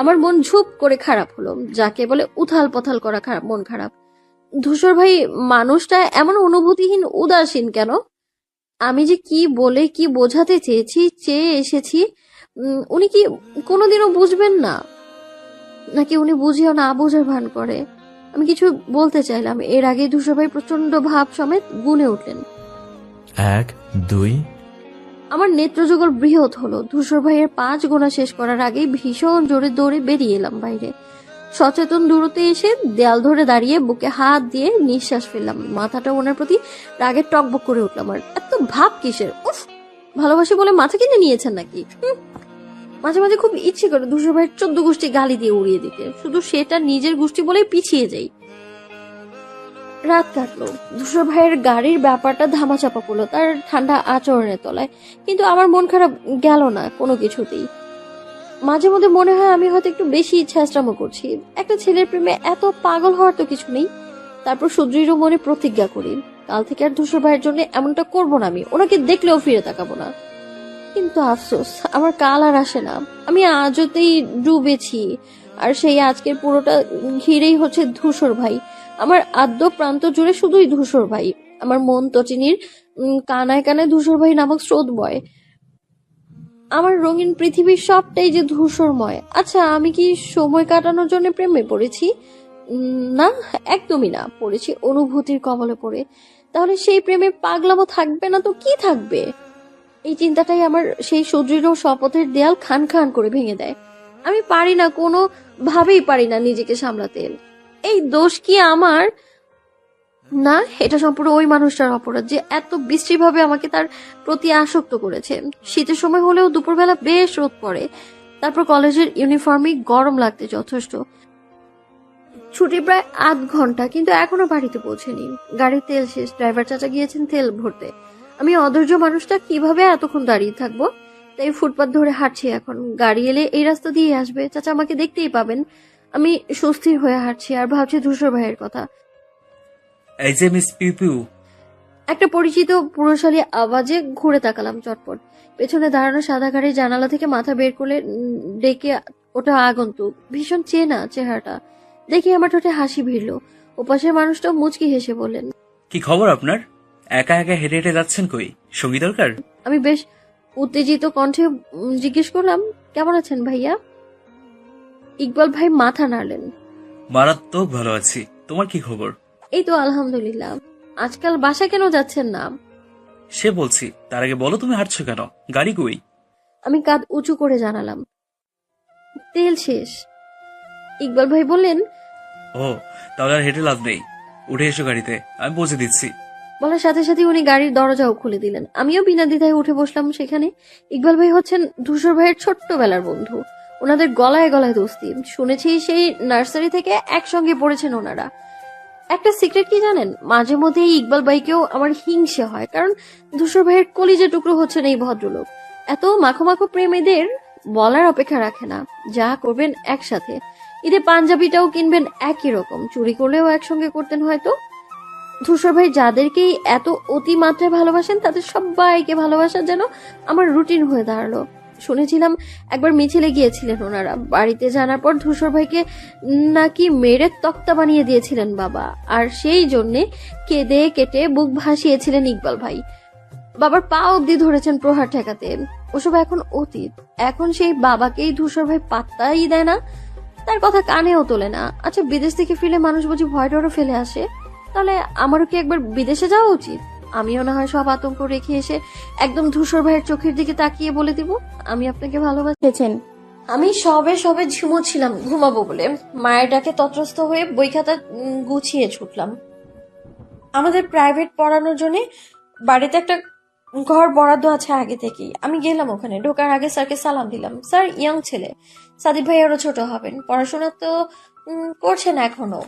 Speaker 1: আমার মন ঝুপ করে খারাপ হলো, যাকে বলে উথাল পথাল করা মন খারাপ। ধূসর ভাই মানুষটা এমন অনুভূতিহীন, উদাসীন কেন? আমি যে কি বলে কি বোঝাতে চেয়ে এসেছি, উনি কি কোনোদিনও বুঝবেন না? নাকি উনি বুঝেও না বোঝার ভান করে? আমি কিছু বলতে চাইলাম, এর আগে ধূসর ভাই প্রচন্ড ভাব সমেত গুনে উঠলেন,
Speaker 2: 1 2
Speaker 1: আমার নেত্রযুগল বৃহৎ হলো। ধূসর ভাইয়ের 5 গোনা শেষ করার আগেই ভীষণ জোরে দৌড়ে বেরিয়ে এলাম বাইরে। সচেতন দূরত্বে এসে দেয়াল ধরে দাঁড়িয়ে বুকে হাত দিয়ে নিঃশ্বাস ফেললাম। মাথাটা ওনার প্রতি রাগে টকবক করে উঠলাম। আর এত ভাব কিসের? উফ, ভালোবাসি বলে মাথা কিনে নিয়েছেন নাকি? মাঝে মাঝে খুব ইচ্ছে করে ধূসর ভাইয়ের 14 গোষ্ঠী গালি দিয়ে উড়িয়ে দিতে, শুধু সেটা নিজের গোষ্ঠী বলেই পিছিয়ে যাই। রাত কাটলো। ধূসর ভাইয়ের গাড়ির ব্যাপারটা ধামাচাপা পড়লো তার ঠান্ডা আচরণের তলায়, কিন্তু আমার মন খারাপ গেল না কোনো কিছুতেই। মাঝে মধ্যে মনে হয় আমি হয়তো একটু বেশি ইচ্ছাশ্রামো করছি। একটা ছেলের প্রেমে এত পাগল হওয়ার তো কিছু নেই। তারপর সুদৃঢ় মনে প্রতিজ্ঞা করি, কাল থেকে আর ধূসর ভাইয়ের জন্য এমনটা করবো না। আমি ওনাকে দেখলেও ফিরে তাকাবো না। কিন্তু আফসোস, আমার কাল আর আসে না। আমি আজতেই ডুবেছি, আর সেই আজকের পুরোটা ঘিরেই হচ্ছে ধূসর ভাই। আমার আদ্য প্রান্ত জুড়ে শুধুই ধূসর ভাই। আমার মন তচিনীর কানায় কানায় ধূসর ভাই নামক স্রোত বয়। আমার রঙিন পৃথিবীর সবটাই যে ধূসরময়। আচ্ছা, আমি কি সময় কাটানোর জন্য প্রেমে পড়েছি? না, একদমই না। পড়েছি অনুভূতির কবলে পড়ে। তাহলে সেই প্রেমে পাগলামো থাকবে না তো কি থাকবে? এই চিন্তাটাই আমার সেই সুদৃঢ় শপথের দেয়াল খান খান করে ভেঙে দেয়। আমি পারি না, কোনো ভাবেই পারি না নিজেকে সামলাতে। এই দোষ কি আমার? না, এটা সম্পূর্ণ ওই মানুষটার অপরাধ যে এত বিশ্রীভাবে আমাকে তার প্রতি আসক্ত করেছে। শীতের সময় হলেও দুপুরবেলা বেশ রোদ পড়ে, তারপর কলেজের ইউনিফর্মে গরম লাগতে যথেষ্ট। ছুটি প্রায় 8 ঘন্টা, কিন্তু এখনো বাড়িতে পৌঁছেনি। গাড়ির তেল শেষ, ড্রাইভার চাচা গিয়েছেন তেল ভরতে। আমি অধৈর্য মানুষটা কিভাবে এতক্ষণ দাঁড়িয়ে থাকবো? তাই ফুটপাত ধরে হাঁটছি এখন। গাড়ি এলে এই রাস্তা দিয়ে আসবে, চাচা আমাকে দেখতেই পাবেন। আমি সুস্থির হয়ে হাঁটছি আর ভাবছি ধূসর ভাইয়ের কথা।
Speaker 18: এই যে মিস পিউ পিউ।
Speaker 1: একটা পরিচিত পুরুষালী আওয়াজে ঘুরে তাকালাম চটপট। পেছনে দাঁড়ানো সাদা গাড়ির জানালা থেকে মাথা বের করে ডেকে ওটা আগন্তুক। ভীষণ চেনা চেহারাটা দেখে আমার ঠোঁটে হাসি ভিড়ল। ওপাশের মানুষটা মুচকি হেসে বললেন,
Speaker 18: কি খবর আপনার? একা একা হেঁটে হেঁটে যাচ্ছেন কই? সঙ্গী দরকার?
Speaker 1: আমি বেশ উত্তেজিত কণ্ঠে জিজ্ঞেস করলাম, কেমন আছেন ভাইয়া? ইকবাল ভাই মাথা নাড়লেন।
Speaker 18: মারাত্মক ভালো আছি। তোমার কি খবর?
Speaker 1: এই তো আলহামদুলিল্লাহ। আজকাল বাসা কেন যাচ্ছেন না?
Speaker 18: সে বলছি, তার আগে বলো তুমি হাঁটছো কেন? গাড়ি কই?
Speaker 1: আমি কাঁধ উঁচু করে জানালাম, তেল শেষ। ইকবাল ভাই বললেন,
Speaker 18: ও তাহলে আর হেঁটে লাভ নেই, উঠে এসো গাড়িতে, আমি পৌঁছে দিচ্ছি।
Speaker 1: বলার সাথে সাথে উনি গাড়ির দরজাও খুলে দিলেন। আমিও বিনা দ্বিধায় উঠে বসলাম সেখানে। ইকবাল ভাই হচ্ছেন ধূসর ভাইয়ের ছোট্টবেলার বন্ধু। ওনাদের গলায় গলায় দোস্তি। শুনেছি সেই নার্সারি থেকে একসঙ্গে পড়েছেন ওনারা। একটা সিক্রেট কি জানেন? মাঝে মধ্যে এই ইকবাল ভাইকেও আমার হিংসে হয়, কারণ ধূসর ভাইয়ের কলিজা টুকরো হচ্ছেন এই ভদ্রলোক। এত মাখো মাখো প্রেম এদের বলার অপেক্ষা রাখে না। যা করবেন একসাথে। ঈদে পাঞ্জাবিটাও কিনবেন একই রকম, চুরি করলেও একসঙ্গে করতেন হয়তো। ধূসর ভাই যাদেরকেই এত অতিমাত্রায় ভালোবাসেন তাদের সবাইকে ভালোবাসা যেন আমার রুটিন হয়ে দাঁড়ালো। শুনেছিলাম একবার মিছিলে গিয়েছিলেন ওনারা। বাড়িতে জানার পর ধূসর ভাইকে নাকি মেরে তক্তা বানিয়ে দিয়েছিলেন বাবা, আর সেই জন্যে কেঁদে কেটে বুক ভাসিয়েছিলেন ইকবাল ভাই। বাবার পা অব্দি ধরেছেন প্রহার ঠেকাতে। ওসব এখন অতীত। এখন সেই বাবাকেই ধূসর ভাই পাত্তাই দেয় না, তার কথা কানেও তোলে না। আচ্ছা, বিদেশ থেকে ফিরে মানুষ বুঝি ভয় ডরও ফেলে আসে? তাহলে আমারও কি একবার বিদেশে যাওয়া উচিত? আমিও না হয় সব আতঙ্ক রেখে এসে একদম ধূসর ভাইয়ের চোখের দিকে তাকিয়ে বলে দিব, আমি আপনাকে ভালোবাসেছেন। আমি সবে সবে ঝুমোচ্ছিলাম ঘুমাবো বলে। মায়ের ডাকে তত্রস্থ হয়ে বই খাতা গুছিয়ে ছুটলাম। আমাদের প্রাইভেট পড়ানোর জন্য বাড়িতে একটা ঘর বরাদ্দ আছে আগে থেকেই। আমি গেলাম ওখানে। ঢোকার আগে স্যারকে সালাম দিলাম। স্যার ইয়ং ছেলে, সাদিক ভাই আরো ছোট হবেন, পড়াশোনা তো করছেন এখনো।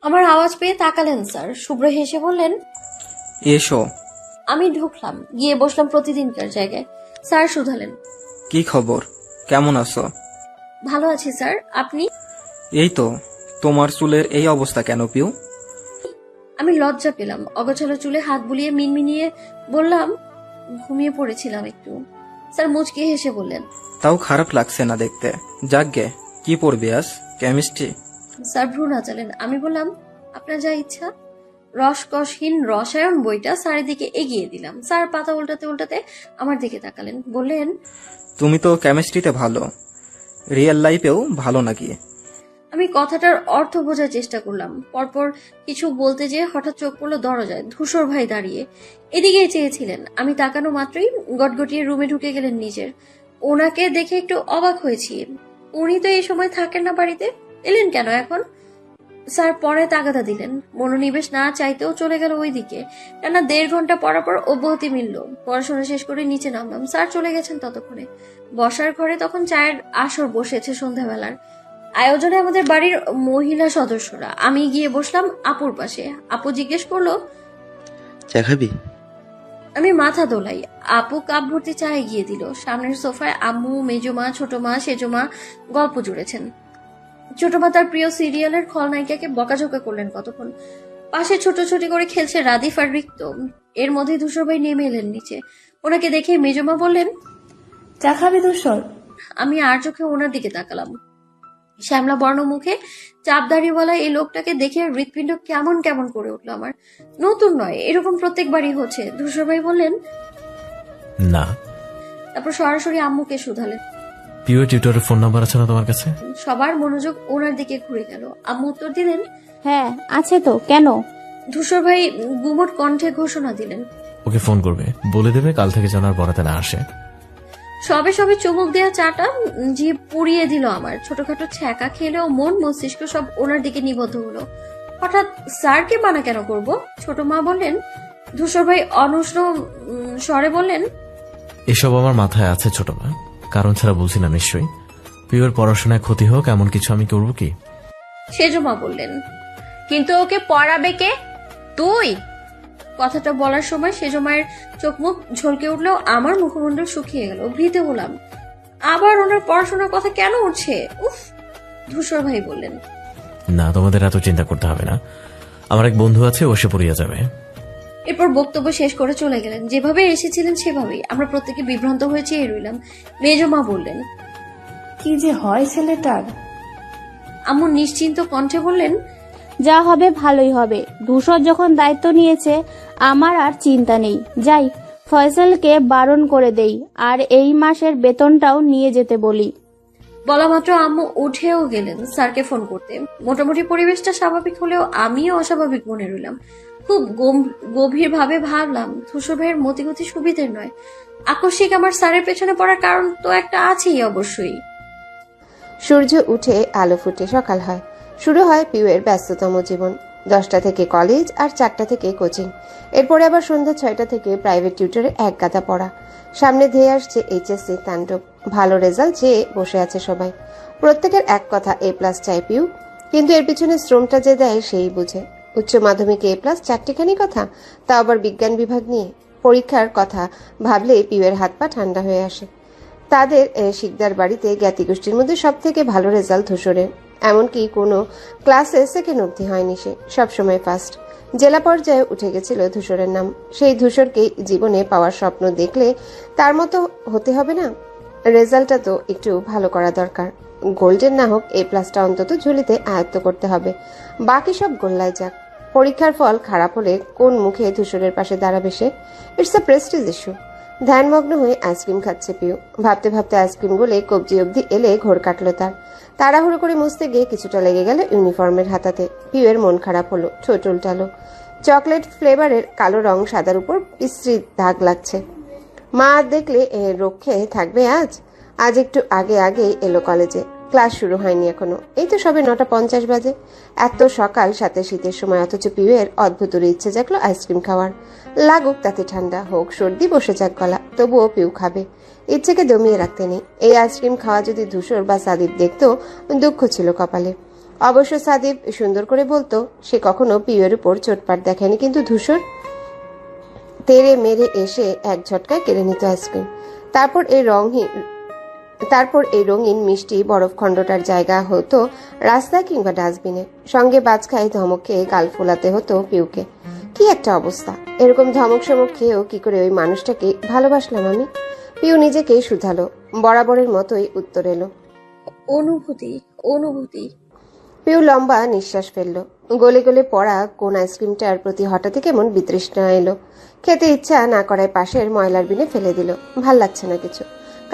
Speaker 1: আমার আওয়াজ পেয়ে তাকালেন স্যার। শুভ্র হেসে বললেন,
Speaker 19: এসো।
Speaker 1: আমি ঢুকলাম, গিয়ে বসলাম প্রতিদিনকার জায়গায়। স্যার শুধালেন,
Speaker 19: কি খবর, কেমন আছো?
Speaker 1: ভালো আছি স্যার, আপনি?
Speaker 19: এই তো। তোমার চুলের এই অবস্থা কেন পিউ?
Speaker 1: আমি লজ্জা পেলাম। অগোছালো চুলে হাত বুলিয়ে মিনমিনিয়ে বললাম, ঘুমিয়ে পড়েছিলাম একটু। স্যার মুচকি হেসে বললেন,
Speaker 19: তাও খারাপ লাগছে না দেখতে। যাকগে, কি পড়বি আজ? কেমিস্ট্রি?
Speaker 1: স্যার ভ্রু নাচালেন। আমি বললাম, আপনার যা ইচ্ছা। রসকসহীন রসায়ন বইটা স্যারের দিকে এগিয়ে দিলাম। স্যার পাতা উল্টাতে উল্টাতে আমার দিকে তাকালেন, বললেন,
Speaker 19: তুমি তো কেমিস্ট্রিতে ভালো, রিয়েল লাইফেও ভালো নাকি?
Speaker 1: আমি কথাটার অর্থ বোঝার চেষ্টা করলাম। পরপর কিছু বলতে যেয়ে হঠাৎ চোখ পড়লো দরজায়, ধূসর ভাই দাঁড়িয়ে এদিকেই চেয়েছিলেন। আমি তাকানো মাত্রই গটগটিয়ে রুমে ঢুকে গেলেন নিজের। ওনাকে দেখে একটু অবাক হয়েছি। উনি তো এই সময় থাকেন না বাড়িতে, এলেন কেন এখন? স্যার পরে তাগাদা দিলেন। মনোনিবেশ না চাইতেও চলে গেল ওইদিকে। টানা 1.5 ঘন্টা পড়ার পর অব্যাহতি মিলল। পড়াশোনা শেষ করে নিচে নামলাম। স্যার চলে গেছেন ততক্ষণে। বসার ঘরে তখন চায়ের আসর বসেছে সন্ধ্যাবেলার। আয়োজনে আমাদের বাড়ির মহিলা সদস্যরা। আমি গিয়ে বসলাম আপুর পাশে। আপু জিজ্ঞেস করলো,
Speaker 8: চা খাবি?
Speaker 1: আমি মাথা দোলাই। আপু কাপ ভর্তি চা এগিয়ে দিল। সামনের সোফায় আম্মু, মেজমা, ছোট মা, সেজমা গল্প জুড়েছেন। ছোট মা তার প্রিয় সিরিয়ালের খলনায়িকাকে বকাঝকা করলেন কতক্ষণ। পাশে ছোটাছুটি করে খেলছে রাদিফ আর রিক্ত। এর মধ্যে ধূসর ভাই নেমে এলেন নিচে। ওনাকে দেখে মেজমা বললেন,
Speaker 10: চা খাবি ধূসর?
Speaker 1: আমি আর চোখে ওনার দিকে তাকালাম। শ্যামলা বর্ণ মুখে চাপ দাড়িওয়ালা এই লোকটাকে দেখে হৃৎপিণ্ড কেমন কেমন করে উঠলো আমার। নতুন নয়, এরকম প্রত্যেকবারই হচ্ছে। ধূসর ভাই বললেন,
Speaker 2: না।
Speaker 1: তারপর সরাসরি আম্মুকে শুধালেন।
Speaker 2: পিও টিউটরের ফোন নাম্বার আছে না তোমার কাছে?
Speaker 1: সবার মনোযোগ ওনার দিকে ঘুরে গেল। আম্মু উত্তর দিলেন,
Speaker 9: হ্যাঁ আছে তো, কেন?
Speaker 1: ধূসর ভাই গুমট কণ্ঠে ঘোষণা দিলেন,
Speaker 2: ওকে ফোন করবে, বলে দেবে কাল থেকে যেন আর বরাতে না আসে।
Speaker 1: সবে সবে চুমুক দেওয়া চাটা জিভ পুড়িয়ে দিল আমার। ছোটখাটো ছ্যাঁকা খেলেও মন মস্তিষ্ক সব ওনার দিকে নিবদ্ধ হলো। হঠাৎ স্যারকে মানা কেন করব? ছোট মা বললেন। ধূসর ভাই অনুষ্ণ স্বরে বললেন,
Speaker 2: এসব আমার মাথায় আছে ছোট মা, কারণ ছাড়া বলছি না নিশ্চয়ই। পিওর পড়াশোনায় ক্ষতি হোক এমন কিছু আমি করব কি?
Speaker 1: সেজমা বললেন,
Speaker 5: কিন্তু ওকে পড়াবে কে? তুই?
Speaker 1: কথাটা বলার সময় সেজমায়ের চোখ মুখ ঝলকে উঠলেও আমার মুখমণ্ডল শুকিয়ে গেল। ভীতে হলাম, আবার ওনার পড়াশোনার কথা কেন উঠছে? উফ। ধূসর ভাই বললেন,
Speaker 2: না, তোমাদের এত চিন্তা করতে হবে না, আমার এক বন্ধু আছে, ও সে পড়িয়ে যাবে।
Speaker 1: এরপর বক্তব্য শেষ করে চলে গেলেন। যেভাবে এসেছিলেন সেভাবেই। আমরা প্রত্যেকে বিভ্রান্ত হয়ে চেয়ে রইলাম। মেজমা বললেন,
Speaker 10: কি যে হয় ছেলেটার?
Speaker 1: আম্মু নিশ্চিন্ত কণ্ঠে বললেন,
Speaker 9: যা হবে ভালোই হবে। ধূসর যখন দায়িত্ব নিয়েছে আমার আর চিন্তা নেই। যাই, ফয়সালকে বারণ করে দেই, আর এই মাসের বেতনটাও নিয়ে যেতে বলি।
Speaker 1: বলা মাত্র আম্মু উঠেও গেলেন স্যারকে ফোন করতে। মোটামুটি পরিবেশটা স্বাভাবিক হলেও আমিও অস্বাভাবিক মনে রইলাম। খুব গভীর ভাবে ভাবলাম, ধূসর ভাইয়ের মতিগতি সুবিধের নয়। আকস্মিক আমার স্যারের পেছনে পড়ার কারণ তো একটা আছেই অবশ্যই।
Speaker 7: সূর্য উঠে আলো ফুটে সকাল হয়। শুরু হয় পিউয়ের ব্যস্ততম জীবন। 10টা থেকে কলেজ আর 4টা থেকে কোচিং। এরপরে আবার সন্ধ্যা 6টা থেকে প্রাইভেট টিউটরে এক গাদা পড়া। সামনে ধেয়ে আসছে এইচএসসি তাণ্ডব। ভালো রেজাল্ট চেয়ে বসে আছে সবাই। প্রত্যেকের এক কথা, A+ চাই পিউ। কিন্তু এর পিছনে শ্রমটা যে দেয় সেই বুঝে। উচ্চ মাধ্যমিকে A+ 4টিখানি কথা, তা আবার বিজ্ঞান বিভাগ নিয়ে। পরীক্ষার কথা ভাবলে পিউয়ের হাত পা ঠান্ডা হয়ে আসে। তাদের শিকদার বাড়িতে জ্ঞাতি গোষ্ঠীর মধ্যে সব থেকে ভালো রেজাল্ট ধূসরের। এমনকি কোনো ক্লাসে সেকেন্ড অবধি হয়নি সে, সবসময় ফার্স্ট। জেলা পর্যায়ে উঠে গেছিল ধূসরের নাম। সেই ধূসরকে জীবনে পাওয়ার স্বপ্ন দেখলে তার মতো হতে হবে না? রেজাল্টটা তো একটু ভালো করা দরকার। গোল্ডেন না হোক, A+টা অন্তত ঝুলিতে আয়ত্ত করতে হবে। বাকি সব গোল্লায় যাক। পরীক্ষার ফল খারাপ হলে কোন মুখে ধূসরের পাশে দাঁড়াবে সে? It's a prestige issue. ধ্যানমগ্ন হয়ে আইসক্রিম খাচ্ছে পিউ। ভাবতে ভাবতে আইসক্রিম গুলে কবজি অবধি এলে ঘোর কাটলো তার। তাড়াহুড়ো করে মুছতে গিয়ে কিছুটা লেগে গেল ইউনিফর্মের হাতাতে। পিউয়ের মন খারাপ হলো, ঠোঁট উল্টালো। চকলেট ফ্লেভারের কালো রং সাদার উপর বিশ্রী দাগ লাগছে। মা দেখলে রক্ষে থাকবে আজ? আজ একটু আগে আগেই এলো কলেজে। ক্লাস শুরু হয়নি এখনো, এই তো সবে 9:50 বাজে। এত সকাল, সাথে শীতের সময়, অথচ পিউয়ের অদ্ভুত ইচ্ছে জাগলো আইসক্রিম খাওয়ার। লাগুক তাতে ঠান্ডা, হোক সর্দি, বসে যাক গলা, তবুও পিউ খাবে। ইচ্ছেকে দমিয়ে রাখতে নেই। এই আইসক্রিম খাওয়া যদি ধূসর বা সাদিব দেখতো, দুঃখ ছিল কপালে। অবশ্য সাদিব সুন্দর করে বলতো সে কখনো পিউয়ের উপর চোটপাট দেখেনি, কিন্তু ধূসর তেরে মেরে এসে এক ঝটকায় কেড়ে নিত আইসক্রিম। তারপর এই রঙিন মিষ্টি বরফ খণ্ডটার জায়গা হতো রাস্তায় কিংবা ডাস্টবিনে। সঙ্গে বাজখায় ধমক খেয়ে গাল ফোলাতে হতো পিউকে। কি একটা অবস্থা! এরকম ধমক সমক খেয়েও কি করে ওই মানুষটাকে ভালোবাসলাম আমি? পিউ নিজেকে শুধালো। বরাবরের মতোই উত্তর এলো,
Speaker 1: অনুভূতি অনুভূতি।
Speaker 7: পিউ লম্বা নিঃশ্বাস ফেললো। গলে গলে পড়া কোন আইসক্রিমটার প্রতি হঠাৎ কেমন বিতৃষ্ণা এলো। খেতে ইচ্ছা না করায় পাশের ময়লার বিনে ফেলে দিল। ভাল লাগছে না কিছু।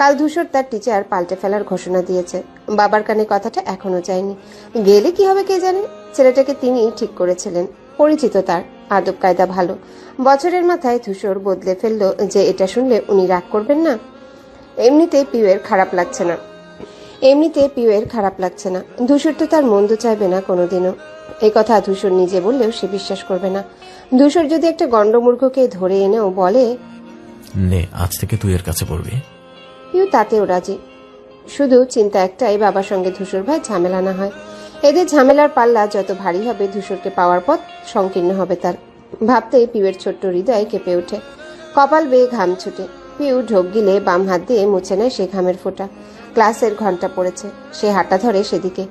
Speaker 7: কাল ধূসর তার টিচার পাল্টে ফেলার ঘোষণা দিয়েছে। বাবার কানে কথাটা এখনো যায়নি। গেলে কি হবে কে জানে। ছেলেটাকে তিনি ঠিক করেছিলেন, পরিচিত, তার আদব কায়দা ভালো। বছরের মাথায় ধূসর বদলে ফেললো যে এটা শুনলে উনি রাগ করবেন না। এমনিতে পিউয়ের খারাপ লাগছে না। ধূসর তো তার মন্দ চাইবে না কোনোদিনও। এই কথা ধূসর নিজে বললেও সে বিশ্বাস করবে না। ধূসর যদি একটা গণ্ডমূর্খকে ধরে এনেও বলে,
Speaker 2: নে আজ থেকে তুই এর কাছে পড়বি,
Speaker 7: পিউ তাতেও রাজি। শুধু চিন্তা একটাই, বাবার সঙ্গে ধূসর ভাই ঝামেলা না হয়। এদের ঝামেলার পাল্লা যত ভারী হবে, ধূসরকে পাওয়ার পথ সংকীর্ণ হবে তার। ভাবতে পিউয়ের ছোট্ট হৃদয় কেঁপে ওঠে, কপাল বেয়ে ঘাম ছুটে। পিউ ঢোক গিলে বাম হাত দিয়ে মুছে নেয় সে ঘামের ফোঁটা। ক্লাসের ঘন্টা পড়েছে, সে হাঁটা ধরে সেদিকে।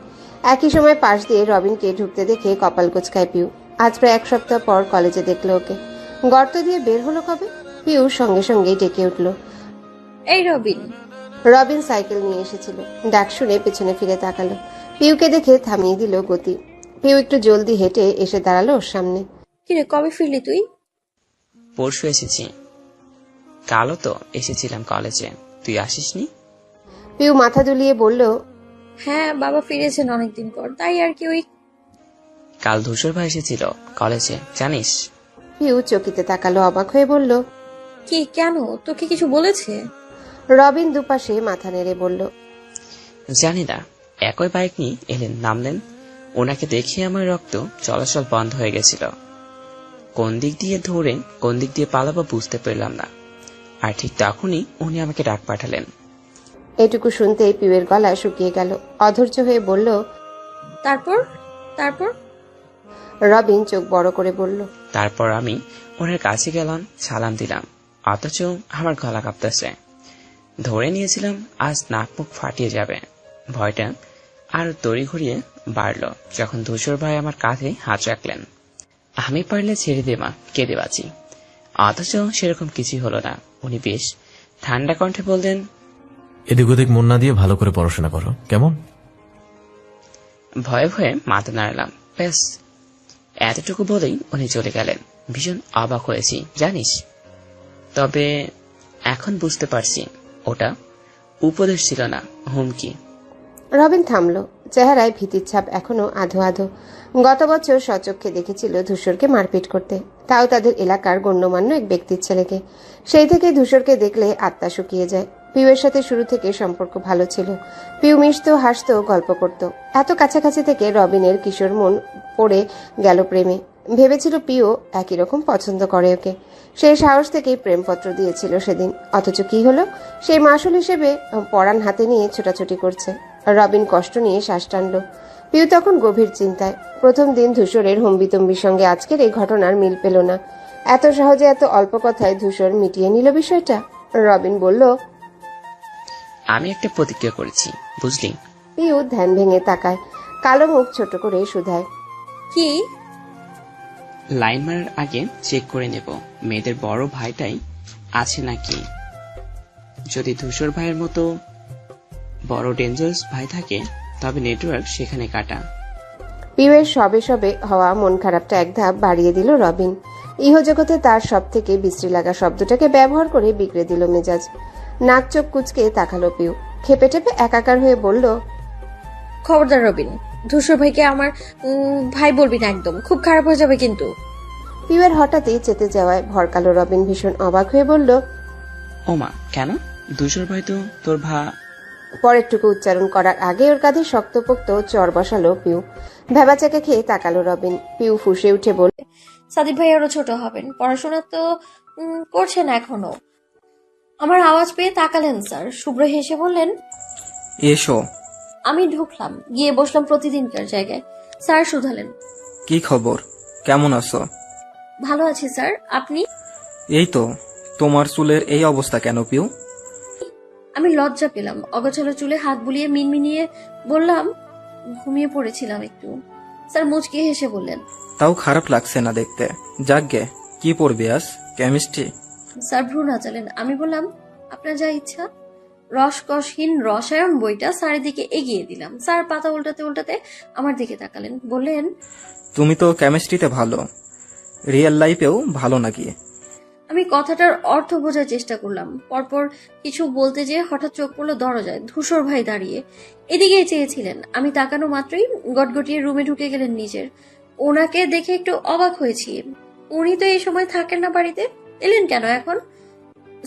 Speaker 7: একই সময় পাশ দিয়ে রবিনকে ঢুকতে দেখে কপাল কুঁচকায় পিউ। আজ প্রায় 1 সপ্তাহ পর কলেজে দেখলো ওকে। গর্ত দিয়ে বের হলো কবে? পিউ সঙ্গে সঙ্গেই ডেকে উঠল,
Speaker 1: এই রবিন।
Speaker 7: রবিন সাইকেল নিয়ে এসেছিল। ডাক শুনে পেছনে ফিরে তাকালো। পিউকে দেখে থামিয়ে দিল গতি। পিউ একটু জলদি হেঁটে এসে দাঁড়ালো ওর সামনে।
Speaker 1: কিরে, কবে ফিরলি তুই?
Speaker 12: পরশু এসেছি। কালও তো এসেছিলাম কলেজে, তুই আসিসনি?
Speaker 7: পিউ মাথা দুলিয়ে বলল,
Speaker 1: হ্যাঁ, বাবা ফিরেছেন অনেকদিন পর, তাই আর কি। ওই
Speaker 12: কাল ধূসর ভাই এসেছিল কলেজে, জানিস?
Speaker 7: পিউ চকিতে তাকালো, অবাক হয়ে বলল,
Speaker 1: কি, কেন, তোকে কিছু বলেছে?
Speaker 7: রবিন দুপাশে মাথা নেড়ে বলল,
Speaker 12: জানি না। একই বাইক নিয়ে এলেন, নামলেন। ওনাকে দেখে আমার রক্ত চলাচল বন্ধ হয়ে গেছিল। কোন দিক দিয়ে ধরে কোন দিক দিয়ে পালাবো বুঝতে পারলাম না। আর ঠিক তখনই উনি আমাকে ডাক পাঠালেন।
Speaker 7: এটুকু শুনতেই পিউয়ের গলা শুকিয়ে গেল। অধৈর্য হয়ে বলল,
Speaker 1: তারপর?
Speaker 7: রবিন চোখ বড় করে বলল,
Speaker 12: তারপর আমি ওনার কাছে গেলাম, সালাম দিলাম, অথচ আমার গলা কাঁপতেছে। ধরে নিয়েছিলাম আজ নাক মুখ ফাটিয়ে যাবে। ভয়টা আরো তড়ি ঘুরিয়ে বাড়ল যখন ধূসর ভাই আমার কাঁধে হাত রাখলেন। আমি পারলে ছেড়ে দে মা, কেঁদে বাঁচি। অথচ সেরকম কিছুই হলো না। উনি বেশ ঠান্ডা কণ্ঠে বললেন,
Speaker 2: এদিক ওদিক মন না দিয়ে ভালো করে পড়াশোনা করো, কেমন?
Speaker 12: ভয়ে ভয়ে মাথা নাড়লাম। ব্যাস এতটুকু বলেই উনি চলে গেলেন। ভীষণ অবাক হয়েছি জানিস। তবে এখন বুঝতে পারছি ওটা উপদেশ ছিল না, হুমকি।
Speaker 7: রবিন থামল। চেহারায় ভীতির ছাপ এখনো আধো আধো। গত বছর সচক্ষে দেখেছিল ধূসরকে মারপিট করতে, তাও তাদের এলাকার গণ্যমান্য এক ব্যক্তির ছেলেকে। সেই থেকে ধূসরকে দেখলে আত্মা শুকিয়ে যায়। পিউয়ের সাথে শুরু থেকে সম্পর্ক ভালো ছিল। পিউ মিশত, হাসত, গল্প করত। এত কাছাকাছি থেকে রবিনের কিশোর মন পড়ে গেল প্রেমে। ভেবেছিল পিউ একই রকম পছন্দ করে ওকে। সেই সাহস থেকেই প্রেমপত্র দিয়েছিল সেদিন। অথচ কি হলো? সেই মাসুল হিসেবে পরাণ হাতে নিয়ে ছোটাছুটি করছে। রবিন কষ্ট নিয়ে শ্বাস টানল। পিউ তখন গভীর চিন্তায়। প্রথম দিন ধূসরের হম্বিতম্বির সঙ্গে আজকের এই ঘটনার মিল পেল না। এত সহজে এত অল্প কথায় ধূসর মিটিয়ে নিল বিষয়টা। রবিন বলল,
Speaker 12: আমি একটা প্রতিজ্ঞা করেছি, বুঝলি?
Speaker 7: পিউ ধ্যান ভেঙে তাকায়, কালো মুখ ছোট করে শুধায়,
Speaker 1: কি?
Speaker 12: লাইন মারার আগে চেক করে নেব মেয়েদের বড় ভাইটাই আছে নাকি। যদি ধূসর ভাইয়ের মতো বড় ডেঞ্জারাস ভাই থাকে তবে নেটওয়ার্ক সেখানে কাটা।
Speaker 7: পিউয়ের সবে সবে হওয়া মন খারাপটা এক ধাপ বাড়িয়ে দিল রবিন। ইহজগতে তার সব থেকে বিশ্রী লাগা শব্দটাকে ব্যবহার করে বিগড়ে দিল মেজাজ। নাক চোখ কুচকে তাকালো পিউ। খেপে টেপে একাকার হয়ে বলল,
Speaker 1: খবরদার রবিন, ধূসর ভাইকে আমার ভাই বলবি না, একদম খুব খারাপ হয়ে যাবে কিন্তু।
Speaker 7: পিউয়ের হঠাৎই চেতে যাওয়ায় ভরকালো রবিন ভীষণ অবাক হয়ে বলল,
Speaker 12: ওমা, কেন? ধূসর ভাই তো তোর
Speaker 7: পরেরটুকু উচ্চারণ করার আগে ওর কাঁধে শক্তপোক্ত চর বসালো পিউ। ভেবাচাকা খেয়ে তাকালো রবিন। পিউ ফুঁসে উঠে বলল,
Speaker 1: সাদিক ভাই আরো ছোট হবেন, পড়াশোনা তো করছেন এখনো। আমার আওয়াজ পেয়ে তাকালেন স্যার। শুভ্র হেসে বললেন,
Speaker 19: এসো।
Speaker 1: আমি ঢুকলাম, গিয়ে বসলাম প্রতিদিনকার জায়গায়। স্যার শুধালেন,
Speaker 19: কি খবর, কেমন আছো?
Speaker 1: ভালো আছি স্যার, আপনি?
Speaker 19: এই তো। তোমার চুলের এই অবস্থা কেন পিউ?
Speaker 1: আমি লজ্জা পেলাম। অগোছালো চুলে হাত বুলিয়ে মিনমিনিয়ে বললাম, ঘুমিয়ে পড়েছিলাম একটু। স্যার মুচকি হেসে বললেন,
Speaker 19: তাও খারাপ লাগছে না দেখতে। যাকগে, কি পড়বি আজ? কেমিস্ট্রি?
Speaker 1: স্যার ভ্রু নাচালেন। আমি বললাম, আপনার যা ইচ্ছা। রসকসহীন রসায়ন বইটা স্যারের দিকে এগিয়ে দিলাম। স্যার পাতা উল্টাতে উল্টাতে আমার দিকে তাকালেন, বললেন,
Speaker 19: তুমি তো কেমিস্ট্রিতে ভালো, রিয়েল লাইফেও ভালো নাকি?
Speaker 1: আমি কথাটার অর্থ বোঝার চেষ্টা করলাম। পরপর কিছু বলতে যেয়ে হঠাৎ চোখ পড়লো দরজায়, ধূসর ভাই দাঁড়িয়ে এদিকেই চেয়েছিলেন। আমি তাকানো মাত্রই গটগটিয়ে রুমে ঢুকে গেলেন নিজের। ওনাকে দেখে একটু অবাক হয়েছি। উনি তো এই সময় থাকেন না বাড়িতে, এলেন কেন এখন?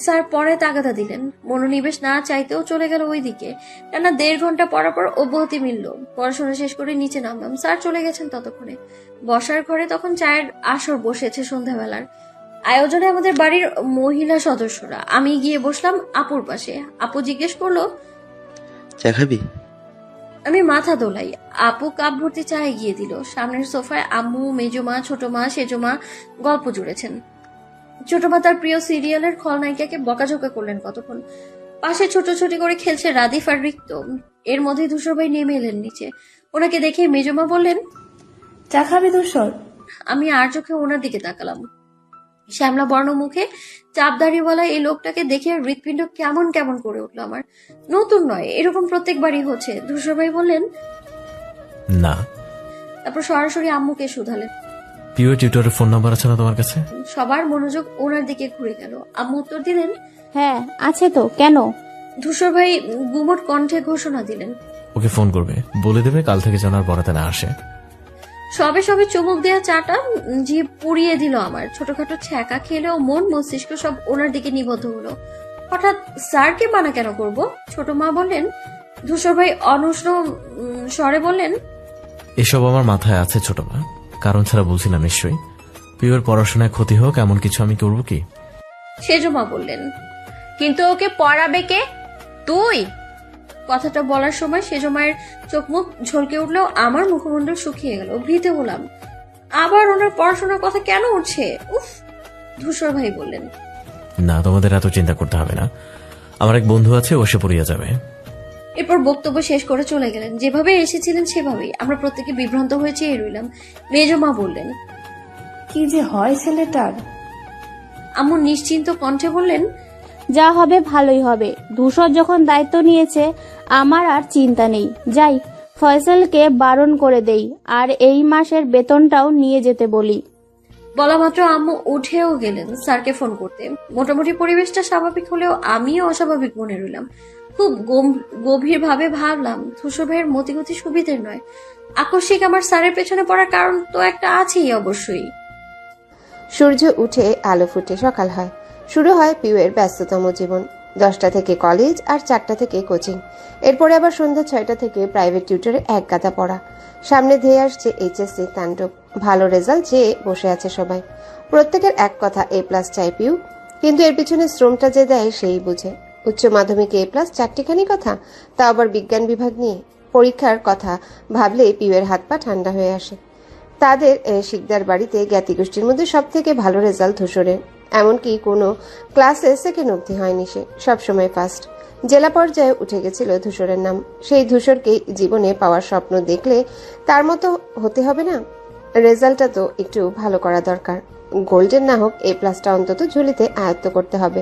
Speaker 1: স্যার পরে তাগাদা দিলেন। মনোনিবেশ না চাইতেও চলে গেল ওইদিকে। টানা 1.5 ঘন্টা পড়ার পর অব্যাহতি মিলল। পড়াশোনা শেষ করে নিচে নামলাম। স্যার চলে গেছেন ততক্ষণে। বসার ঘরে তখন চায়ের আসর বসেছে সন্ধ্যাবেলার। আয়োজনে আমাদের বাড়ির মহিলা সদস্যরা। আমি গিয়ে বসলাম আপুর পাশে। আপু জিজ্ঞেস করলো,
Speaker 8: চা খাবি?
Speaker 1: আমি মাথা দোলাই। আপু কাপ ভর্তি চা এগিয়ে দিল। সামনের সোফায় আম্মু, মেজমা, ছোট মা, সেজমা গল্প জুড়েছেন। ছোট মা তার প্রিয় সিরিয়ালের খলনায়িকাকে বকাঝকা করলেন কতক্ষণ। পাশে ছোটাছুটি করে খেলছে রাদিফ আর রিক্ত। এর মধ্যে ধূসর ভাই নেমে এলেন নিচে। ওনাকে দেখে মেজমা বললেন,
Speaker 10: চা খাবি ধূসর?
Speaker 1: আমি আর চোখে ওনার দিকে তাকালাম। শ্যামলা বর্ণ মুখে চাপ দাড়িওয়ালা এই লোকটাকে দেখে হৃৎপিণ্ড কেমন কেমন করে উঠলো আমার। নতুন নয়, এরকম প্রত্যেকবারই হচ্ছে। ধূসর ভাই বললেন,
Speaker 2: না।
Speaker 1: তারপর সরাসরি আম্মুকে শুধালেন।
Speaker 2: পিও টিউটরের ফোন নাম্বার আছে না তোমার কাছে?
Speaker 1: সবার মনোযোগ ওনার দিকে ঘুরে গেল। আম্মু উত্তর দিলেন,
Speaker 9: হ্যাঁ আছে তো, কেন?
Speaker 1: ধূসর ভাই গুমট কণ্ঠে ঘোষণা দিলেন,
Speaker 2: ওকে ফোন করবে, বলে দেবে কাল থেকে যেন আর পড়াতে না আসে।
Speaker 1: সবে সবে চুমুক দেওয়া চাটা জিভ পুড়িয়ে দিল আমার। ছোটখাটো ছ্যাঁকা খেলেও মন মস্তিষ্ক সব ওনার দিকে নিবদ্ধ হলো। হঠাৎ স্যারকে মানা কেন করব? ছোট মা বললেন। ধূসর ভাই অনুষ্ণ স্বরে বললেন,
Speaker 2: এসব আমার মাথায় আছে ছোট মা, কারণ ছাড়া বলছি না নিশ্চয়ই। পিওর পড়াশোনায় ক্ষতি হোক এমন কিছু আমি করব কি?
Speaker 1: সেজমা বললেন,
Speaker 5: কিন্তু ওকে পড়াবে কে? তুই?
Speaker 1: কথাটা বলার সময় সেজমায়ের চোখ মুখ ঝলকে উঠলেও আমার মুখমণ্ডল শুকিয়ে গেল। ভীতে হলাম, আবার ওনার পড়াশোনার কথা কেন উঠছে? উফ। ধূসর ভাই বললেন,
Speaker 2: না, তোমাদের এত চিন্তা করতে হবে না, আমার এক বন্ধু আছে, ও সে পড়িয়ে যাবে।
Speaker 1: এরপর বক্তব্য শেষ করে চলে গেলেন। যেভাবে এসেছিলেন সেভাবেই। আমরা প্রত্যেকে বিভ্রান্ত হয়ে চেয়ে রইলাম। মেজমা বললেন,
Speaker 10: কি যে হয় ছেলেটার?
Speaker 1: আম্মু নিশ্চিন্ত কণ্ঠে বললেন,
Speaker 9: যা হবে ভালোই হবে। ধূসর যখন দায়িত্ব নিয়েছে আমার আর চিন্তা নেই। যাই, ফয়সালকে বারণ করে দেই, আর এই মাসের বেতনটাও নিয়ে যেতে বলি।
Speaker 1: বলা মাত্র আম্মু উঠেও গেলেন স্যারকে ফোন করতে। মোটামুটি পরিবেশটা স্বাভাবিক হলেও আমিও অস্বাভাবিক মনে রইলাম। খুব গভীর ভাবে ভাবলাম, ধূসর ভাইয়ের মতিগতি সুবিধের নয়। আকস্মিক আমার স্যারের পেছনে পড়ার কারণ তো একটা আছেই অবশ্যই।
Speaker 7: সূর্য উঠে আলো ফুটে সকাল হয়। শুরু হয় পিউয়ের ব্যস্ততম জীবন। 10টা থেকে কলেজ আর 4টা থেকে কোচিং। এরপরে আবার সন্ধ্যা 6টা থেকে প্রাইভেট টিউটরে এক গাদা পড়া। সামনে ধেয়ে আসছে এইচএসসি তাণ্ডব। ভালো রেজাল্ট চেয়ে বসে আছে সবাই। প্রত্যেকের এক কথা, A+ চাই পিউ। কিন্তু এর পিছনে শ্রমটা যে দেয় সেই বুঝে। উচ্চ মাধ্যমিকে A+, 4টিখানি কথা, তা আবার বিজ্ঞান বিভাগ নিয়ে। পরীক্ষার কথা ভাবলে পিউয়ের হাত পা ঠান্ডা হয়ে আসে। তাদের শিকদার বাড়িতে জ্ঞাতি গোষ্ঠীর মধ্যে সব থেকে ভালো রেজাল্ট ধূসরের। এমনকি কোনো ক্লাসে সেকেন্ড অবধি হয়নি সে, সবসময় ফার্স্ট। জেলা পর্যায়ে উঠে গেছিল ধূসরের নাম। সেই ধূসরকে জীবনে পাওয়ার স্বপ্ন দেখলে তার মতো হতে হবে না? রেজাল্টটা তো একটু ভালো করা দরকার। গোল্ডেন না হোক, A+টা অন্তত ঝুলিতে আয়ত্ত করতে হবে।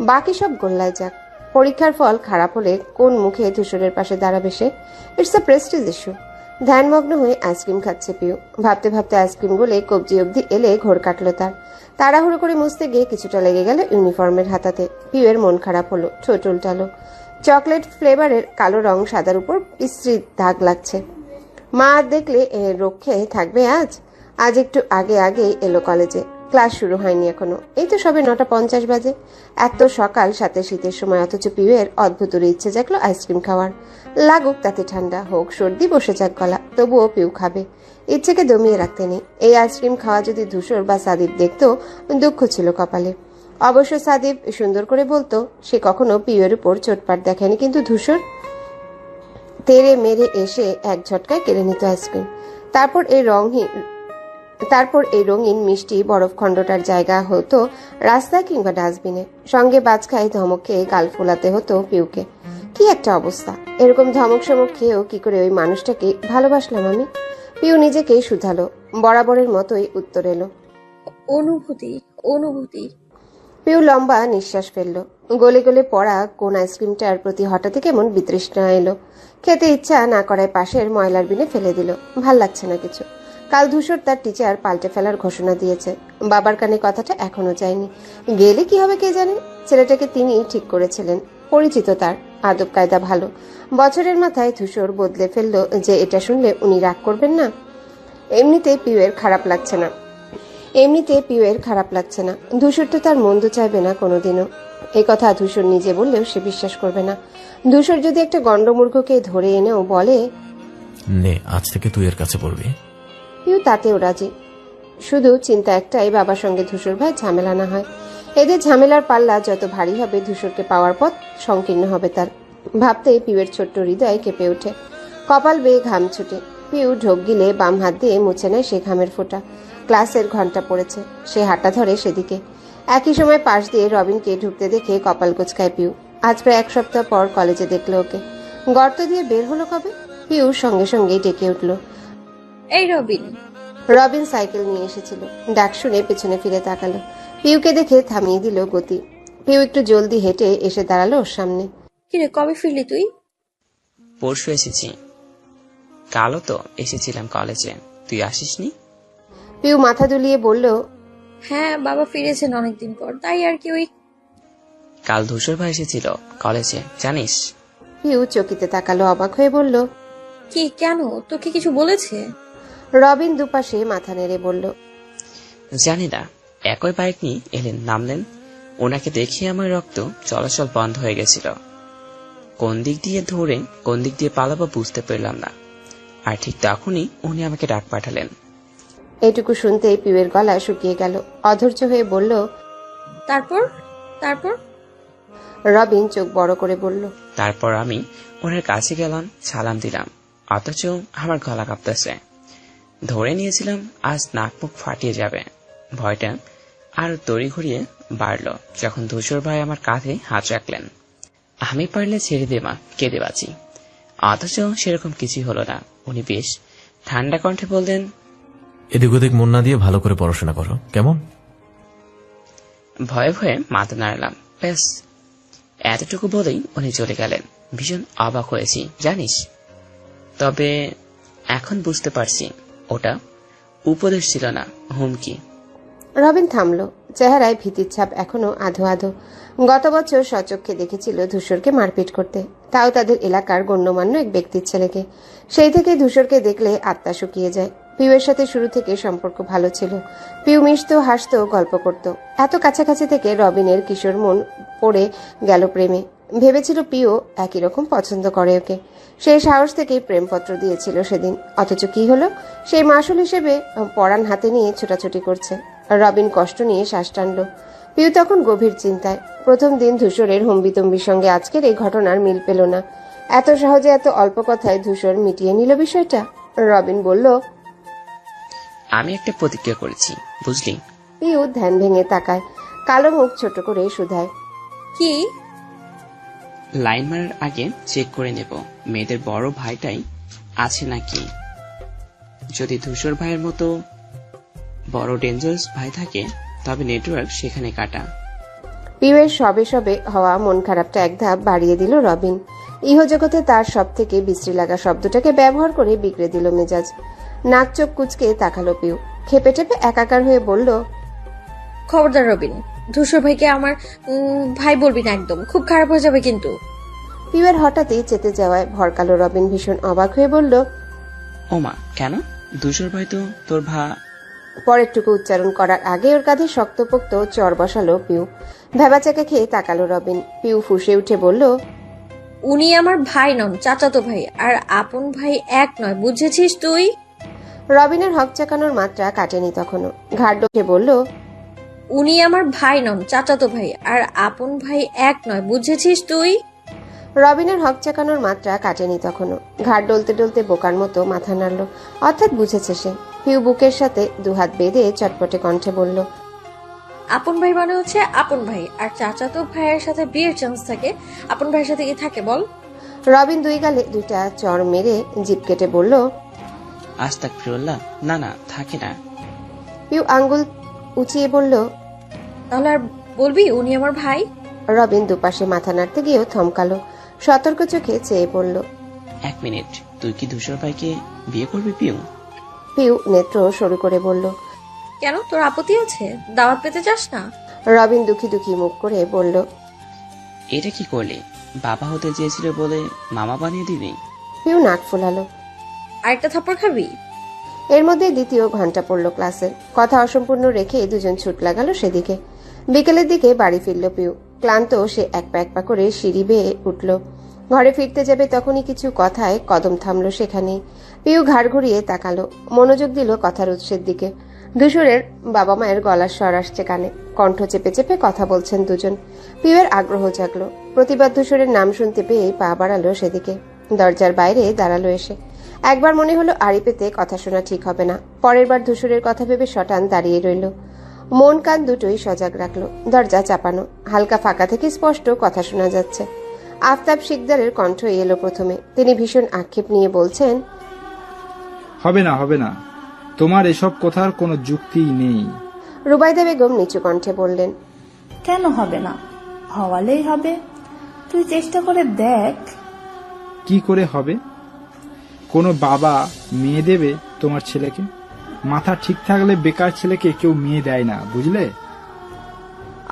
Speaker 7: বাকি সব গোল্লায় যাক। পরীক্ষার ফল খারাপ হলে কোন মুখে ধূসরের পাশে দাঁড়াবে সে? It's a prestige issue. ধ্যানমগ্ন হয়ে আইসক্রিম খাচ্ছে পিউ। ভাবতে ভাবতে আইসক্রিম গলে কবজি অবধি এলে ঘোর কাটলো তার। তাড়াহুড়ো করে মুছতে গিয়ে কিছুটা লেগে গেল ইউনিফর্মের হাতাতে। পিউয়ের মন খারাপ হলো, ঠোঁট উল্টালো। চকলেট ফ্লেভারের কালো রং সাদার উপর বিশ্রী দাগ লাগছে। মা দেখলে রক্ষে থাকবে আজ? আজ একটু আগে আগে এলো কলেজে। ক্লাস শুরু হয়নি এখনো, এই তো সবে 9:50 বাজে। এত সকাল, সাথে শীতের সময়, অথচ পিউয়ের অদ্ভুত ইচ্ছে জাগলো আইসক্রিম খাওয়ার। লাগুক তাতে ঠান্ডা, হোক সর্দি, বসে যাক গলা, তবুও পিউ খাবে। ইচ্ছেকে দমিয়ে রাখতে নেই। এই আইসক্রিম খাওয়া যদি ধূসর বা সাদিব দেখতো, দুঃখ ছিল কপালে। অবশ্য সাদিব সুন্দর করে বলতো সে কখনো পিউয়ের উপর চোটপাট দেখেনি, কিন্তু ধূসর তেরে মেরে এসে এক ঝটকায় কেড়ে নিত আইসক্রিম। তারপর এই রঙিন মিষ্টি বরফ খণ্ডটার জায়গা হতো রাস্তায় কিংবা ডাস্টবিনে। সঙ্গে বাজখায় ধমক খেয়ে গাল ফোলাতে হতো পিউকে। কি একটা অবস্থা! এরকম ধমক সমক খেয়েও কি করে ওই মানুষটাকে ভালোবাসলাম আমি? পিউ নিজেকে শুধালো। বরাবরের মতোই উত্তর এলো,
Speaker 1: অনুভূতি, অনুভূতি।
Speaker 7: পিউ লম্বা নিঃশ্বাস ফেললো। গলে গলে পড়া কোন আইসক্রিমটার প্রতি হঠাৎ কেমন বিতৃষ্ণা এলো। খেতে ইচ্ছা না করায় পাশের ময়লার বিনে ফেলে দিল। ভাল লাগছে না কিছু। কাল ধূসর তার টিচার পাল্টে ফেলার ঘোষণা দিয়েছে। বাবার কানে কথাটা এখনো যায়নি। গেলে কি হবে কে জানে। ছেলেটাকে তিনি ঠিক করেছিলেন, পরিচিত, তার আদব কায়দা ভালো। বছরের মাথায় ধূসর বদলে ফেললো যে এটা শুনলে উনি রাগ করবেন না। এমনিতে পিউয়ের খারাপ লাগছে না। ধূসর তো তার মন্দ চাইবে না কোনোদিনও। এই কথা ধূসর নিজে বললেও সে বিশ্বাস করবে না। ধূসর যদি একটা গণ্ডমূর্খকে ধরে এনেও বলে,
Speaker 2: নে আজ থেকে তুই এর কাছে পড়বি,
Speaker 7: পিউ তাতেও রাজি। শুধু চিন্তা একটাই, বাবার সঙ্গে ধূসর ভাই ঝামেলা না হয়। এদের ঝামেলার পাল্লা যত ভারী হবে, ধূসরকে পাওয়ার পথ সংকীর্ণ হবে তার। ভাবতেই পিউয়ের ছোট্ট হৃদয় কেঁপে ওঠে, কপাল বেয়ে ঘাম ছুটে। পিউ ঢোক গিলে বাম হাত দিয়ে মুছে নেয় সে ঘামের ফোঁটা। ক্লাসের ঘন্টা পড়েছে, সে হাঁটা ধরে সেদিকে। একই সময় পাশ দিয়ে রবিনকে ঢুকতে দেখে কপাল কুঁচকায় পিউ। আজ প্রায় 1 সপ্তাহ পর কলেজে দেখলো ওকে। গর্ত দিয়ে বের হলো কবে? পিউ সঙ্গে সঙ্গেই ডেকে উঠল,
Speaker 1: এই রবিন।
Speaker 7: রবিন সাইকেল নিয়ে এসেছিল। ডাক শুনে পেছনে ফিরে তাকালো। পিউকে দেখে থামিয়ে দিল গতি। পিউ একটু জলদি হেঁটে এসে দাঁড়ালো ওর সামনে।
Speaker 1: কিরে, কবে ফিরলি তুই?
Speaker 12: পরশু এসেছি। কালও তো এসেছিলাম কলেজে, তুই আসিসনি?
Speaker 7: পিউ মাথা দুলিয়ে বলল,
Speaker 1: হ্যাঁ, বাবা ফিরেছেন অনেকদিন পর, তাই আর কি। ওই
Speaker 12: কাল ধূসর ভাই এসেছিল কলেজে, জানিস?
Speaker 7: পিউ চকিতে তাকালো, অবাক হয়ে বলল,
Speaker 1: কি, কেন, তোকে কিছু বলেছে?
Speaker 7: রবিন দুপাশে মাথা নেড়ে বলল,
Speaker 12: জানি না। একই বাইক নিয়ে এলেন, নামলেন। ওনাকে দেখে আমার রক্ত চলাচল বন্ধ হয়ে গেছিল। কোন দিক দিয়ে ধরে কোন দিক দিয়ে পালাবো বুঝতে পারলাম না। আর ঠিক তখনই উনি আমাকে ডাক পাঠালেন।
Speaker 7: এটুকু শুনতেই পিউয়ের গলা শুকিয়ে গেল। অধৈর্য হয়ে বলল,
Speaker 1: তারপর? তারপর?
Speaker 7: রবিন চোখ বড় করে বলল,
Speaker 12: তারপর আমি ওনার কাছে গেলাম, সালাম দিলাম, অথচ আমার গলা কাঁপতেছে। ধরে নিয়েছিলাম আজ নাক মুখ ফাটিয়ে যাবে। ভয়টা আরো তড়ি ঘুরিয়ে বাড়ল যখন ধূসর ভাই আমার কাঁধে হাত রাখলেন। আমি পারলে ছেড়ে দে মা, কেঁদে বাঁচি। অথচ সেরকম কিছুই হলো না। উনি বেশ ঠান্ডা কণ্ঠে বললেন,
Speaker 2: এদিক ওদিক মন না দিয়ে ভালো করে পড়াশোনা করো, কেমন?
Speaker 12: ভয়ে ভয়ে মাথা নাড়লাম। ব্যাস এতটুকু বলেই উনি চলে গেলেন। ভীষণ অবাক হয়েছি জানিস। তবে এখন বুঝতে পারছি ওটা উপদেশ ছিল না, হুমকি।
Speaker 7: রবিন থামলো। চেহারায় ভীতির ছাপ এখনো আধো আধো। গত বছর সচক্ষে দেখেছিল ধূসরকে মারপিট করতে, তাও তাদের এলাকার গণ্যমান্য এক ব্যক্তির ছেলেকে। সেই থেকে ধূসরকে দেখলে আত্মা শুকিয়ে যায়। পিউয়ের সাথে শুরু থেকে সম্পর্ক ভালো ছিল। পিউ মিশতো, হাসতো, গল্প করত। এত কাছাকাছি থেকে রবিনের কিশোর মন পড়ে গেল প্রেমে। ভেবেছিল পিউ একই রকম পছন্দ করে ওকে। সেই সাহস থেকেই প্রেমপত্র দিয়েছিল সেদিন। অথচ কি হলো? সেই মাসুল হিসেবে পরাণ হাতে নিয়ে ছোটাছুটি করছে। রবিন কষ্ট নিয়ে শ্বাস টানল। পিউ তখন গভীর চিন্তায়। প্রথম দিন ধূসরের হম্বিতম্বির সঙ্গে আজকের এই ঘটনার মিল পেল না। এত সহজে এত অল্প কথায় ধূসর মিটিয়ে নিল বিষয়টা। রবিন বলল,
Speaker 12: আমি একটা প্রতিজ্ঞা করেছি, বুঝলি?
Speaker 7: পিউ ধ্যান ভেঙে তাকায়, কালো মুখ ছোট করে শুধায়,
Speaker 1: কি?
Speaker 12: লাইন মারার আগে চেক করে নেব মেয়েদের বড় ভাইটাই আছে নাকি। যদি ধূসর ভাইয়ের মতো বড় ডেঞ্জারাস ভাই থাকে তবে নেটওয়ার্ক সেখানে কাটা।
Speaker 7: পিউয়ের সবে সবে হওয়া মন খারাপটা এক ধাপ বাড়িয়ে দিল রবিন। ইহজগতে তার সব থেকে বিশ্রী লাগা শব্দটাকে ব্যবহার করে বিগড়ে দিল মেজাজ। নাক চোখ কুচকে তাকালো পিউ। খেপে টেপে একাকার হয়ে বলল,
Speaker 1: খবরদার রবিন, ধূসর ভাইকে আমার ভাই বলবি না, একদম খুব খারাপ হয়ে যাবে কিন্তু।
Speaker 7: পিউয়ের হঠাৎই চেতে যাওয়ায় ভরকালো রবিন ভীষণ অবাক হয়ে বলল,
Speaker 12: ওমা, কেন? ধূসর ভাই তো তোর
Speaker 7: পরেরটুকু উচ্চারণ করার আগে ওর কাঁধে শক্তপোক্ত চর বসালো পিউ। ভেবাচাকা খেয়ে তাকালো রবিন। পিউ ফুঁসে উঠে বলল,
Speaker 1: উনি আমার ভাই নন, চাচাতো ভাই। আর আপন ভাই এক নয়, বুঝেছিস তুই?
Speaker 7: রবিনের হকচাকানোর মাত্রা কাটেনি তখনও। ঘাড় ডোকে বলল,
Speaker 1: উনি আমার ভাই নন, চাচাতো ভাই। আর আপন ভাই এক নয়, বুঝেছিস তুই?
Speaker 7: রবিনের হকচাকানোর মাত্রা কাটেনি তখনও। ঘাড় ডলতে ডলতে বোকার মতো মাথা নাড়ল। অর্থাৎ বুঝেছে সে। পিউ বুকের সাথে দুহাত বেঁধে চটপটে কণ্ঠে বলল,
Speaker 1: আপন ভাই মানে হচ্ছে আপন ভাই, আর চাচাতো ভাইয়ের সাথে বিয়ের চান্স থাকে। আপন ভাইয়ের সাথে কি থাকে বল?
Speaker 7: রবিন দুই গালে দুইটা চর মেরে জিভ কেটে বলল,
Speaker 12: আস্তাগফিরুল্লাহ, না না, থাকে না।
Speaker 7: পিউ আঙ্গুল উঁচিয়ে বলল,
Speaker 1: তাহলে আর বলবি উনি আমার ভাই?
Speaker 7: রবিন দুপাশে মাথা নাড়তে গিয়েও থমকালো। সতর্ক চোখে চেয়ে পড়ল,
Speaker 12: 1 মিনিট, তুই কি ধূসর ভাইকে বিয়ে করবি পিউ?
Speaker 7: পিউ নেত্র সরু করে বলল,
Speaker 1: কেন, তোর আপত্তি আছে? দাওয়াত পেতে চাস না?
Speaker 7: রবিন দুঃখী দুঃখী মুখ করে বলল,
Speaker 12: এটা কি করলি? বাবা হতে চেয়েছিল বলে মামা বানিয়ে দিবি?
Speaker 7: পিউ নাক ফুলালো।
Speaker 1: আরেকটা থাপ্পড় খাবি?
Speaker 7: এর মধ্যে দ্বিতীয় ঘন্টা পড়ল ক্লাসের। কথা অসম্পূর্ণ রেখে দুজন ছুট লাগালো সেদিকে। বিকেলের দিকে বাড়ি ফিরল পিউ। ক্লান্ত সে এক পা করে সিঁড়ি বেয়ে উঠল। ঘরে ফিরতে যাবে তখনই কিছু কথায় কদম থামলো সেখানেই। পিউ ঘাড় ঘুরিয়ে তাকালো, মনোযোগ দিল কথার উৎসের দিকে। ধূসরের বাবা মায়ের গলার স্বর আসছে কানে, কণ্ঠ চেপে চেপে কথা বলছেন দুজন। পিউয়ের আগ্রহ জাগলো। প্রতিবাদ ধূসরের নাম শুনতে পেয়ে পা বাড়ালো সেদিকে। দরজার বাইরে দাঁড়ালো এসে। একবার মনে হলো আড়ি পেতে কথা শোনা ঠিক হবে না। পরের বার ধূসরের কথা ভেবে শটান দাঁড়িয়ে রইল। মন কান দুটোই সজাগ রাখলো। দরজা চাপানো, হালকা ফাঁকা থেকে স্পষ্ট কথা শোনা যাচ্ছে। আফতাব শিকদারের কণ্ঠ এলো প্রথমে। তিনি ভীষণ আক্ষেপ নিয়ে বলছেন,
Speaker 16: হবে না, হবে না, তোমার এসব কথার কোনো যুক্তিই নেই।
Speaker 7: রুবাইদা বেগম নিচু কণ্ঠে বললেন,
Speaker 10: কেন হবে না? হওয়ালেই হবে। তুই চেষ্টা করে দেখ।
Speaker 16: কি করে হবে? কোনো বাবা মেয়ে দেবে তোমার ছেলেকে? মাথা ঠিক থাকলে বেকার ছেলেকে কেউ মেয়ে দেয় না, বুঝলে?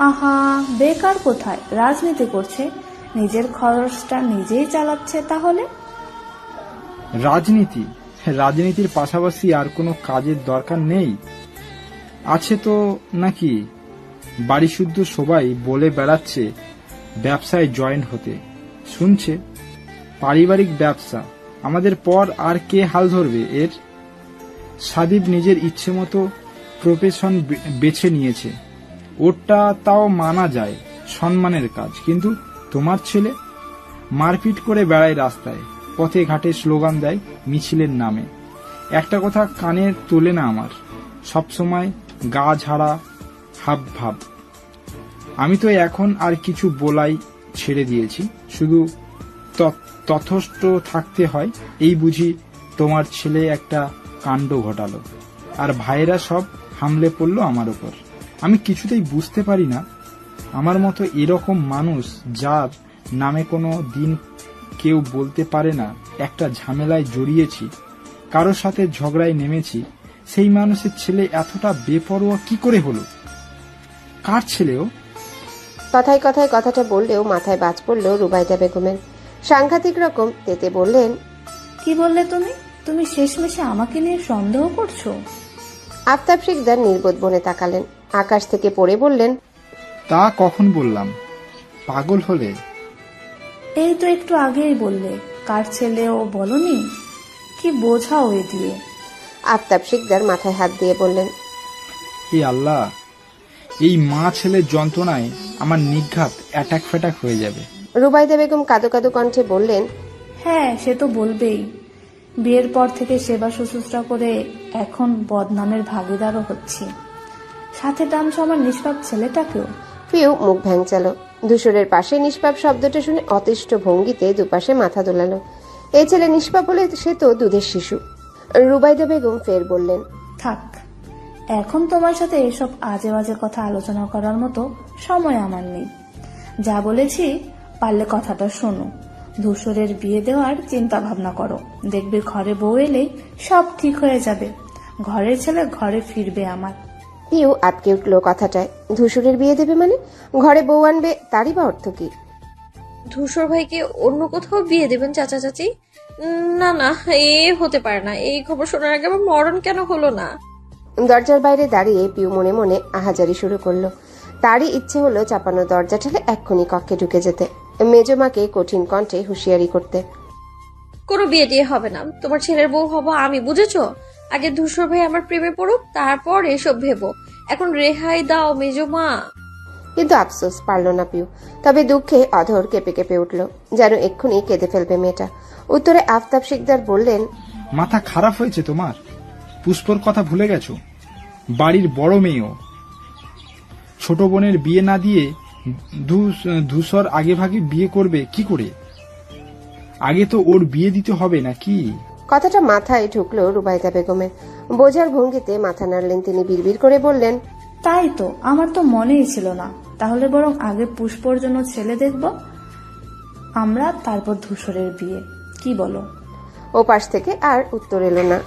Speaker 10: আহা, বেকার কোথায়, রাজনীতি করছে, নিজের খরচটা নিজেই চালাচ্ছে। তাহলে
Speaker 16: রাজনীতি? রাজনীতির পাশাপাশি আর কোনো কাজের দরকার নেই? আছে তো নাকি? বাড়ি শুদ্ধ সবাই বলে বেড়াচ্ছে ব্যবসায় জয়েন হতে। শুনছে পারিবারিক ব্যবসা, আমাদের পর আর কে হাল ধরবে এর? সাদিব নিজের ইচ্ছে মতো প্রফেশন বেছে নিয়েছে, ওটা তাও মানা যায়, সম্মানের কাজ। কিন্তু তোমার ছেলে মারপিট করে বেড়ায় রাস্তায়, পথে ঘাটে স্লোগান দেয় মিছিলের নামে। একটা কথা কানে তোলে না আমার, সবসময় গা ঝাড়া হাব ভাব। আমি তো এখন আর কিছু বলাই ছেড়ে দিয়েছি, শুধু তথস্থ থাকতে হয়। এই বুঝি তোমার ছেলে একটা কাণ্ড ঘটালো, আর ভাইয়েরা সব হামলে পড়লো আমার উপর। আমি কিছুতেই বুঝতে পারি না, আমার মতো এরকম মানুষ যার নামে কোনো দিন কেউ বলতে পারে না একটা ঝামেলায় জড়িয়েছি, কারোর সাথে ঝগড়ায় নেমেছি, সেই মানুষের ছেলে এতটা বেপরোয়া কি করে হলো? কার ছেলেও?
Speaker 7: কথায় কথায় কথাটা বললেও মাথায় বাজ পড়ল রুবাইদা বেগমের। সাংঘাতিক রকম তেতে বললেন,
Speaker 10: কি বললে তুমি? তুমি শেষমেশে আমাকে নিয়ে সন্দেহ করছো?
Speaker 7: আফতাব শিকদার নির্বোধ বনে তাকালেন। আকাশ থেকে পড়ে বললেন,
Speaker 16: তা কখন বললাম? পাগল হলে?
Speaker 10: এই তো একটু আগেই বললে কার ছেলেও বলনি, কি বোঝাও এ দিয়ে?
Speaker 7: আফতাব শিকদার মাথায় হাত দিয়ে বললেন,
Speaker 16: হে আল্লাহ, এই মা ছেলের যন্ত্রণায় আমার নিঘাত অ্যাটাক ফ্যাটাক হয়ে যাবে।
Speaker 7: রুবাইদা বেগম কাদো কাদো কণ্ঠে বললেন,
Speaker 10: হ্যাঁ, সে তো বলবেই। বিয়ের পর থেকে সেবা শুশ্রূষা করে এখন বদনামের ভাগিদারও হচ্ছি, সাথে টানছ আমার নিষ্পাপ ছেলেটাকেও।
Speaker 7: পিউ মুখ ভ্যাংচালো। ধূসরের পাশে নিষ্পাপ শব্দটা শুনে অতিষ্ঠ ভঙ্গিতে দুপাশে মাথা দোলালো। এই ছেলে নিষ্পাপ হলে সে তো দুধের শিশু। রুবাইদা বেগম ফের বললেন,
Speaker 10: থাক, এখন তোমার সাথে এসব আজে বাজে কথা আলোচনা করার মতো সময় আমার নেই। যা বলেছি পারলে কথাটা শোনো। ধূসরের বিয়ে দেওয়ার চিন্তা ভাবনা করো, দেখবে ঘরে বউ এলেই সব ঠিক হয়ে যাবে। ঘরের ছেলে ঘরে ফিরবে আমার।
Speaker 7: পিউ আটকে উঠল কথাটায়। ধূসরের বিয়ে দেবে মানে? ঘরে বউ আনবে, তারই বা অর্থ কি?
Speaker 1: ধূসর ভাইকে অন্য কোথাও বিয়ে দেবেন চাচা চাচি? না না, এ হতে পারে না। এই খবর শোনার আগে আমার মরণ কেন হলো না?
Speaker 7: দরজার বাইরে দাঁড়িয়ে পিউ মনে মনে আহাজারি শুরু করলো। তারই ইচ্ছে হলো চাপানো দরজা ঠেলে এক্ষুনি কক্ষে ঢুকে যেতে, মেজমাকে কঠিন কণ্ঠে হুঁশিয়ারি করতে।
Speaker 1: কোনো বিয়ে টিয়ে হবে না, তোমার ছেলের বউ হব আমি, বুঝেছো? আগে ধূসর ভাই আমার প্রেমে পড়ুক, তারপর এসব ভেবো। এখন রেহাই দাও মেজমা।
Speaker 7: কিন্তু আফসোস, পারল না পিউ। তবে দুঃখে অধর কেঁপে কেঁপে উঠল, যেন এক্ষুনি কেঁদে ফেলবে মেয়েটা। উত্তরে আফতাব শিকদার বললেন,
Speaker 16: মাথা খারাপ হয়েছে তোমার? পুষ্পর কথা ভুলে গেছো? বাড়ির বড় মেয়েও। ছোট বোনের বিয়ে না দিয়ে ধূসর আগে ভাগে বিয়ে করবে কি করে? আগে তো ওর বিয়ে দিতে হবে নাকি?
Speaker 7: কথাটা মাথায় ঢুকলো রুবাইদা বেগমের। বোঝার ভঙ্গিতে মাথা নাড়লেন তিনি। বিড়বিড় করে বললেন,
Speaker 10: তাই তো, আমার তো মনেই ছিল না। তাহলে বরং আগে পুষ্পর জন্য ছেলে দেখব আমরা, তারপর ধূসরের বিয়ে, কি বলো?
Speaker 7: ও পাশ থেকে আর উত্তর এলো না।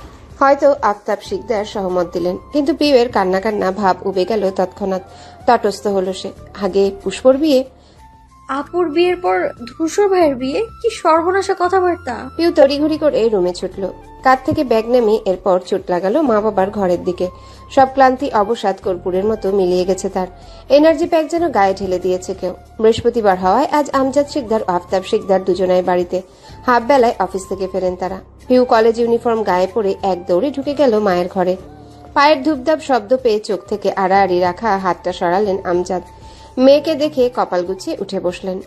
Speaker 7: হয়তো আফতাব শিকদার সহমত দিলেন, কিন্তু পিউয়ের কান্না কান্না ভাব উবে গেল তৎক্ষণাৎ। তটস্থ হলো সে। আগে পুষ্পর বিয়ে,
Speaker 1: আপুর বিয়ের পর ধূসর ভাইয়ের বিয়ে, কি সর্বনাশা কথাবার্তা।
Speaker 7: পিউ তড়িঘড়ি করে রুমে ছুটল। কাঁধ থেকে ব্যাগ নামিয়ে এরপর চোট লাগালো মা বাবার ঘরের দিকে। সব ক্লান্তি অবসাদ কর্পূরের মতো মিলিয়ে গেছে তার। এনার্জি প্যাক যেন গায়ে ঢেলে দিয়েছে কেউ। বৃহস্পতিবার হওয়ায় আজ আমজাদ শিকদার ও আফতাব শিকদার দুজনাই বাড়িতে। হাফ বেলায় অফিস থেকে ফেরেন তারা। পিউ কলেজ ইউনিফর্ম গায়ে পরে এক দৌড়ে ঢুকে গেল মায়ের ঘরে। পায়ের ধূপধাপ শব্দ পেয়ে চোখ থেকে আড়াআড়ি রাখা হাতটা সরালেন আমজাদ। মেয়েকে দেখে কপাল গুছিয়ে উঠে বসলেন।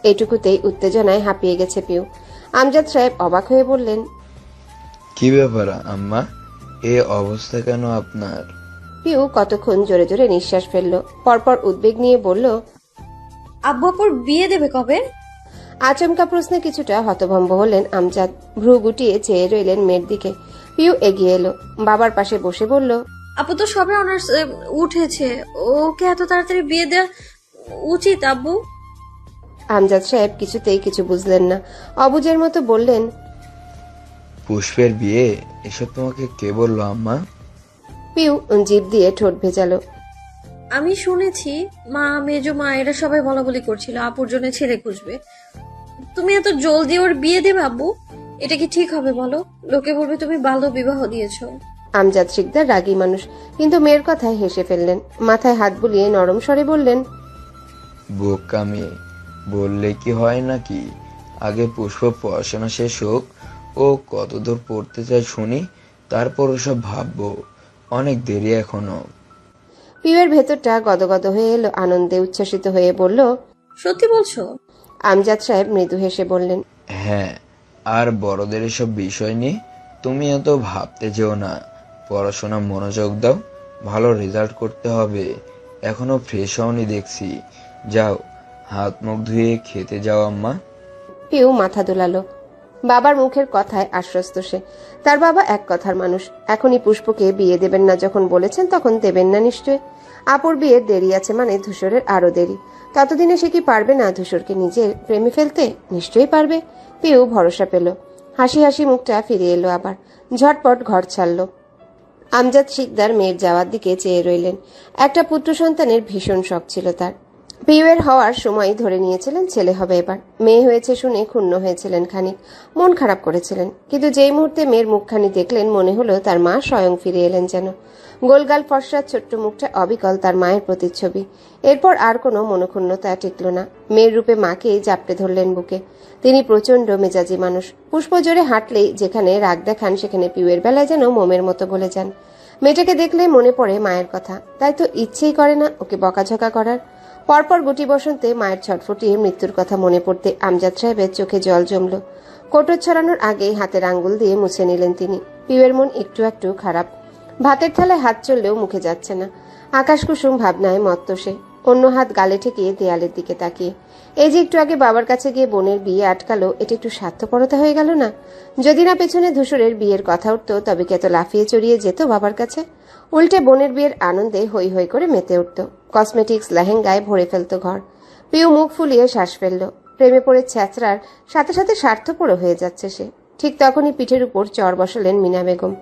Speaker 7: এটুকুতেই উত্তেজনায় হাঁপিয়ে গেছে পিউ। আমজাদ সাহেব অবাক হয়ে বললেন,
Speaker 15: কি ব্যাপার আম্মা, এ অবস্থা কেন আপনার?
Speaker 7: পিউ কতক্ষণ জোরে জোরে নিঃশ্বাস ফেলল, পরপর উদ্বেগ নিয়ে বলল,
Speaker 1: আব্বু আপুর বিয়ে দেবে কবে?
Speaker 7: আচমকা প্রশ্নে কিছুটা হতভম্ব হলেন আমজাদ। ভ্রু গুটিয়ে চেয়ে রইলেন মেয়ের দিকে। পিউ এগিয়ে এলো, বাবার পাশে বসে বলল,
Speaker 1: আপু তো সবে অনার্স উঠেছে, ওকে এত তাড়াতাড়ি বিয়ে দেওয়া উচিত আব্বু?
Speaker 7: আমজাদ সাহেব কিছুতেই কিছু বুঝলেন না, অবুঝের মতো বললেন,
Speaker 15: পুষ্পের বিয়ে? এসব তোমাকে কে বললো আম্মা?
Speaker 7: পিউ জিভ দিয়ে ঠোঁট ভেজালো।
Speaker 1: আমি শুনেছি মা, মেজো মা এরা সবাই বলা বলি করছিল আপুর জন্য ছেলে খুঁজবে। তুমি এত জলদি ওর বিয়ে দেবে আব্বু? এটা কি ঠিক হবে বলো? লোকে বলবে তুমি বাল্য বিবাহ দিয়েছো।
Speaker 7: আমজাদ শিকদার রাগী মানুষ, কিন্তু মেয়ের কথায় হেসে ফেললেন। মাথায় হাত বুলিয়ে নরম স্বরে বললেন,
Speaker 15: বোকা মেয়ে, বললে কি হয় নাকি? আগে পুষ্প পড়াশোনা শেষ হোক, ও কতদূর পড়তে চায় শুনি, তারপর ওসব ভাববো। অনেক দেরি এখনো।
Speaker 7: পিউয়ের ভেতরটা গদগদ হয়ে এলো আনন্দে, উচ্ছ্বাসিত হয়ে বলল,
Speaker 1: সত্যি বলছো?
Speaker 7: আমজাদ সাহেব মৃদু হেসে বললেন,
Speaker 15: হ্যাঁ, আর বড়দের এসব বিষয় নিয়ে তুমি এত ভাবতে যেও না। পড়াশোনা মনোযোগ দাও, ভালো রেজাল্ট করতে হবে। এখনো ফ্রেশ হওনি দেখছি। যাও, হাত মুখ ধুয়ে খেতে যাও আম্মা।
Speaker 7: পিউ মাথা দোলালো। বাবার মুখের কথায় আশ্বস্ত সে। তার বাবা এক কথার মানুষ। এখনই পুষ্পকে বিয়ে দেবেন না যখন বলেছেন, তখন দেবেন না নিশ্চয়। আপুর বিয়ের দেরি আছে মানে ধূসরের আরো দেরি। ততদিনে সে কি পারবে না ধূসরকে নিজের প্রেমে ফেলতে? নিশ্চয়ই পারবে। পিউ ভরসা পেল। হাসি হাসি মুখটা ফিরে এলো আবার। ঝটপট ঘর ছাড়ল। আমজাদ শিকদার মেয়ের যাওয়ার দিকে চেয়ে রইলেন। একটা পুত্র সন্তানের ভীষণ শখ ছিল তার। পিউয়ের হওয়ার সময় ধরে নিয়েছিলেন ছেলে হবে এবার। মেয়ে হয়েছে শুনে ক্ষুণ্ণ হয়েছিলেন খানিক, মন খারাপ করেছিলেন। কিন্তু যেই মুহূর্তে মেয়ের মুখখানি দেখলেন, মনে হলো তার মা স্বয়ং ফিরে এলেন যেন। গোলগাল ফর্সার ছোট্ট মুখটা অবিকল তার মায়ের প্রতিচ্ছবি। এরপর আর কোনো মনোক্ষুণ্ণতা টিকল না। মেয়ের রূপে মাকেই জাপটে ধরলেন বুকে। তিনি প্রচন্ড মেজাজি মানুষ। পুষ্প জোরে হাঁটলেই যেখানে রাগ দেখান, সেখানে পিউয়ের বেলায় যেন মোমের মতো গলে যান। মেয়েটাকে দেখলে মনে পড়ে মায়ের কথা, তাই তো ইচ্ছেই করে না ওকে বকাঝকা করার। পরপর গুটি বসন্তে মায়ের ছটফটিয়ে মৃত্যুর কথা মনে পড়তে আমজাদ সাহেবের চোখে জল জমল। কোটর ছড়ানোর আগেই হাতের আঙ্গুল দিয়ে মুছে নিলেন তিনি। পিউয়ের মন একটু একটু খারাপ। ভাতের থালায় হাত চললেও মুখে যাচ্ছে না। আকাশ কুসুম ভাবনায় মত্ত সে। অন্য হাত গালে ঠেকিয়ে দেয়ালের দিকে তাকিয়ে। এই যে একটু আগে বাবার কাছে গিয়ে বোনের বিয়ে আটকালো, এটা একটু স্বার্থপরতা হয়ে গেল না? যদি না পেছনে ধূসরের বিয়ের কথা উঠতো, তবে কি এত লাফিয়ে চড়িয়ে যেত বাবার কাছে? উল্টে বোনের বিয়ের আনন্দে হই হই করে মেতে উঠত। কসমেটিক্স লেহেঙ্গায় ভরে ফেলত ঘর। পিউ মুখ ফুলিয়ে শ্বাস ফেলল। প্রেমে পড়ে ছ্যাঁচড়ার সাথে সাথে স্বার্থপরও হয়ে যাচ্ছে সে। ঠিক তখনই পিঠের উপর চড় বসালেন মিনা বেগম।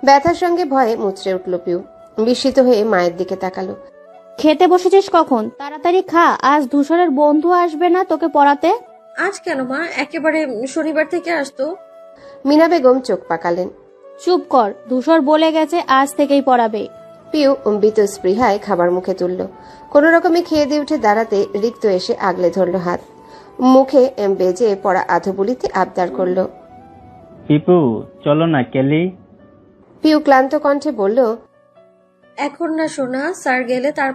Speaker 7: ব্যথার সঙ্গে ভয়ে মুচড়ে উঠল পিউ। বিস্মিত হয়ে মায়ের দিকে তাকালো।
Speaker 9: খেতে বসেছিস কখন? তাড়াতাড়ি খা, আজ ধূসরের বন্ধু আসবে না তোকে পড়াতে।
Speaker 1: আজ কেন মা? একেবারে শনিবার থেকে আসতো।
Speaker 7: মিনা বেগম চোখ পাকালেন।
Speaker 9: চুপ কর, ধূসর বলে গেছে আজ থেকেই পড়াবে।
Speaker 7: পিউ স্পৃহায় খাবার মুখে তুলল। কোন রকমে খেয়ে দিয়ে উঠে দাঁড়াতে রিক্ত এসে আগলে ধরল হাত। মুখে বেজে পড়া আধবুলিতে আবদার করল,
Speaker 17: পিপু চলো না কেলি।
Speaker 7: পিউ ক্লান্ত কণ্ঠে বলল,
Speaker 1: এখন না সোনা, স্যার গেলে তার